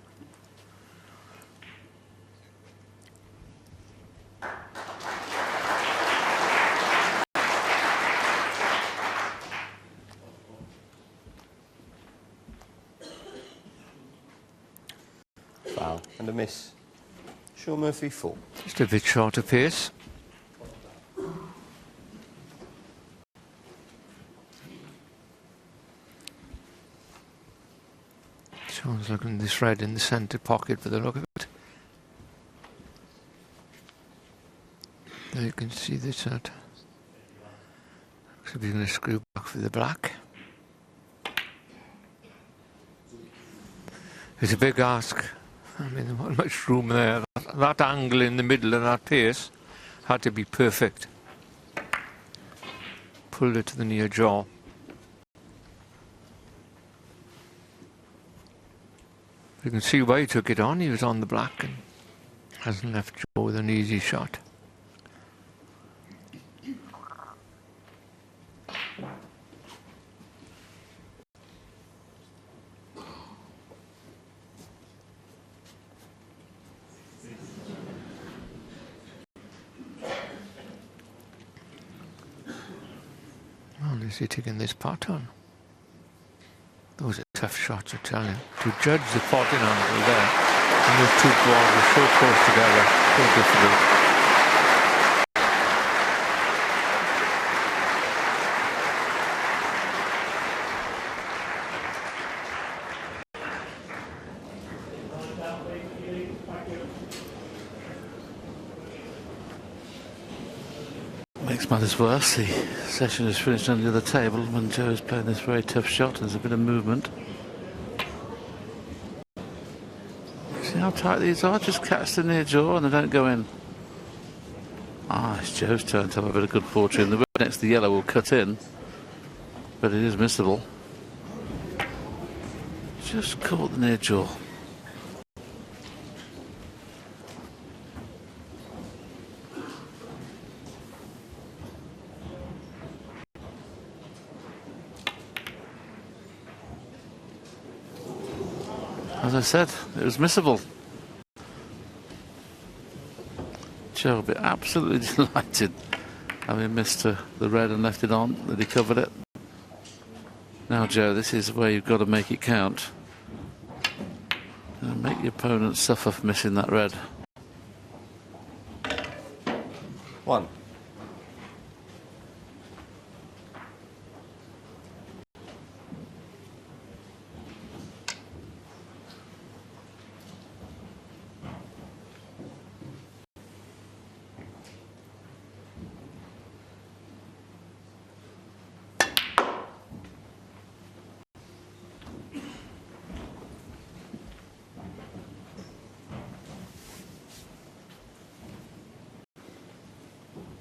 F: Foul and a miss. Sean Murphy, 4.
G: Just a bit short of pace. Sean's looking at this red in the centre pocket for the look of it. There you can see this at. Looks like he's going to screw back for the black. It's a big ask. I mean, there wasn't much room there. That angle in the middle and that pace had to be perfect. Pulled it to the near jaw. You can see why he took it on. He was on the black and hasn't left Joe with an easy shot. Well, is he taking this pot on? Those are tough shots, I tell you. To judge the potting angle there, and those two balls are so close together, so difficult.
E: Makes matters worse. The session is finished under the table when Joe's playing this very tough shot. There's a bit of movement. See how tight these are? Just catch the near jaw and they don't go in. Ah, it's Joe's turn to have a bit of good fortune. The red next to the yellow will cut in, but it is missable. Just caught the near jaw. As I said, it was missable. Joe will be absolutely delighted having missed the red and left it on, that he covered it. Now, Joe, this is where you've got to make it count. And make your opponent suffer for missing that red.
F: 1.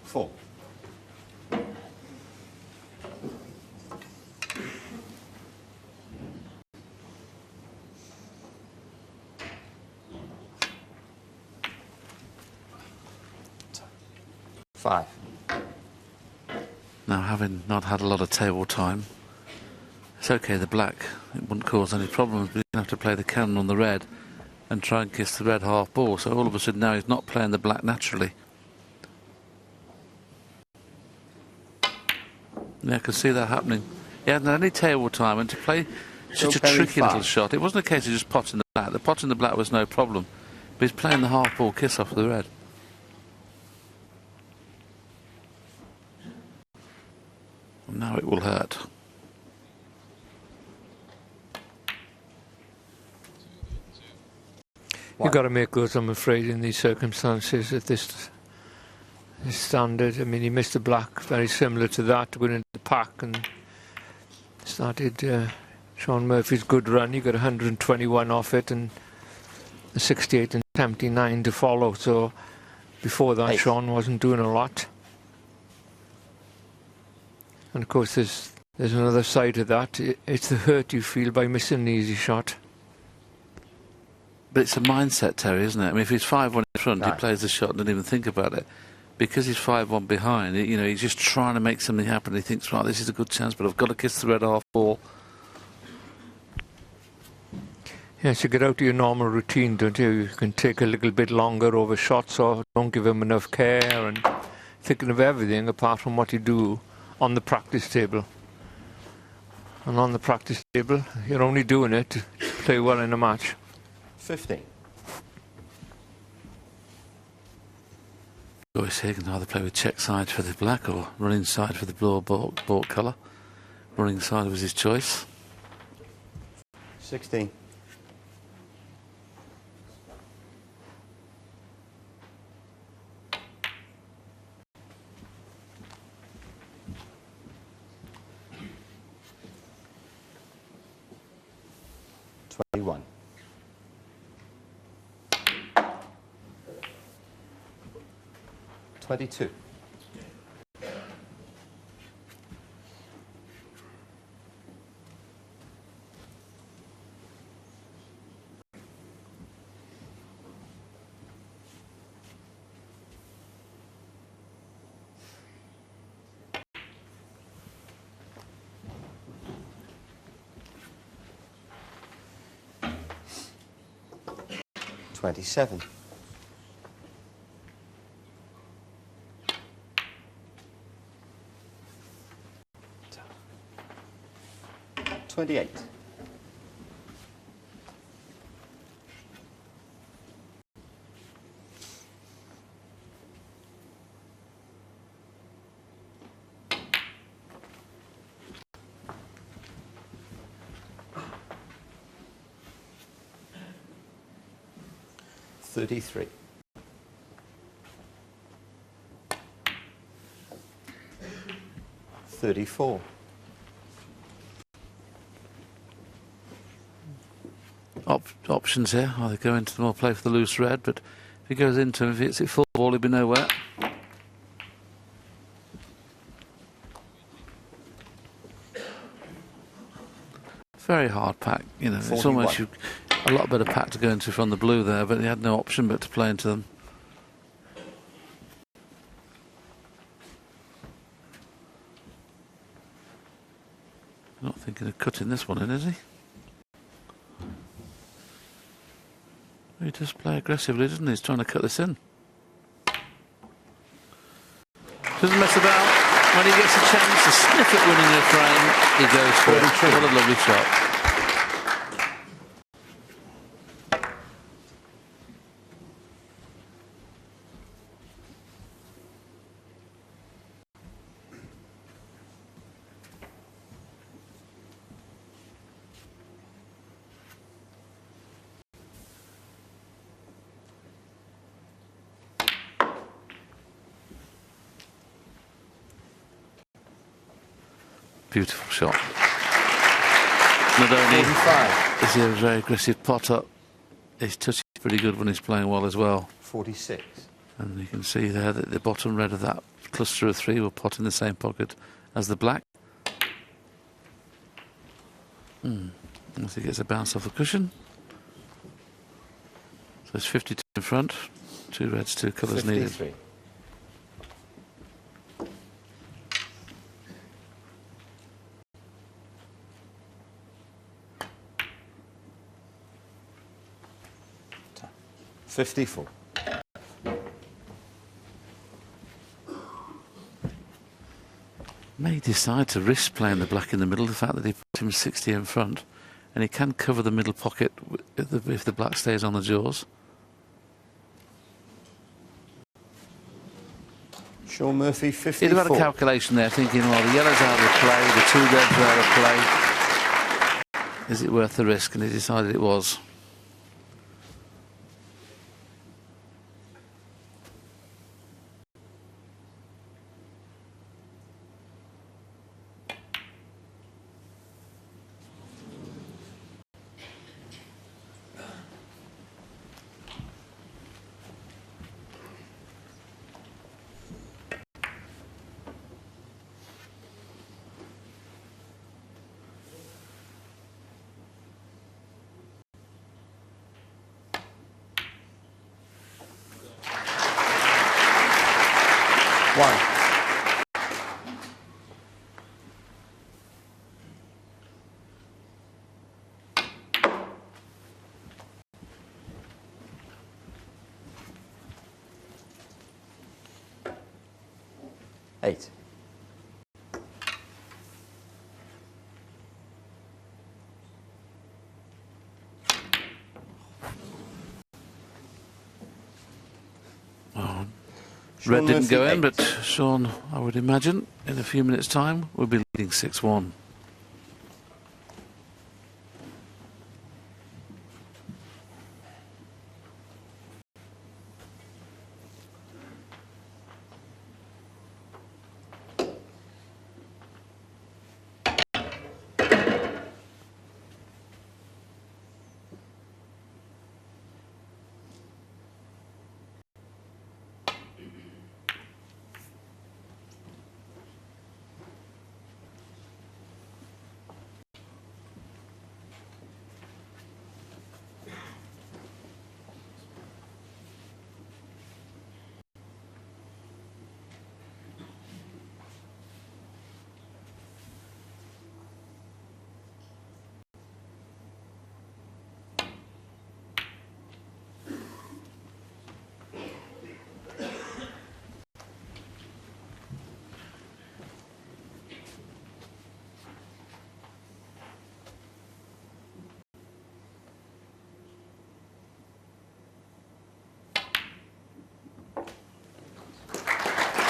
F: Four. Five.
E: Now, having not had a lot of table time, it's okay, the black, it wouldn't cause any problems, but you have to play the cannon on the red and try and kiss the red half ball. So all of a sudden now he's not playing the black naturally. Yeah, I can see that happening. He hadn't had any table time, and to play such a tricky little shot, it wasn't a case of just potting the black. The pot in the black was no problem, but he's playing the half ball kiss off the red. Now it will hurt.
G: You've got to make those, I'm afraid, in these circumstances at this standard. I mean, he missed a black very similar to that, going into the pack, and started Sean Murphy's good run. He got 121 off it, and the 68 and 79 to follow. So before that, Sean wasn't doing a lot. And of course, there's another side to that. It's the hurt you feel by missing an easy shot.
E: But it's a mindset, Terry, isn't it? I mean, if he's 5-1 in front, he plays the shot and doesn't even think about it. Because he's 5-1 behind, you know, he's just trying to make something happen. He thinks, right, this is a good chance, but I've got to kiss the red half ball.
G: Yes, you get out of your normal routine, don't you? You can take a little bit longer over shots, or don't give him enough care, and thinking of everything apart from what you do on the practice table. And on the practice table, you're only doing it to play well in a match.
F: 15.
E: Choice here can either play with check side for the black or running side for the blue or bought colour. Running side was his choice.
F: 16. $21. 22. $27. 28. 33. 34.
E: Options here. Either go into them or play for the loose red, but if he goes into him, if he hits it full ball, he'll be nowhere. Very hard pack, you know.
F: 41.
E: It's almost a lot better pack to go into from the blue there, but he had no option but to play into them. Not thinking of cutting this one in, is he? He does play aggressively, doesn't he? He's trying to cut this in. Doesn't mess about. When he gets a chance to sniff at winning a frame, he goes for it. What a lovely shot. Beautiful shot. Not only is he a very aggressive pot-up, his touch is pretty good when he's playing well as well.
F: 46.
E: And you can see there that the bottom red of that cluster of three will pot in the same pocket as the black. As he gets a bounce off the cushion. So it's 52 in front, two reds, two colours
F: 53.
E: needed.
F: $54.
E: May decide to risk playing the black in the middle, the fact that he put him 60 in front, and he can cover the middle pocket if the black stays on the jaws.
F: Sean Murphy, 54.
E: He'd have had a calculation there, thinking, well, the yellow's out of play, the 2 reds are out of play. Is it worth the risk? And he decided it was.
F: One. Eight.
E: Oh. Red didn't
F: Murphy,
E: go in,
F: 8.
E: but Sean, I would imagine, in a few minutes' time, will be leading 6-1.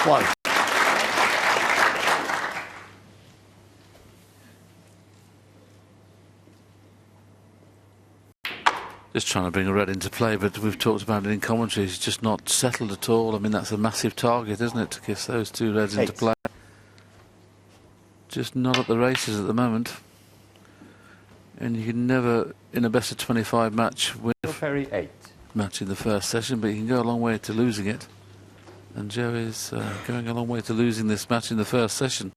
F: One.
E: Just trying to bring a red into play, but we've talked about it in commentary. It's just not settled at all. I mean, that's a massive target, isn't it, to kiss those 2 reds into play? Just not at the races at the moment. And you can never, in a best of 25 match, win a
F: Perry, 8.
E: match in the first session, but you can go a long way to losing it. And Joe is going a long way to losing this match in the first session.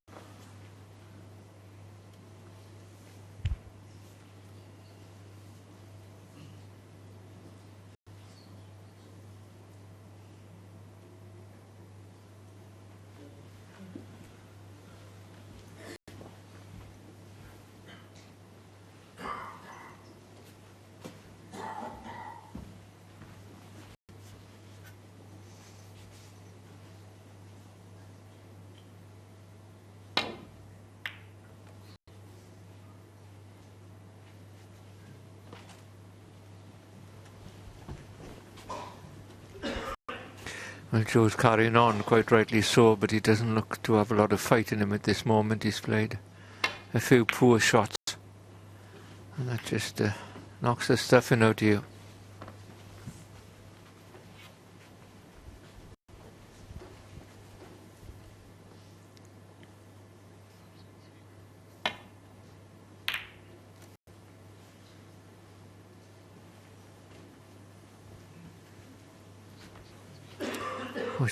G: Well, Joe's carrying on, quite rightly so, but he doesn't look to have a lot of fight in him at this moment. He's played a few poor shots, and that just knocks the stuffing out of you.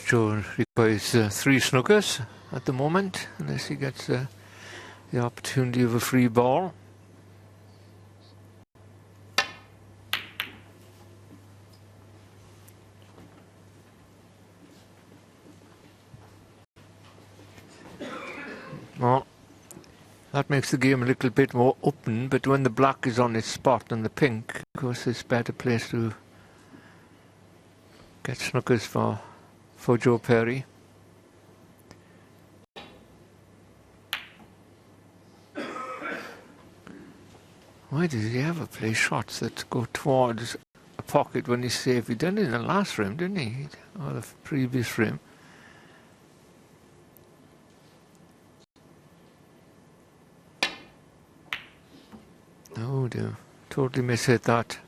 G: Joe requires 3 snookers at the moment, unless he gets the opportunity of a free ball. Well, that makes the game a little bit more open, but when the black is on its spot and the pink, of course, it's a better place to get snookers for Joe Perry. Why does he ever play shots that go towards a pocket when he's safe? He done it in the last frame, didn't he? Or the previous frame. Oh dear, totally mishit that.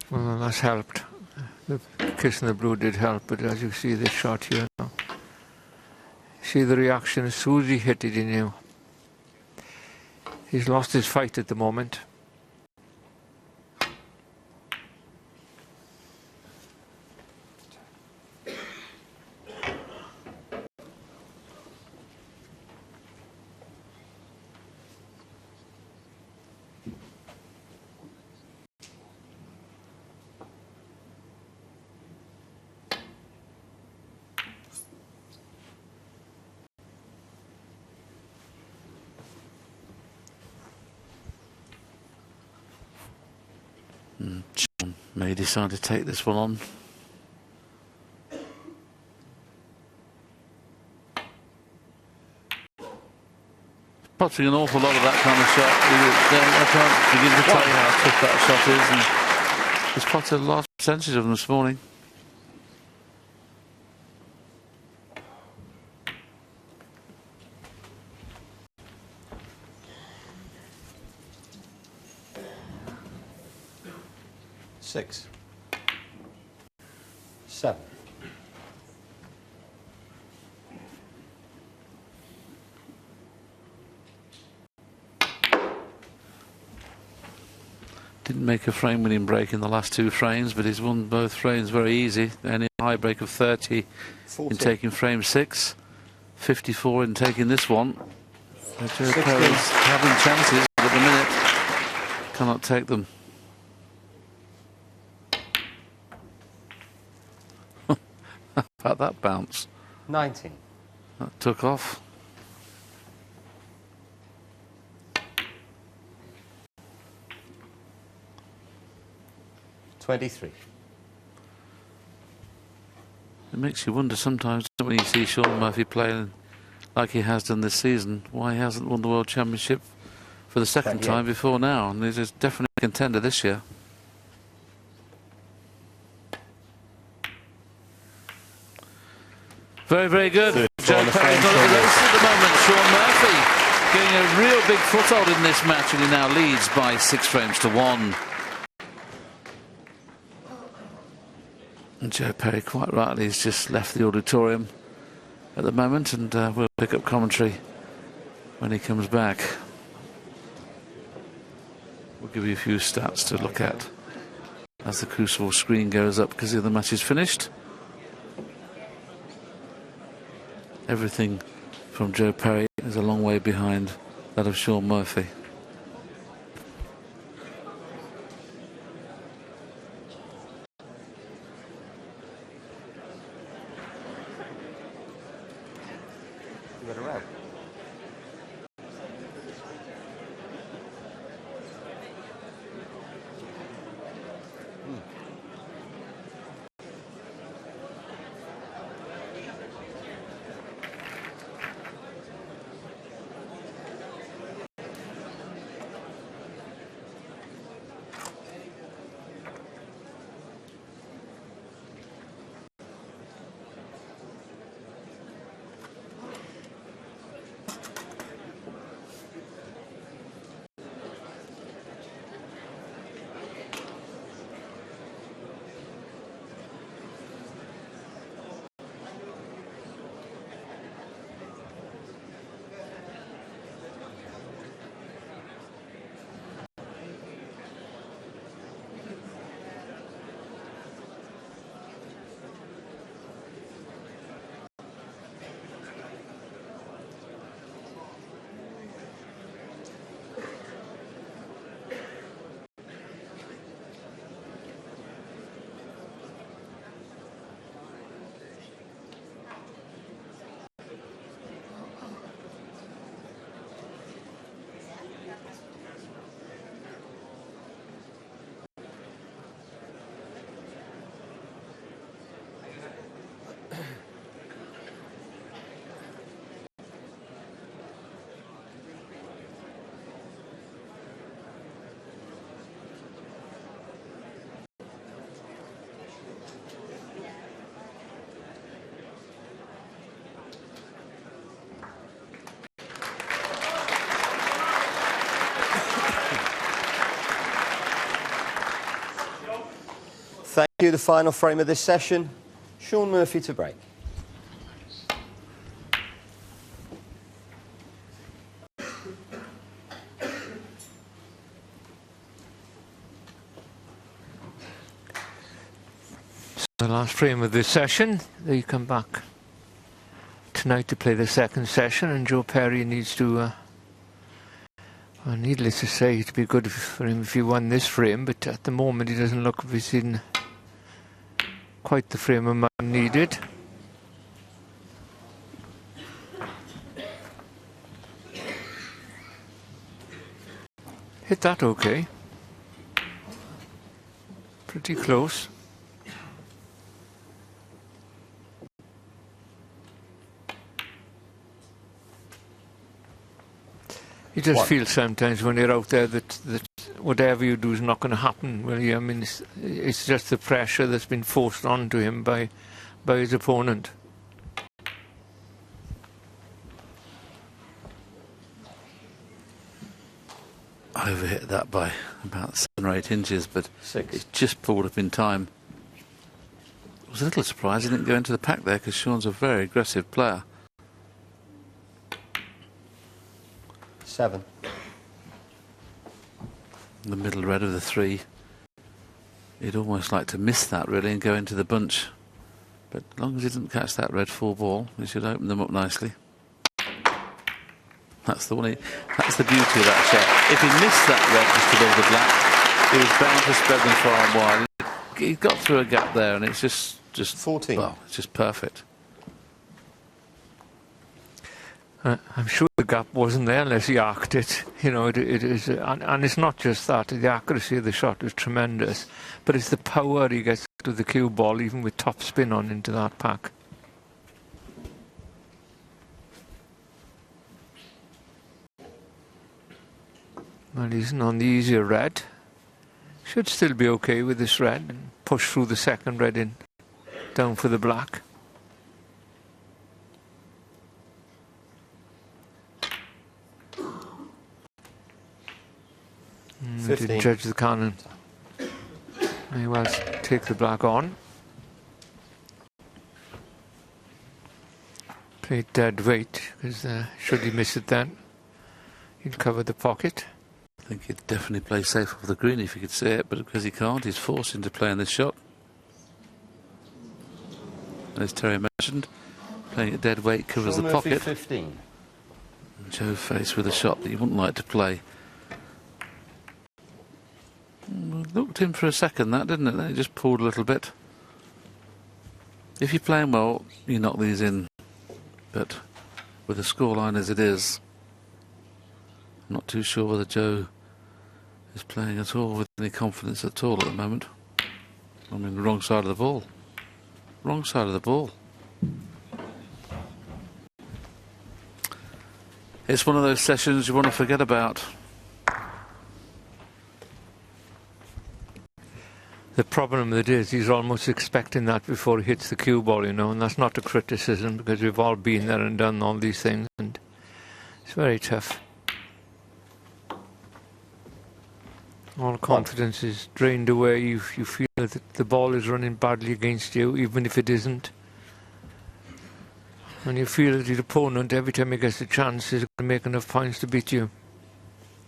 G: Well, that's helped. The kiss in the blue did help, but as you see this shot here now, see the reaction as soon as he hit it, he knew. He's lost his fight at the moment.
E: Sean may decide to take this one on. Potting an awful lot of that kind of shot. I can't begin to tell you how tough that shot is, and he's potted a large percentage of them this morning.
F: Six. 7.
E: Didn't make a frame-winning break in the last 2 frames, but he's won both frames very easy. Only a high break of 30 in taking frame 6, 54 in taking this one. So Joe Perry's having chances, but at the minute cannot take them. How about that bounce?
F: 19.
E: That took off.
F: $23.
E: It makes you wonder sometimes when you see Sean Murphy playing like he has done this season, why he hasn't won the World Championship for the second time before now. And he's definitely a contender this year. Very, very good. Joe Perry's not at the race at the moment. Sean Murphy getting a real big foothold in this match, and he now leads by 6 frames to 1. And Joe Perry, quite rightly, has just left the auditorium at the moment, and we'll pick up commentary when he comes back. We'll give you a few stats to look at as the Crucible screen goes up, because the other match is finished. Everything from Joe Perry is a long way behind that of Sean Murphy.
F: Cue the final frame of this session. Sean Murphy to break.
G: The last frame of this session, they come back tonight to play the second session, and Joe Perry needs to, well, needless to say, it'd be good for him if he won this frame, but at the moment he doesn't look as if he's in quite the frame of mind needed. Hit that okay. Pretty close. You just feel sometimes when you're out there that whatever you do is not going to happen, will you? I mean, it's just the pressure that's been forced onto him by his opponent.
E: Overhit that by about 7 or 8 inches, but it just pulled up in time. I was a little surprised he didn't go into the pack there, because Sean's a very aggressive player.
F: 7.
E: The middle red of the 3. He'd almost like to miss that really and go into the bunch, but as long as he didn't catch that red 4 ball, he should open them up nicely. That's the one. That's the beauty of that shot. If he missed that red just above the black, he was bound to spread them far and wide. He got through a gap there, and it's just
F: 14.
E: Well, it's just perfect.
G: I'm sure the gap wasn't there unless he arced it. You know, it is, and it's not just that. The accuracy of the shot is tremendous, but it's the power he gets to the cue ball, even with top spin on into that pack. Well, he's on the easier red. Should still be okay with this red, and push through the second red in, down for the black. Didn't judge the cannon. May well take the black on. Play dead weight, because should he miss it then, he'd cover the pocket.
E: I think he'd definitely play safe off the green if he could see it, but because he can't, he's forced into playing this shot. And as Terry mentioned, playing at dead weight covers the pocket.
F: 15.
E: And Joe faced with a shot that you wouldn't like to play. Looked in for a second, that, didn't it? Then it just pulled a little bit. If you're playing well, you knock these in. But with a scoreline as it is, I'm not too sure whether Joe is playing at all with any confidence at all at the moment. I mean, the wrong side of the ball. Wrong side of the ball. It's one of those sessions you want to forget about.
G: The problem with it is he's almost expecting that before he hits the cue ball, you know, and that's not a criticism, because we've all been there and done all these things, and it's very tough. All confidence is drained away. You feel that the ball is running badly against you, even if it isn't. And you feel that your opponent, every time he gets a chance, is going to make enough points to beat you.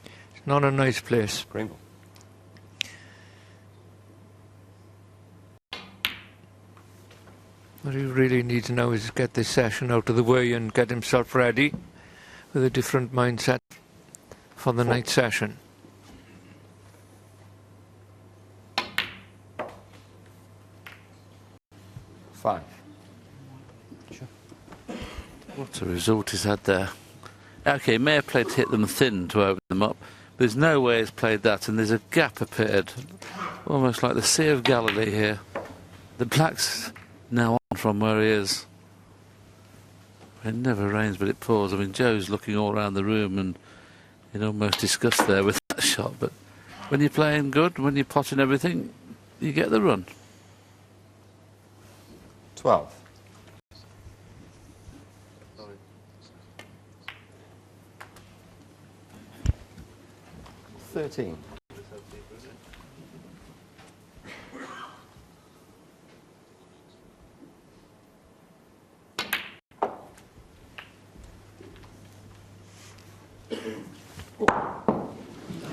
G: It's not a nice place.
F: Green ball.
G: What he really needs now is get this session out of the way and get himself ready with a different mindset for the night session.
F: Five.
E: What a result he's had there. Okay, he may have played to hit them thin to open them up. There's no way he's played that, and there's a gap appeared. Almost like the Sea of Galilee here. The black's now on from where he is. It never rains, but it pours. I mean, Joe's looking all around the room and in almost disgust there with that shot. But when you're playing good, when you're potting everything, you get the run.
F: 12.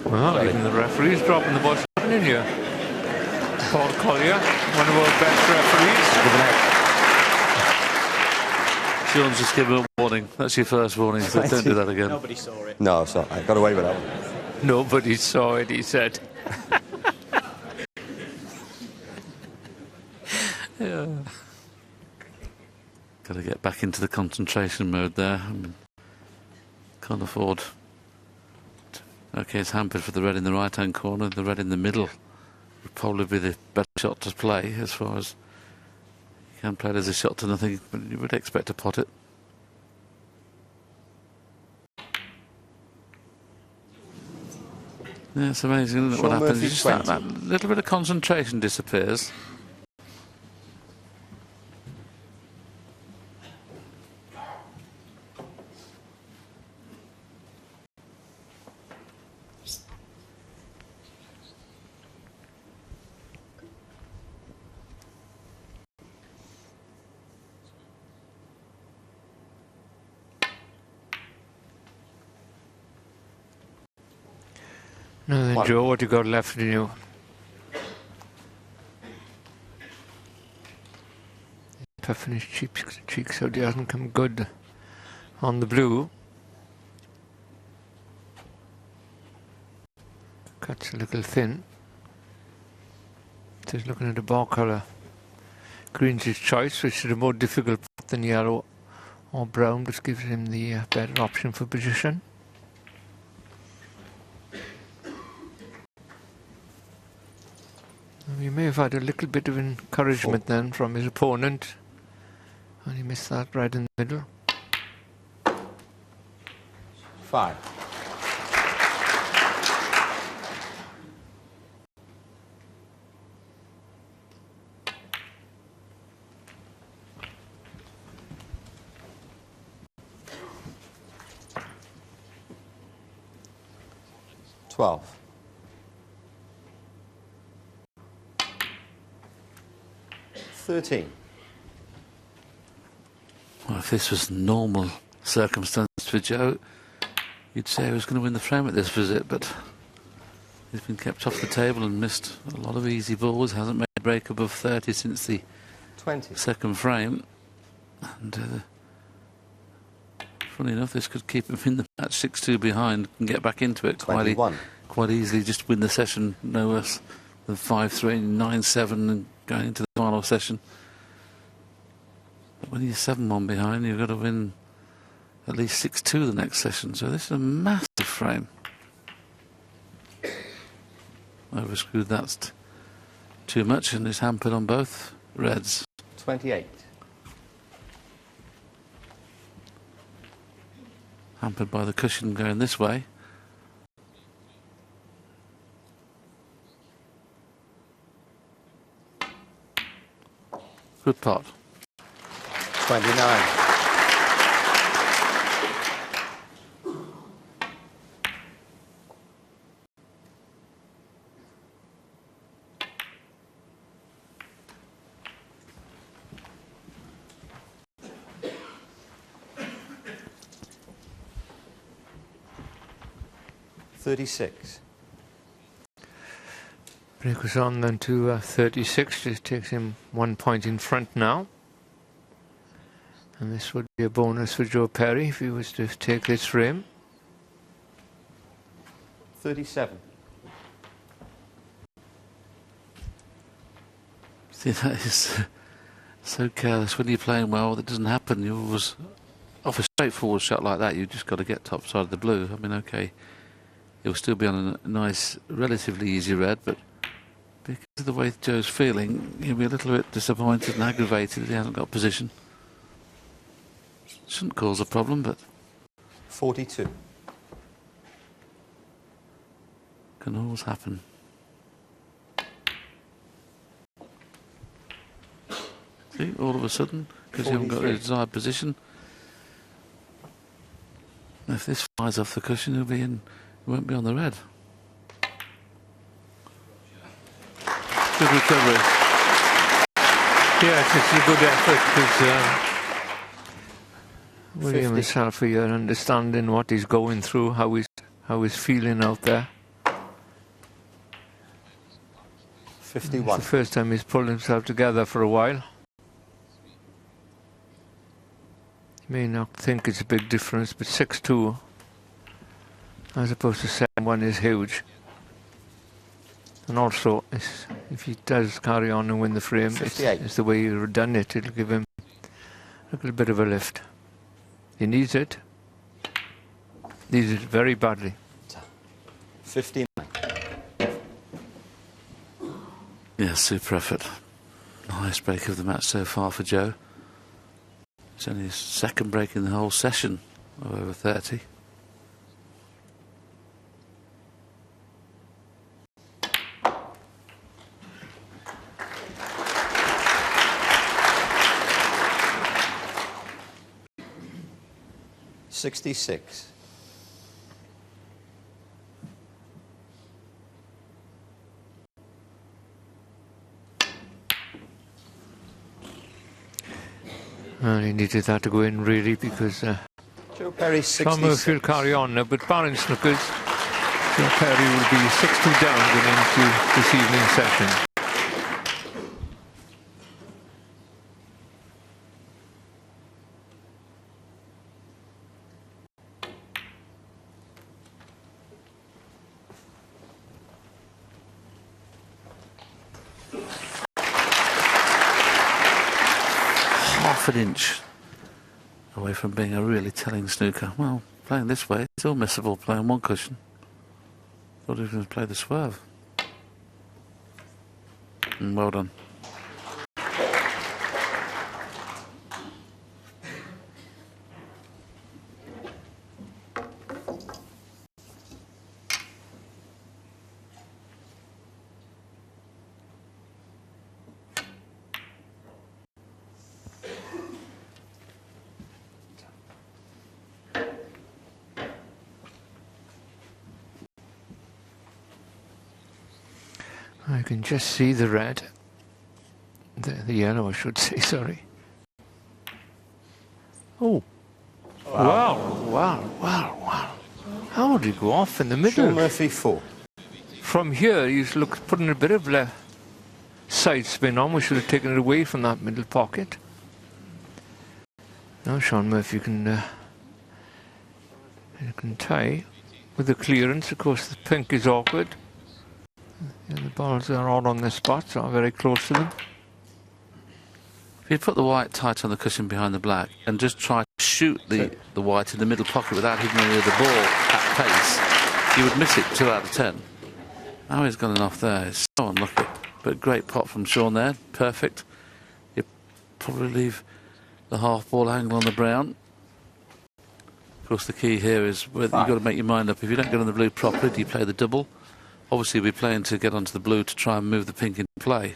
G: Well, even the referee's dropping the ball in here. Paul Collier, one of our best referees.
E: Sean's just given a warning. That's your first warning, so don't do that again.
F: Nobody saw it. No, sorry, I got away with that one.
G: Nobody saw it, he said.
E: Yeah. Got to get back into the concentration mode there. I mean, can't afford. Okay, it's hampered for the red in the right-hand corner. The red in the middle would probably be the better shot to play, as far as you can play it as a shot to nothing, but you would expect to pot it. Yeah, it's amazing, isn't it, what happens? Just that little bit of concentration disappears.
G: Now then, Joe, what you got left in you? Puffing his cheeks out, he hasn't come good on the blue. Cuts a little thin. Just looking at the ball colour. Green's his choice, which is a more difficult pot than yellow or brown, which gives him the better option for position. He may have had a little bit of encouragement then from his opponent, and he missed that right in the middle.
F: 5. $12. $13.
E: Well, if this was normal circumstances for Joe, you'd say he was going to win the frame at this visit, but he's been kept off the table and missed a lot of easy balls, hasn't made a break above 30 since the
F: 20.
E: second frame. And funny enough, this could keep him in the match 6-2 behind and get back into it quite easily, just win the session no worse than 5-3, 9-7 and going into the final session. But when you're 7-1 behind, you've got to win at least 6-2 the next session. So this is a massive frame. Overscrewed, that's too much, and is hampered on both reds.
F: 28.
E: Hampered by the cushion going this way. Good pot.
F: 29. $36.
G: Break was on then to 36, just takes him 1 point in front now. And this would be a bonus for Joe Perry if he was to take this frame.
F: 37.
E: See, that is so careless. When you're playing well, that doesn't happen. You always, off a straightforward shot like that, you've just got to get top side of the blue. I mean, okay, he'll still be on a nice, relatively easy red, but because of the way Joe's feeling, he'll be a little bit disappointed and aggravated that he hasn't got position. Shouldn't cause a problem, but
F: 42.
E: Can always happen. See, all of a sudden, because you haven't got the desired position. If this flies off the cushion, he'll be in. He won't be on the red. Good recovery.
G: Yes, it's a good effort because William himself here, understanding what he's going through, how he's feeling out there.
F: 51.
G: It's the first time he's pulled himself together for a while. You may not think it's a big difference, but 6-2 as opposed to 7-1 is huge. And also, if he does carry on and win the frame, it's the way he's done it. It'll give him a little bit of a lift. He needs it. Needs it very badly.
F: 59.
E: Yeah, super effort. The highest break of the match so far for Joe. It's only his second break in the whole session of over 30.
F: $66.
G: Well, he needed that to go in really because
F: Joe Perry 66.
G: Sean Murphy will carry on now, but barring snookers, Joe Perry will be 6-2 down going into this evening's session.
E: Half an inch away from being a really telling snooker. Well, playing this way, still missable playing one cushion. Thought he was going to play the swerve. And well done.
G: I can just see the red. The yellow, I should say, sorry. Oh. Wow. How did he go off in the middle?
F: Sean Murphy 4.
G: From here, he's putting a bit of side spin on. We should have taken it away from that middle pocket. Now Sean Murphy can tie with the clearance. Of course, the pink is awkward. Yeah, the balls are all on their spots, are very close to them.
E: If you put the white tight on the cushion behind the black and just try to shoot the white in the middle pocket without hitting any of the ball at pace, you would miss it 2 out of 10. Now he's gone off there. It's so unlucky. But great pot from Sean there. Perfect. You probably leave the half ball angle on the brown. Of course, the key here is whether you've got to make your mind up. If you don't get on the blue properly, do you play the double? Obviously, we're playing to get onto the blue to try and move the pink into play.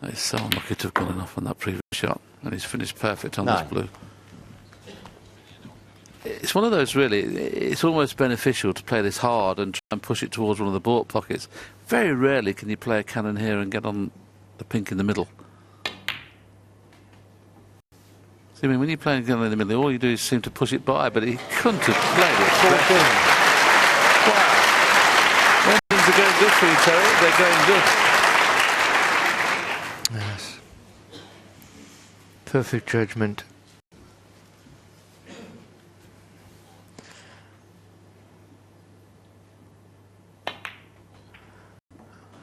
E: It's so unlucky to have gone off on that previous shot, and he's finished perfect on this blue. It's one of those, really, it's almost beneficial to play this hard and try and push it towards one of the baulk pockets. Very rarely can you play a cannon here and get on the pink in the middle. I mean, when you're playing in the middle, all you do is seem to push it by, but he couldn't have played it. Wow. When things are going good for you, Terry, they're going good.
G: Yes. Perfect judgment.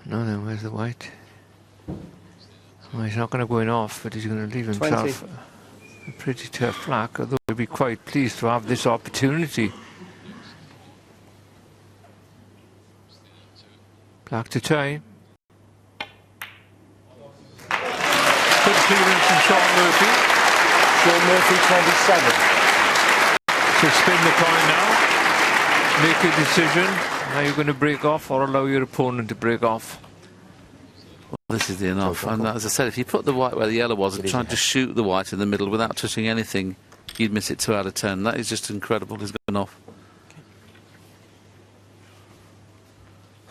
G: No, then where's the white? Well, he's not going to go in off, but he's going to leave himself a pretty tough black, although he'll be quite pleased to have this opportunity. Black to tie. Good clearance from Sean Murphy.
F: Sean Murphy 27.
G: So spin the coin now. Make a decision. Are you going to break off or allow your opponent to break off?
E: Well, this is the enough. And as I said, if you put the white where the yellow was and tried to shoot the white in the middle without touching anything, you'd miss it 2 out of 10. That is just incredible. He's gone off.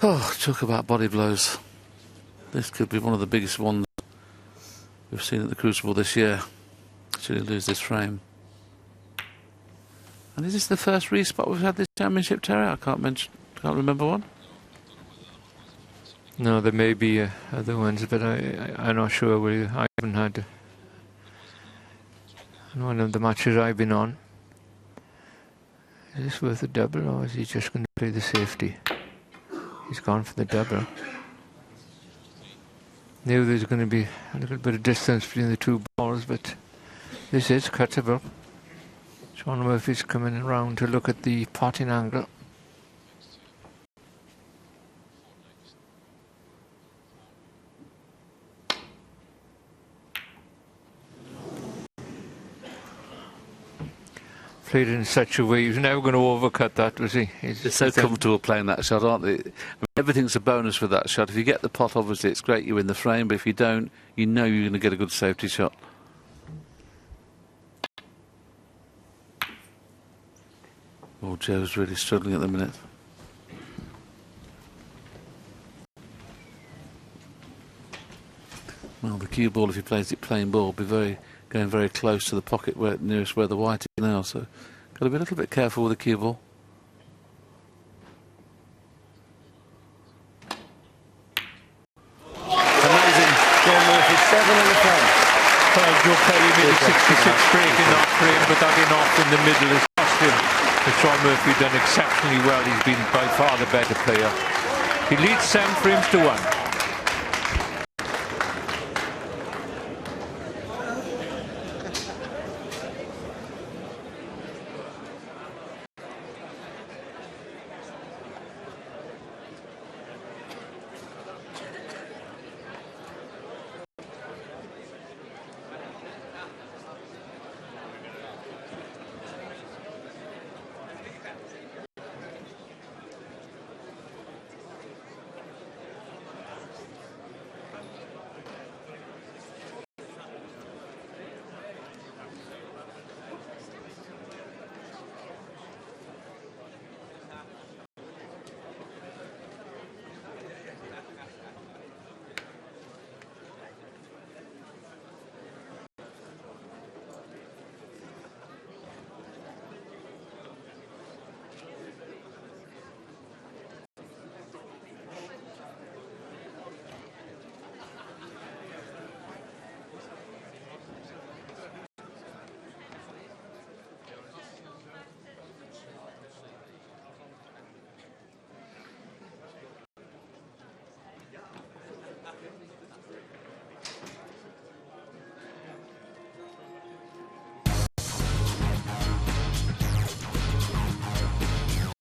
E: Oh, talk about body blows. This could be one of the biggest ones we've seen at the Crucible this year. Should he lose this frame? And is this the first respot we've had this championship, Terry? I can't remember one.
G: No, there may be other ones, but I'm not sure. I haven't had one of the matches I've been on. Is this worth a double, or is he just going to play the safety? He's gone for the double. Knew there's going to be a little bit of distance between the two balls, but this is cuttable. Shaun Murphy's coming around to look at the potting angle. Played it in such a way, he was never going to overcut that, was he?
E: They're so comfortable playing that shot, aren't they? I mean, everything's a bonus with that shot. If you get the pot, obviously it's great, you're in the frame, but if you don't, you know you're going to get a good safety shot. Oh, Joe's really struggling at the minute. Well, the cue ball, if he plays it plain ball, will be going very close to the pocket nearest where the white is now, so got to be a little bit careful with the cue ball.
I: Amazing. Shaun Murphy, 7 in the frame.
G: Well, Joe Perry made a 66 break in that frame, but that in off in the middle is cost him. But Shaun Murphy done exceptionally well. He's been by far the better player. He leads 7 frames to 1.